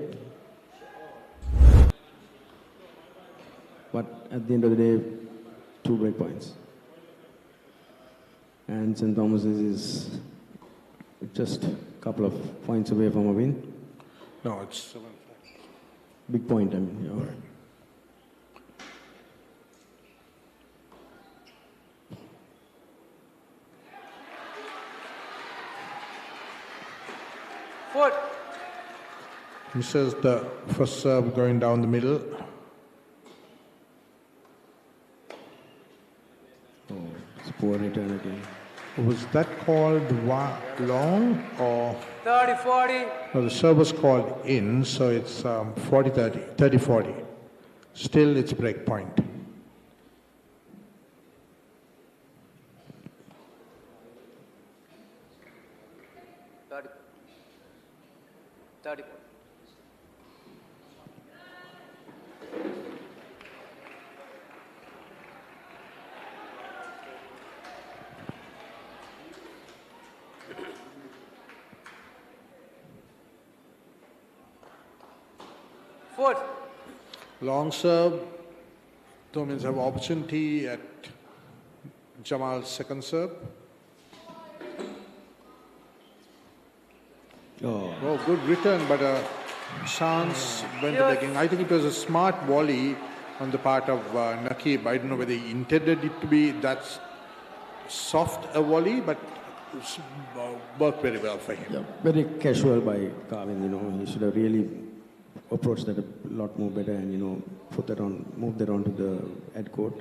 But at the end of the day, 2 break points. And St. Thomas is just a couple of points away from a win. No, it's 7. Big point, I mean. Yeah. Right. Foot. Misses the first serve going down the middle. Oh, it's poor return again. Was that called long or? 30-40. No, the serve was called in, so it's 40-30, 30-40. Still, it's break point. Foot. Long serve. Thomians have opportunity at Jamal's second serve. Oh, good return, but a chance went again. I think it was a smart volley on the part of Nakib. I don't know whether he intended it to be that soft a volley, but worked very well for him. Yeah, very casual by Kavin, you know. He should have really approached that a lot more better and, you know, move that on to the head court.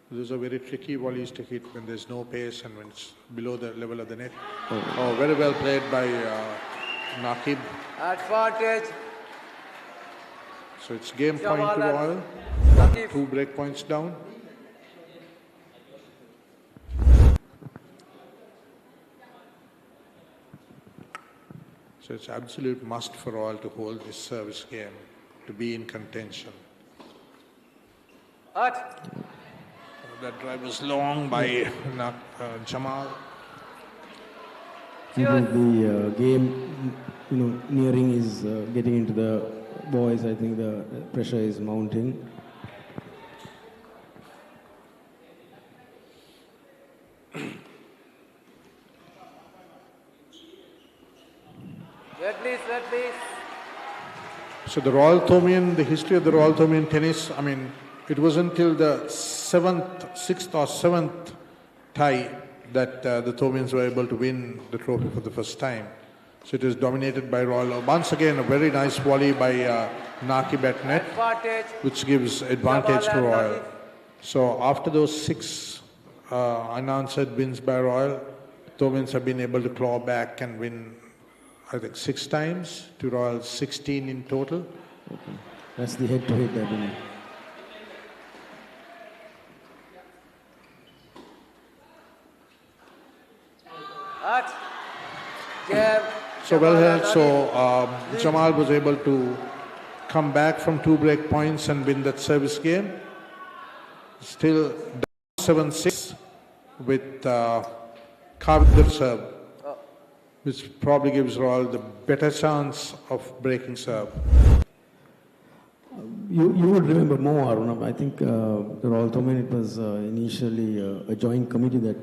Those are very tricky volleys to hit when there's no pace and when it's below the level of the net. Oh, very well played by Nakib. Advantage. So it's game point to Royal. 2 break points down. So it's absolute must for Royal to hold this service game, to be in contention. That drive was long by Jamal. The game, you know, nearing is getting into the boys. I think the pressure is mounting. Red please. So the Royal-Thomian, the history of the Royal-Thomian tennis, I mean, it was until the 6th or 7th tie that the Thomians were able to win the trophy for the first time. So it is dominated by Royal. Once again, a very nice volley by Nakib at net, which gives advantage to Royal. So after those 6 unanswered wins by Royal, Thomians have been able to claw back and win, I think, 6 times to Royal's 16 in total. Okay. That's the head-to-head, I believe. So well held. So Jamal was able to come back from 2 break points and win that service game. Still 7-6 with Kavinder serve, which probably gives Royal the better chance of breaking serve. You would remember more, Aruna. I think the Royal-Thomian, it was initially a joint committee that...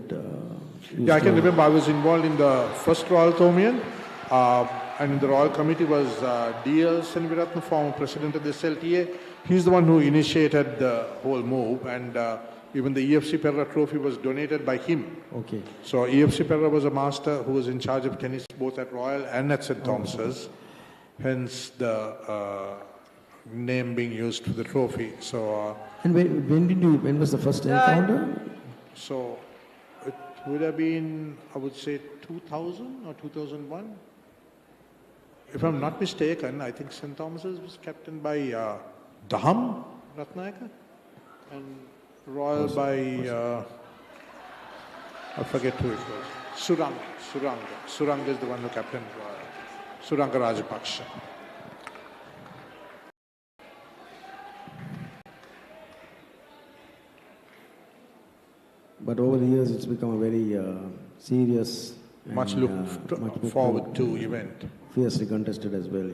Yeah, I can remember I was involved in the first Royal-Thomian, and the Royal Committee was D.L. Senviratna, former president of the SLTA, He's the one who initiated the whole move, and even the EFC Perra trophy was donated by him. Okay. So EFC Perra was a master who was in charge of tennis both at Royal and at St. Thomas's, hence the name being used for the trophy. So. And when was the first encounter? So it would have been, I would say, 2000 or 2001. If I'm not mistaken, I think St. Thomas's was captained by Daham Ratnayaka and Royal by, I forget who it was. Suranga is the one who captained Royal. Suranga Rajapaksha. But over the years, it's become a very serious, much looked forward to event. Fiercely contested as well.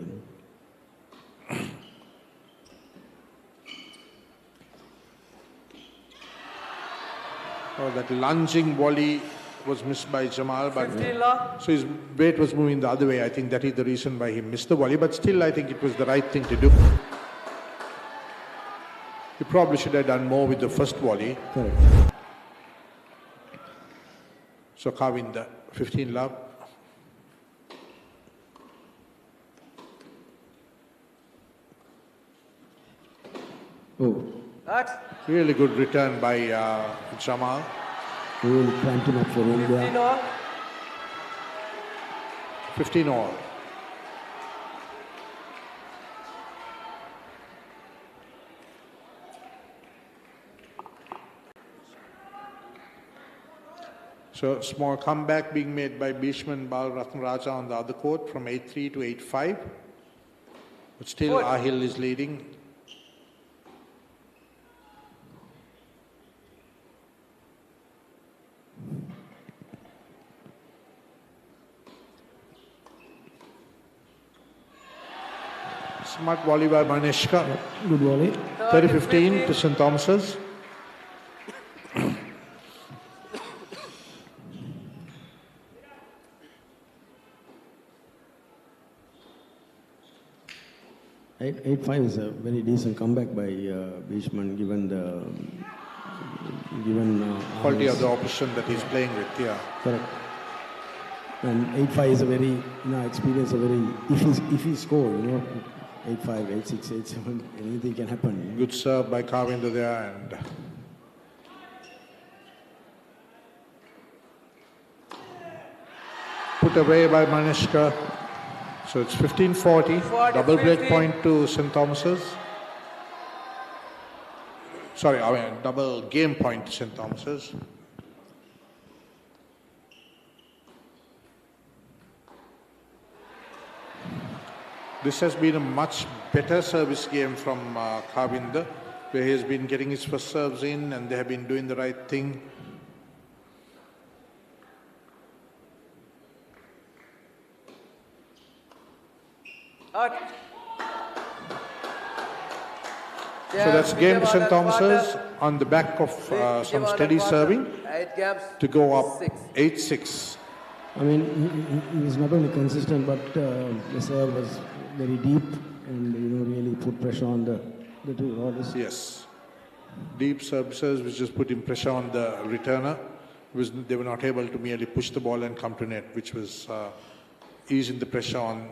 Oh, that lunging volley was missed by Jamal, but so his weight was moving the other way. I think that is the reason why he missed the volley. But still, I think it was the right thing to do. He probably should have done more with the first volley. Correct. So Kavinda, 15 love. Oh. Really good return by Jamal. Really cramped him up for India. 15 all. So small comeback being made by Bhishman Bal Ratna Raja on the other court from 8-3 to 8-5. But still Ahil is leading. Smart volley by Manishka. Good volley. 30-15 to St. Thomas's. Eight 8-5 is a very decent comeback by Bhishman, given the quality of the opposition that he's playing with. Yeah. Correct. And 8-5 is a very experience, a very iffy score. 8-5, 8-6, 8-7, anything can happen. Good serve by Kavinda there, and put away by Manishka. So it's 15-40, double break point to St. Thomas's. Sorry, double game point to St. Thomas's. This has been a much better service game from Kavinda, where he has been getting his first serves in and they have been doing the right thing. So that's game to St. Thomas's on the back of some steady serving to go up 8-6. I mean, he was not only consistent, but the serve was very deep and really put pressure on the two orders. Yes, deep services which just putting pressure on the returner. They were not able to merely push the ball and come to net, which was easing the pressure on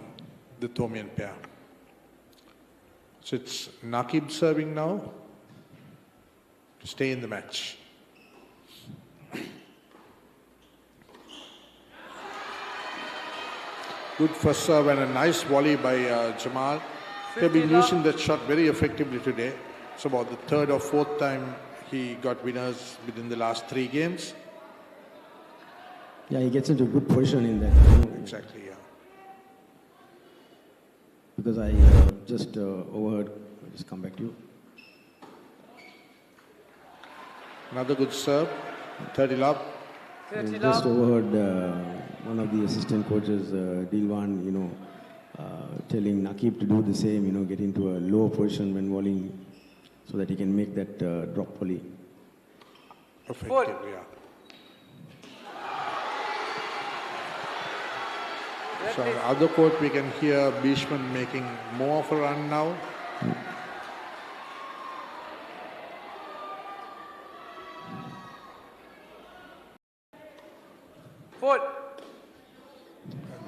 the Thomian pair. So it's Nakib serving now to stay in the match. Good first serve and a nice volley by Jamal. They've been using that shot very effectively today. It's about the third or fourth time he got winners within the last 3 games. Yeah, he gets into a good position in that. Exactly, yeah. Because I just overheard, I'll just come back to you. Another good serve, 30 love. Just overheard one of the assistant coaches, Dilwan, telling Nakib to do the same, get into a low position when volleying so that he can make that drop volley. Effective, yeah. So on the other court, we can hear Bhishman making more of a run now. Foot.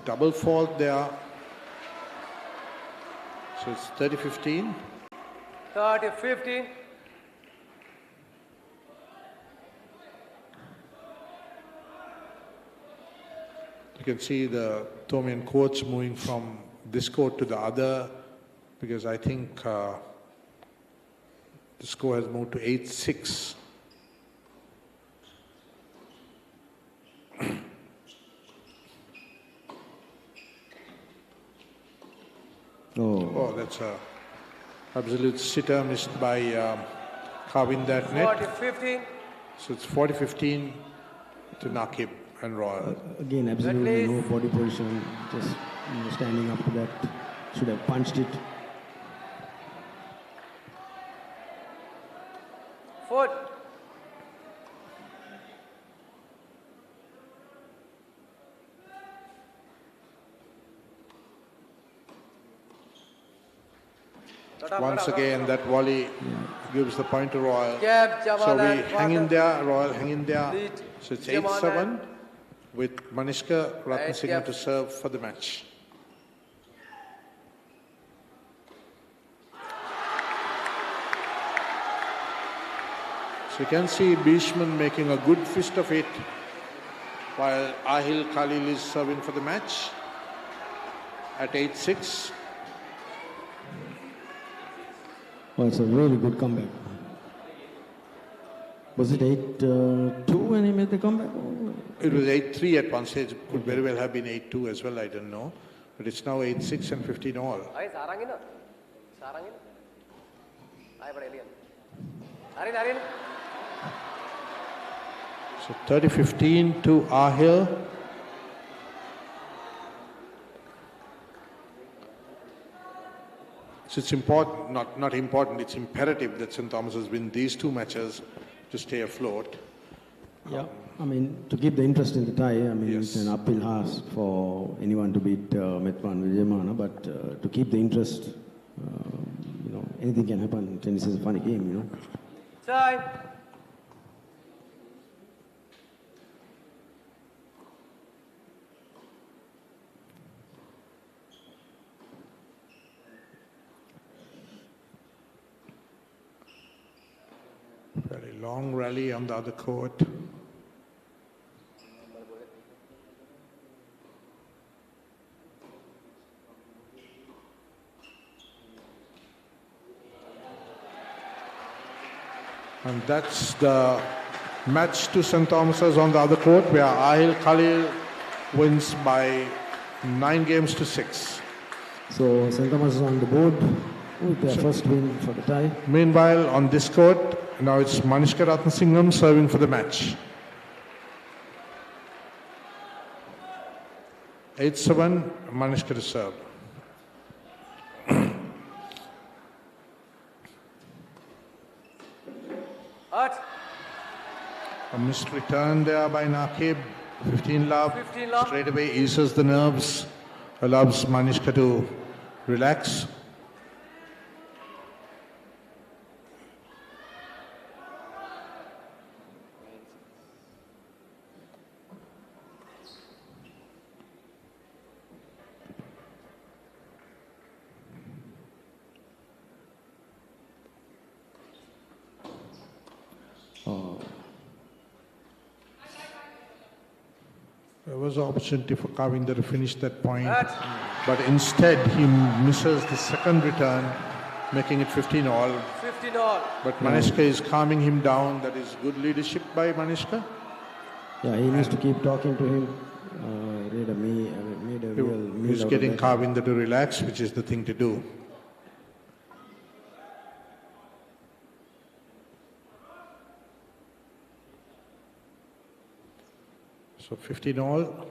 Double fault there. So it's 30-15. 30-15. You can see the Thomian coach moving from this court to the other, because I think the score has moved to 8-6. Oh, that's a absolute sitter missed by carving that net. 40-15. So it's 40-15 to Nakib and Royal. Again, absolutely no body position, just standing up to that. Should have punched it. Foot. Once again, that volley gives the point to Royal. Gap, So we Jawala, hang in Water. there, Royal hang in there. Lead, So it's Jawala. 8-7 with Manishka Ratnasingham gap. to serve for the match. So you can see Bhishman making a good fist of it while Ahil Khalil is serving for the match at 8-6. Oh, it's a really good comeback. Was it 8-2 when he made the comeback? It was 8-3 at one stage. Could very well have been 8-2 as well, I don't know. But it's now 8-6 and 15 all. Ay, sarangin na. Sarangin. Ay, but alien. Arin, Arin. So 30-15 to Ahil. So it's important, not important, it's imperative that St. Thomas's win these two matches to stay afloat. Yeah, I mean, to keep the interest in the tie, I mean, it's an uphill ask for anyone to beat Metwan Vijayamana, but to keep the interest, you know, anything can happen. Tennis is a funny game, you know. Time. Very long rally on the other court. And that's the match to St. Thomas's on the other court, where Ahil Khalil wins by 9 games to 6. So St. Thomas is on the board with their first win for the tie. Meanwhile, on this court, now it's Manishka Ratnasingham serving for the match. 8-7, Manishka to serve. Hut. A missed return there by Nakib. 15 love. 15 love. Straight away eases the nerves, allows Manishka to relax. There was an opportunity for Kavinder to finish that point, but instead he misses the second return, making it 15 all. 15 all. But Manishka is calming him down. That is good leadership by Manishka. Yeah, he needs to keep talking to him. Made a real meal He's out of getting that. Kavinder to relax, which is the thing to do. So 15 all.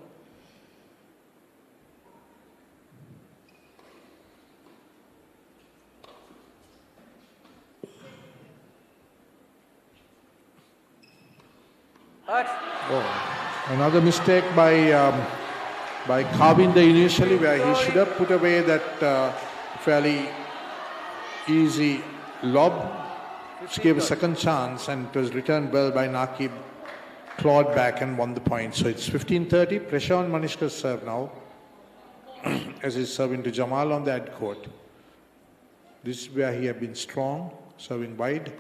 Oh, another mistake by Kavinder initially, where he should have put away that fairly easy lob, which gave a second chance, and it was returned well by Nakib. clawed back and won the point. So it's 15-30. Pressure on Manishka's serve now as he's serving to Jamal on the ad court. This is where he had been strong, serving wide.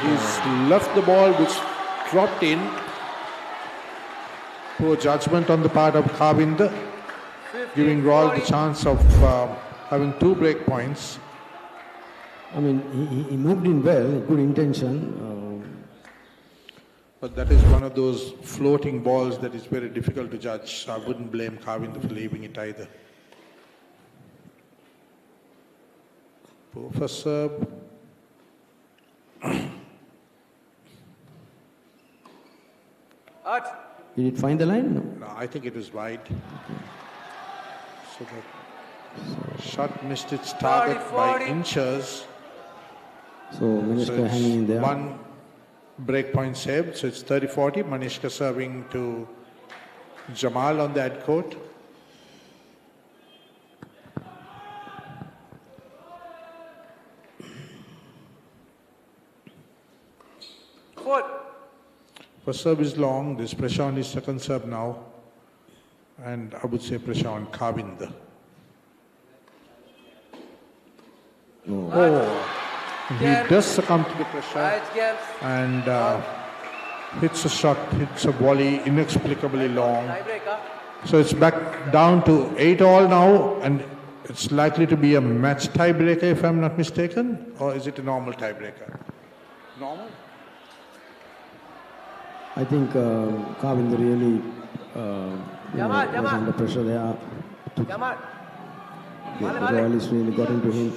He's left the ball which dropped in. Poor judgment on the part of Kavinder, giving Royal the chance of having 2 break points. I mean, he moved in well, good intention. But that is one of those floating balls that is very difficult to judge. So I wouldn't blame Kavinder for leaving it either. Poor first serve. Did it find the line? No, I think it was wide. Okay. So the shot missed its target by inches. So Manishka hanging in there. 1 break point saved, so it's 30-40. Manishka serving to Jamal on the ad court. First serve is long. There's pressure on his second serve now. And I would say pressure on Kavinder. He does succumb to the pressure and hits a shot, hits a volley inexplicably long. So it's back down to 8-all now, and it's likely to be a match tiebreaker if I'm not mistaken, or is it a normal tiebreaker? Normal? I think Kavinder really was under pressure there. The Royalists really got into him.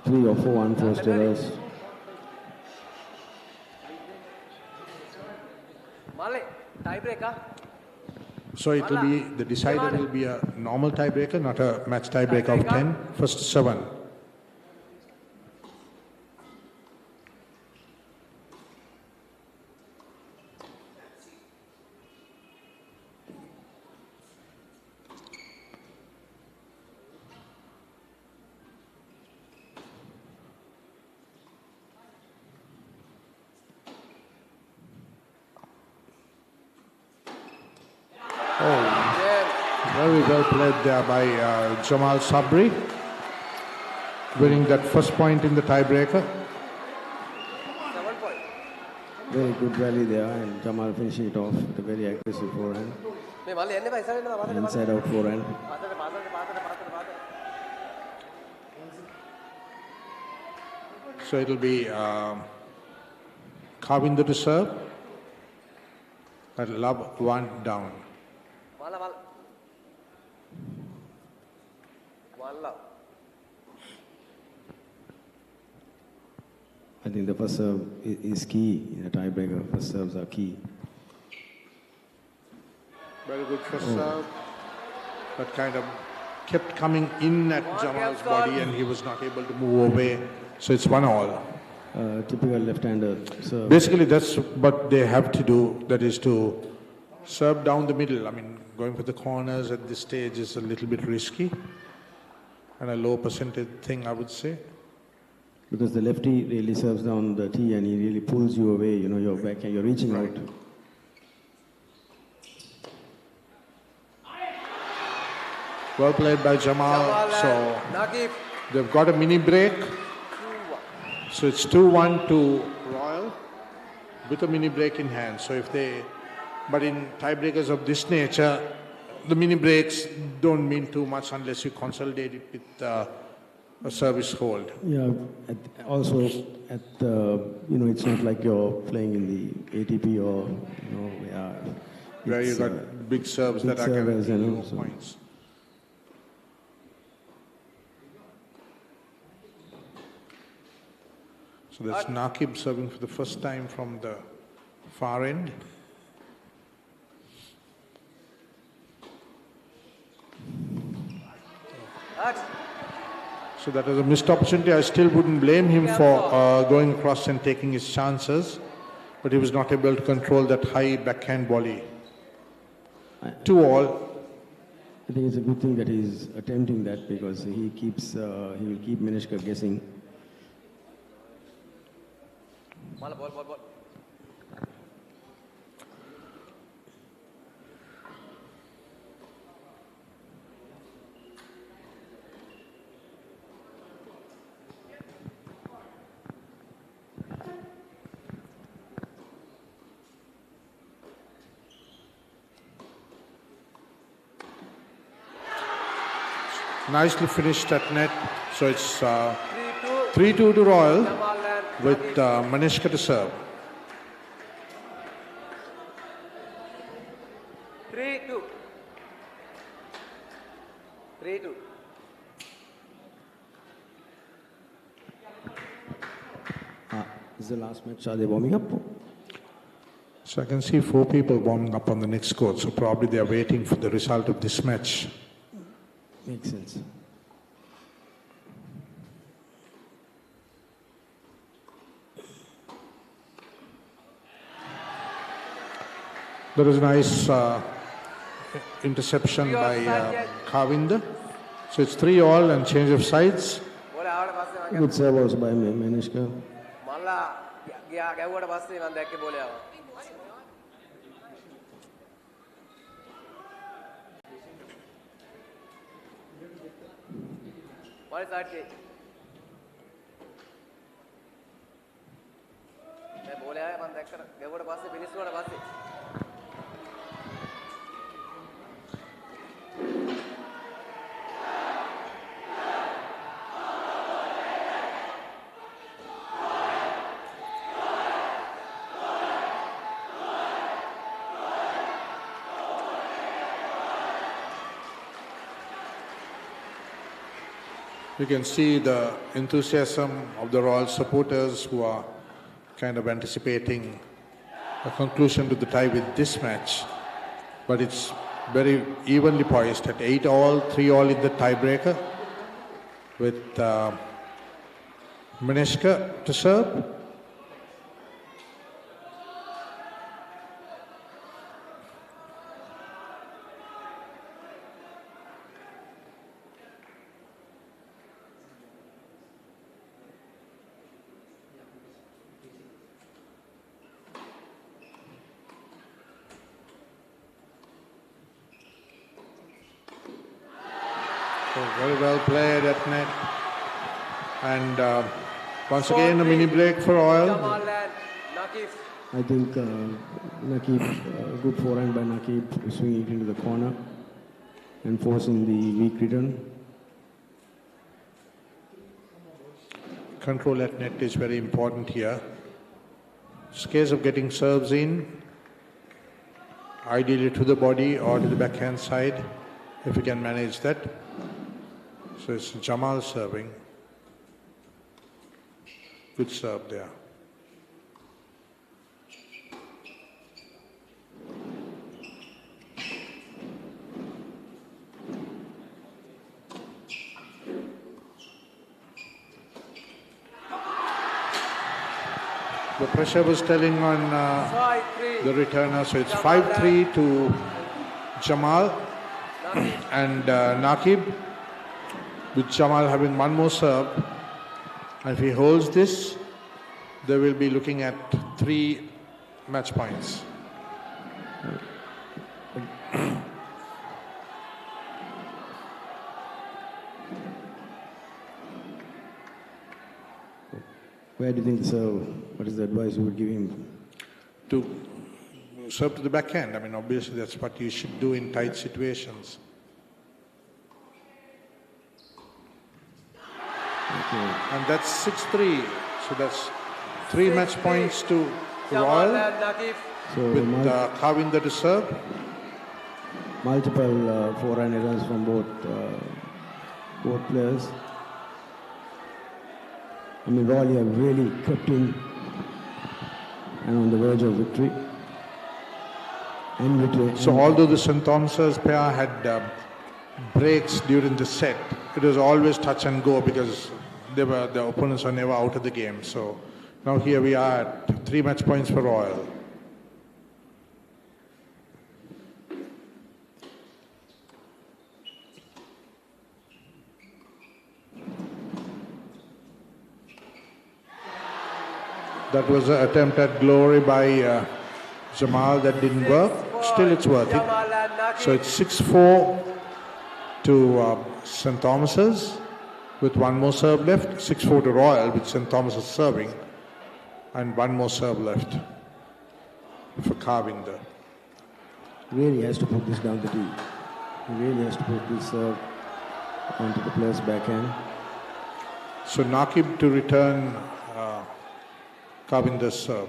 3 or 4 unforced errors. So it will be, the decider will be a normal tiebreaker, not a match tiebreaker of 10. First 7. Very well played there by Jamal Sabri, winning that first point in the tiebreaker. Very good rally there, and Jamal finishing it off with a very aggressive forehand. Inside out forehand. So it will be Kavinder to serve. And Love 1 down. I think the first serve is key in a tiebreaker. First serves are key. Very good first serve. That kind of kept coming in at Jamal's body and he was not able to move away. So it's 1-all. Typical left-hander serve. Basically, that's what they have to do. That is to serve down the middle. I mean, going for the corners at this stage is a little bit risky. And a low percentage thing, I would say. Because the lefty really serves down the tee and he really pulls you away, you know, you're back and you're reaching out. Well played by Jamal. So they've got a mini break. So it's 2-1 to Royal with a mini break in hand. So if they, but in tiebreakers of this nature, the mini breaks don't mean too much unless you consolidate it with a service hold. Yeah, also at the, you know, it's not like you're playing in the ATP or, you know, where you got big serves big that are going to you give know, you so. points. So that's Nakib serving for the first time from the far end. So that was a missed opportunity. I still wouldn't blame him for going across and taking his chances, but he was not able to control that high backhand volley. 2-all. I think it's a good thing that he's attempting that because he will keep Manishka guessing. Ball. Nicely finished at net. So it's 3-2 to Royal with Manishka to serve. 3-2. This is the last match. Are they warming up? So I can see 4 people warming up on the next court. So probably they are waiting for the result of this match. Makes sense. There is a nice interception by Kavinda. So it's 3-all and change of sides. Good serve also by Manishka. What is that cake? मैं बोले आया मन देख कर गेवड़ पास से finish हुआ पास से You can see the enthusiasm of the Royal supporters who are kind of anticipating a conclusion to the tie with this match. But it's very evenly poised at 8-all, 3-all in the tiebreaker with Manishka to serve. Very well played at net. And once again a mini break for Royal. I think Nakib, good forehand by Nakib, swinging it into the corner and forcing the weak return. Control at net is very important here. It's a case of getting serves in, ideally to the body or to the backhand side, if you can manage that. So it's Jamal serving. Good serve there. The pressure was telling on the returner, so it's 5-3 to Jamal and Nakib, with Jamal having one more serve. And if he holds this, they will be looking at 3 match points. Where do you think so? What is the advice you would give him? To serve to the backhand. I mean, obviously that's what you should do in tight situations. Okay. And that's 6-3. So that's 3 match points to Royal, So with Kavinda to serve. Multiple forehand errors from both players. I mean, Royal have really crept in and on the verge of victory. So although the St. Thomas's pair had breaks during the set, it was always touch and go because the opponents were never out of the game. So now here we are at 3 match points for Royal. That was an attempt at glory by Jamal that didn't work. Still, it's worth it. So it's 6-4 to St. Thomas's with one more serve left. 6-4 to Royal with St. Thomas's serving and one more serve left for Kavinder. Really has to put this down the tee. He really has to put this serve onto the player's backhand. So Nakib to return Kavinder's serve.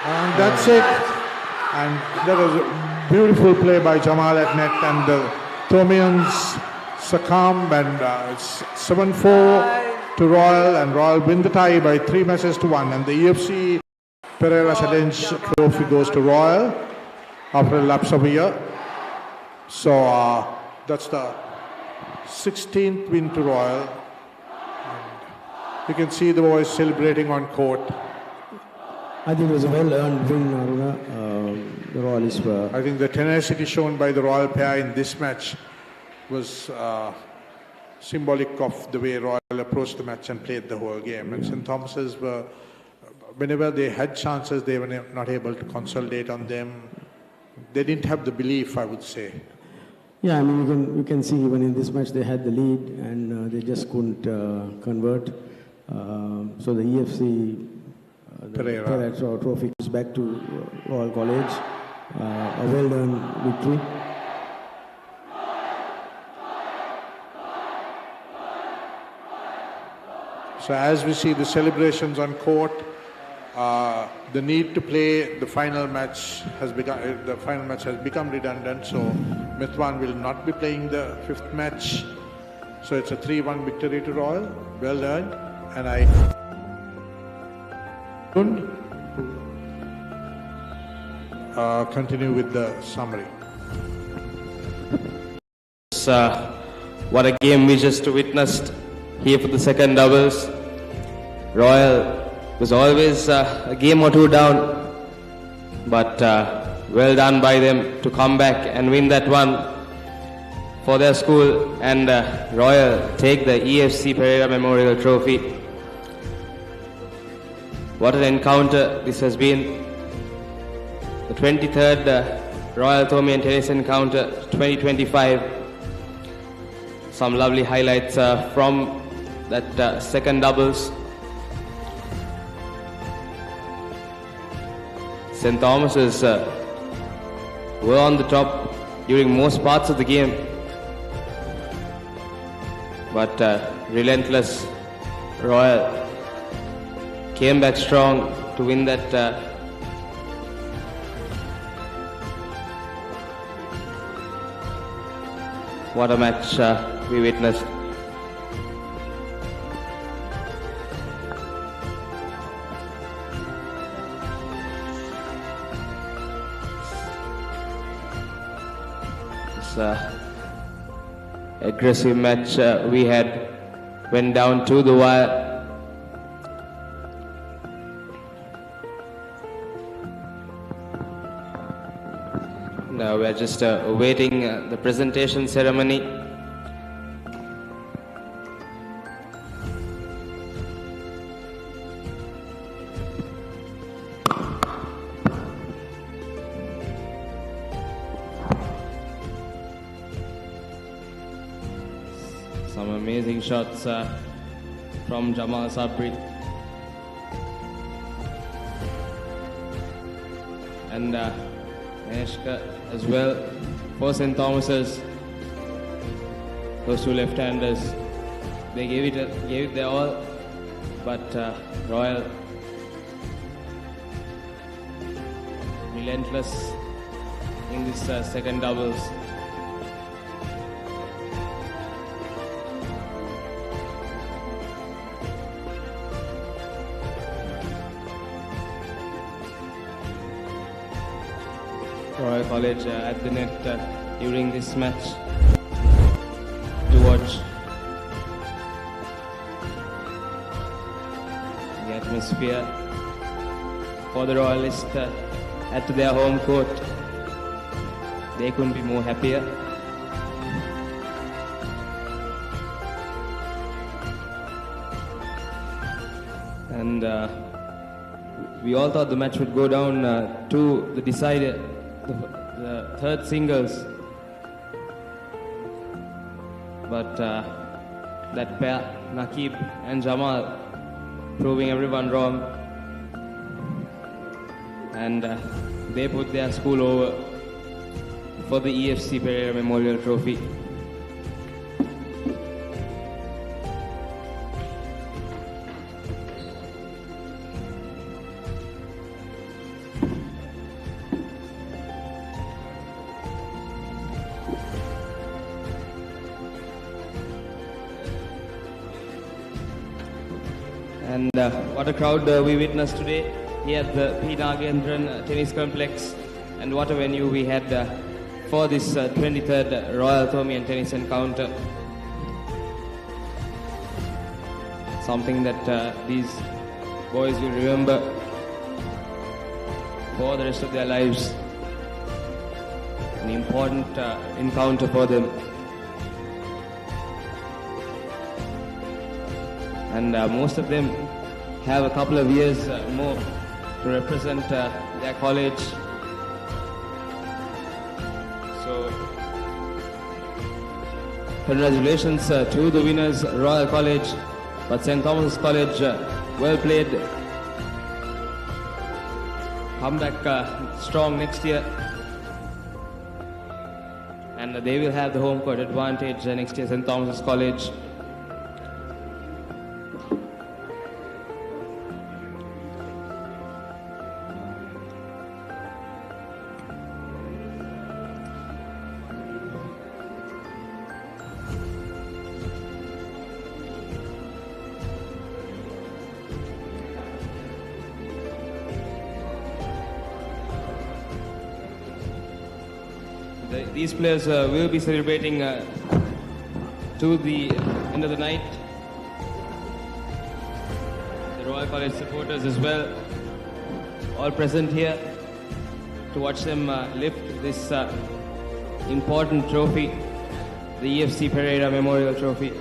And that's it. And that was a beautiful play by Jamal at net, and the Thomians succumb, and it's 7-4 to Royal, and Royal win the tie by 3 matches to 1. And the EFC Pereira Challenge Trophy goes to Royal after a lapse of a year. So that's the 16th win to Royal. And you can see the boys celebrating on court. I think it was a well-earned win, Aruna. The Royalists were... I think the tenacity shown by the Royal pair in this match was symbolic of the way Royal approached the match and played the whole game. And St. Thomas's were, whenever they had chances, they were not able to consolidate on them. They didn't have the belief, I would say. Yeah, I mean, you can see even in this match they had the lead and they just couldn't convert. So the EFC Pereira Trophy goes back to Royal College. A well-done victory. So as we see the celebrations on court, the need to play the final match has become redundant. So Mithwan will not be playing the 5th match. So it's a 3-1 victory to Royal. Well done. And I continue with the summary. What a game we just witnessed here for the second doubles. Royal was always a game or two down, but well done by them to come back and win that one for their school, and Royal take the EFC Pereira Memorial Trophy. What an encounter this has been. The 23rd Royal-Thomian Tennis Encounter 2025. Some lovely highlights from that second doubles. St. Thomas's were on the top during most parts of the game, but relentless Royal came back strong to win that what a match we witnessed. This aggressive match we had went down to the wire. Now we're just awaiting the presentation ceremony. Some amazing shots from Jamal Sabri. And Anishka as well for St. Thomas's. Those two left-handers, they gave it their all, but Royal relentless in this second doubles. Royal College at the net during this match to watch. atmosphere for the Royalists at their home court. They couldn't be more happier. And we all thought the match would go down to the decider, the third singles. But that pair, Nakib and Jamal, proving everyone wrong. And they put their school over for the EFC Papare Memorial Trophy. And what a crowd we witnessed today here at the Nagendran Tennis Complex. And what a venue we had for this 23rd Royal-Thomian Tennis Encounter. Something that these boys will remember for the rest of their lives. An important encounter for them. And most of them have a couple of years more to represent their college. So, congratulations to the winners, Royal College, but St. Thomas College, well played. Come back strong next year. And they will have the home court advantage next year, St. Thomas College. These players will be celebrating to the end of the night. The Royal College supporters as well, all present here to watch them lift this important trophy, the EFC Papare Memorial Trophy.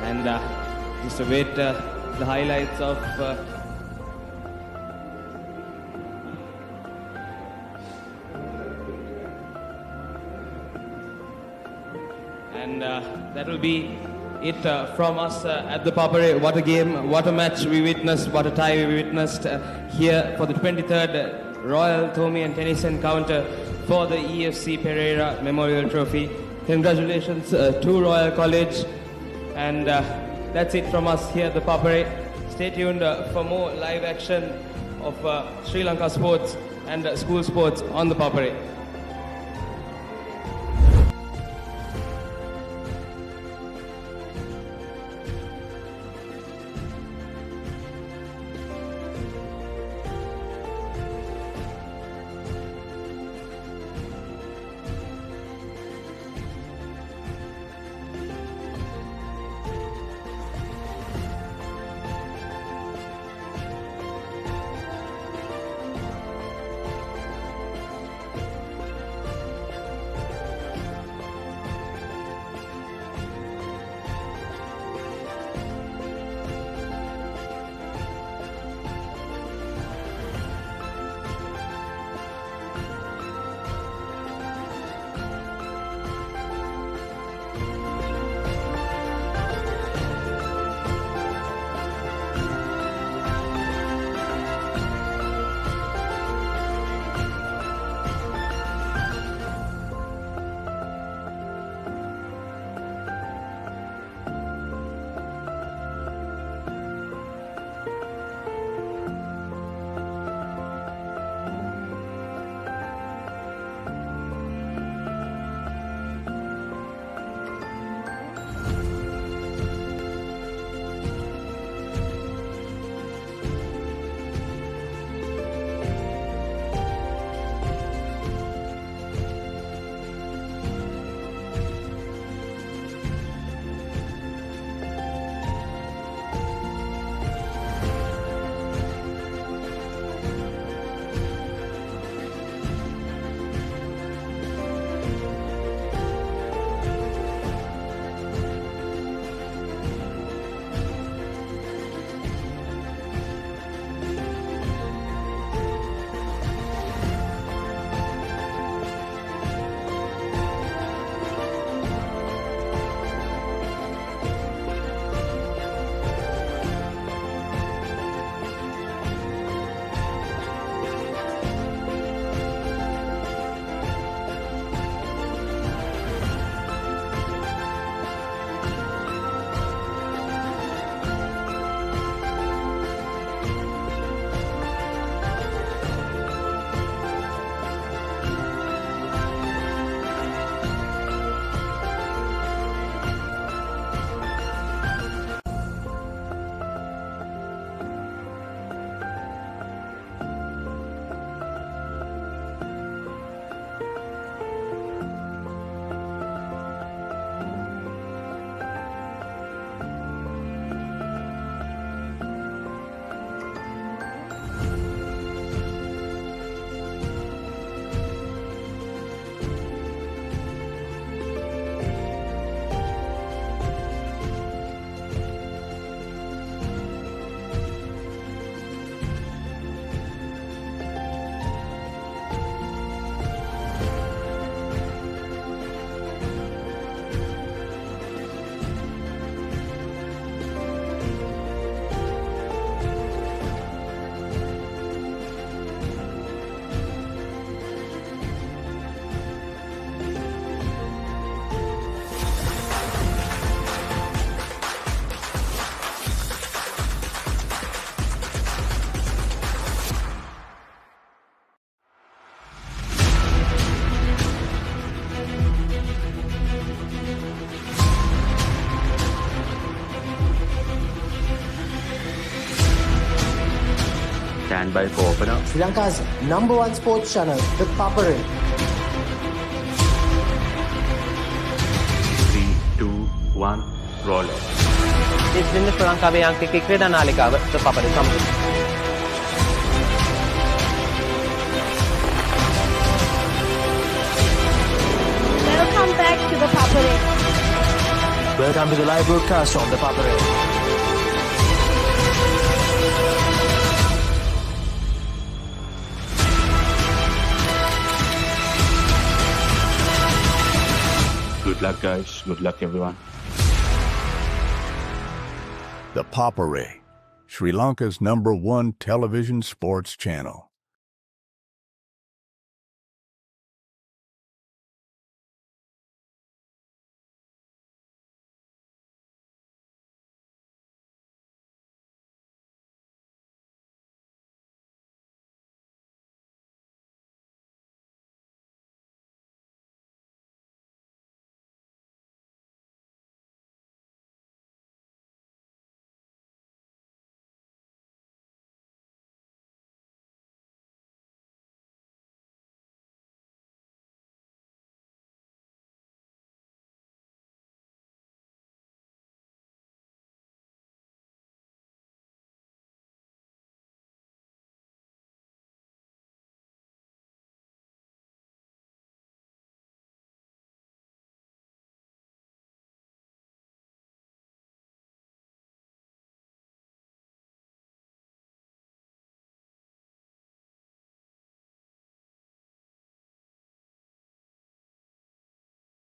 And just await the highlights of and that will be it from us at the Papare. What a game, what a match we witnessed, what a tie we witnessed here for the 23rd Royal-Thomian Tennis Encounter for the EFC Papare Memorial Trophy. Congratulations to Royal College. And that's it from us here at the Papare. Stay tuned for more live action of Sri Lanka sports and school sports on the Papare. Stand by for opener. Sri Lanka's #1 sports channel, ThePapare. 3, 2, 1, roll out. This is Sri Lankaවේ අංකික ක්‍රීඩා නාලිකාව ThePapare සමග. Welcome back to ThePapare. Welcome to the live broadcast of ThePapare. Good luck, guys. Good luck, everyone. ThePapare, Sri Lanka's #1 television sports channel.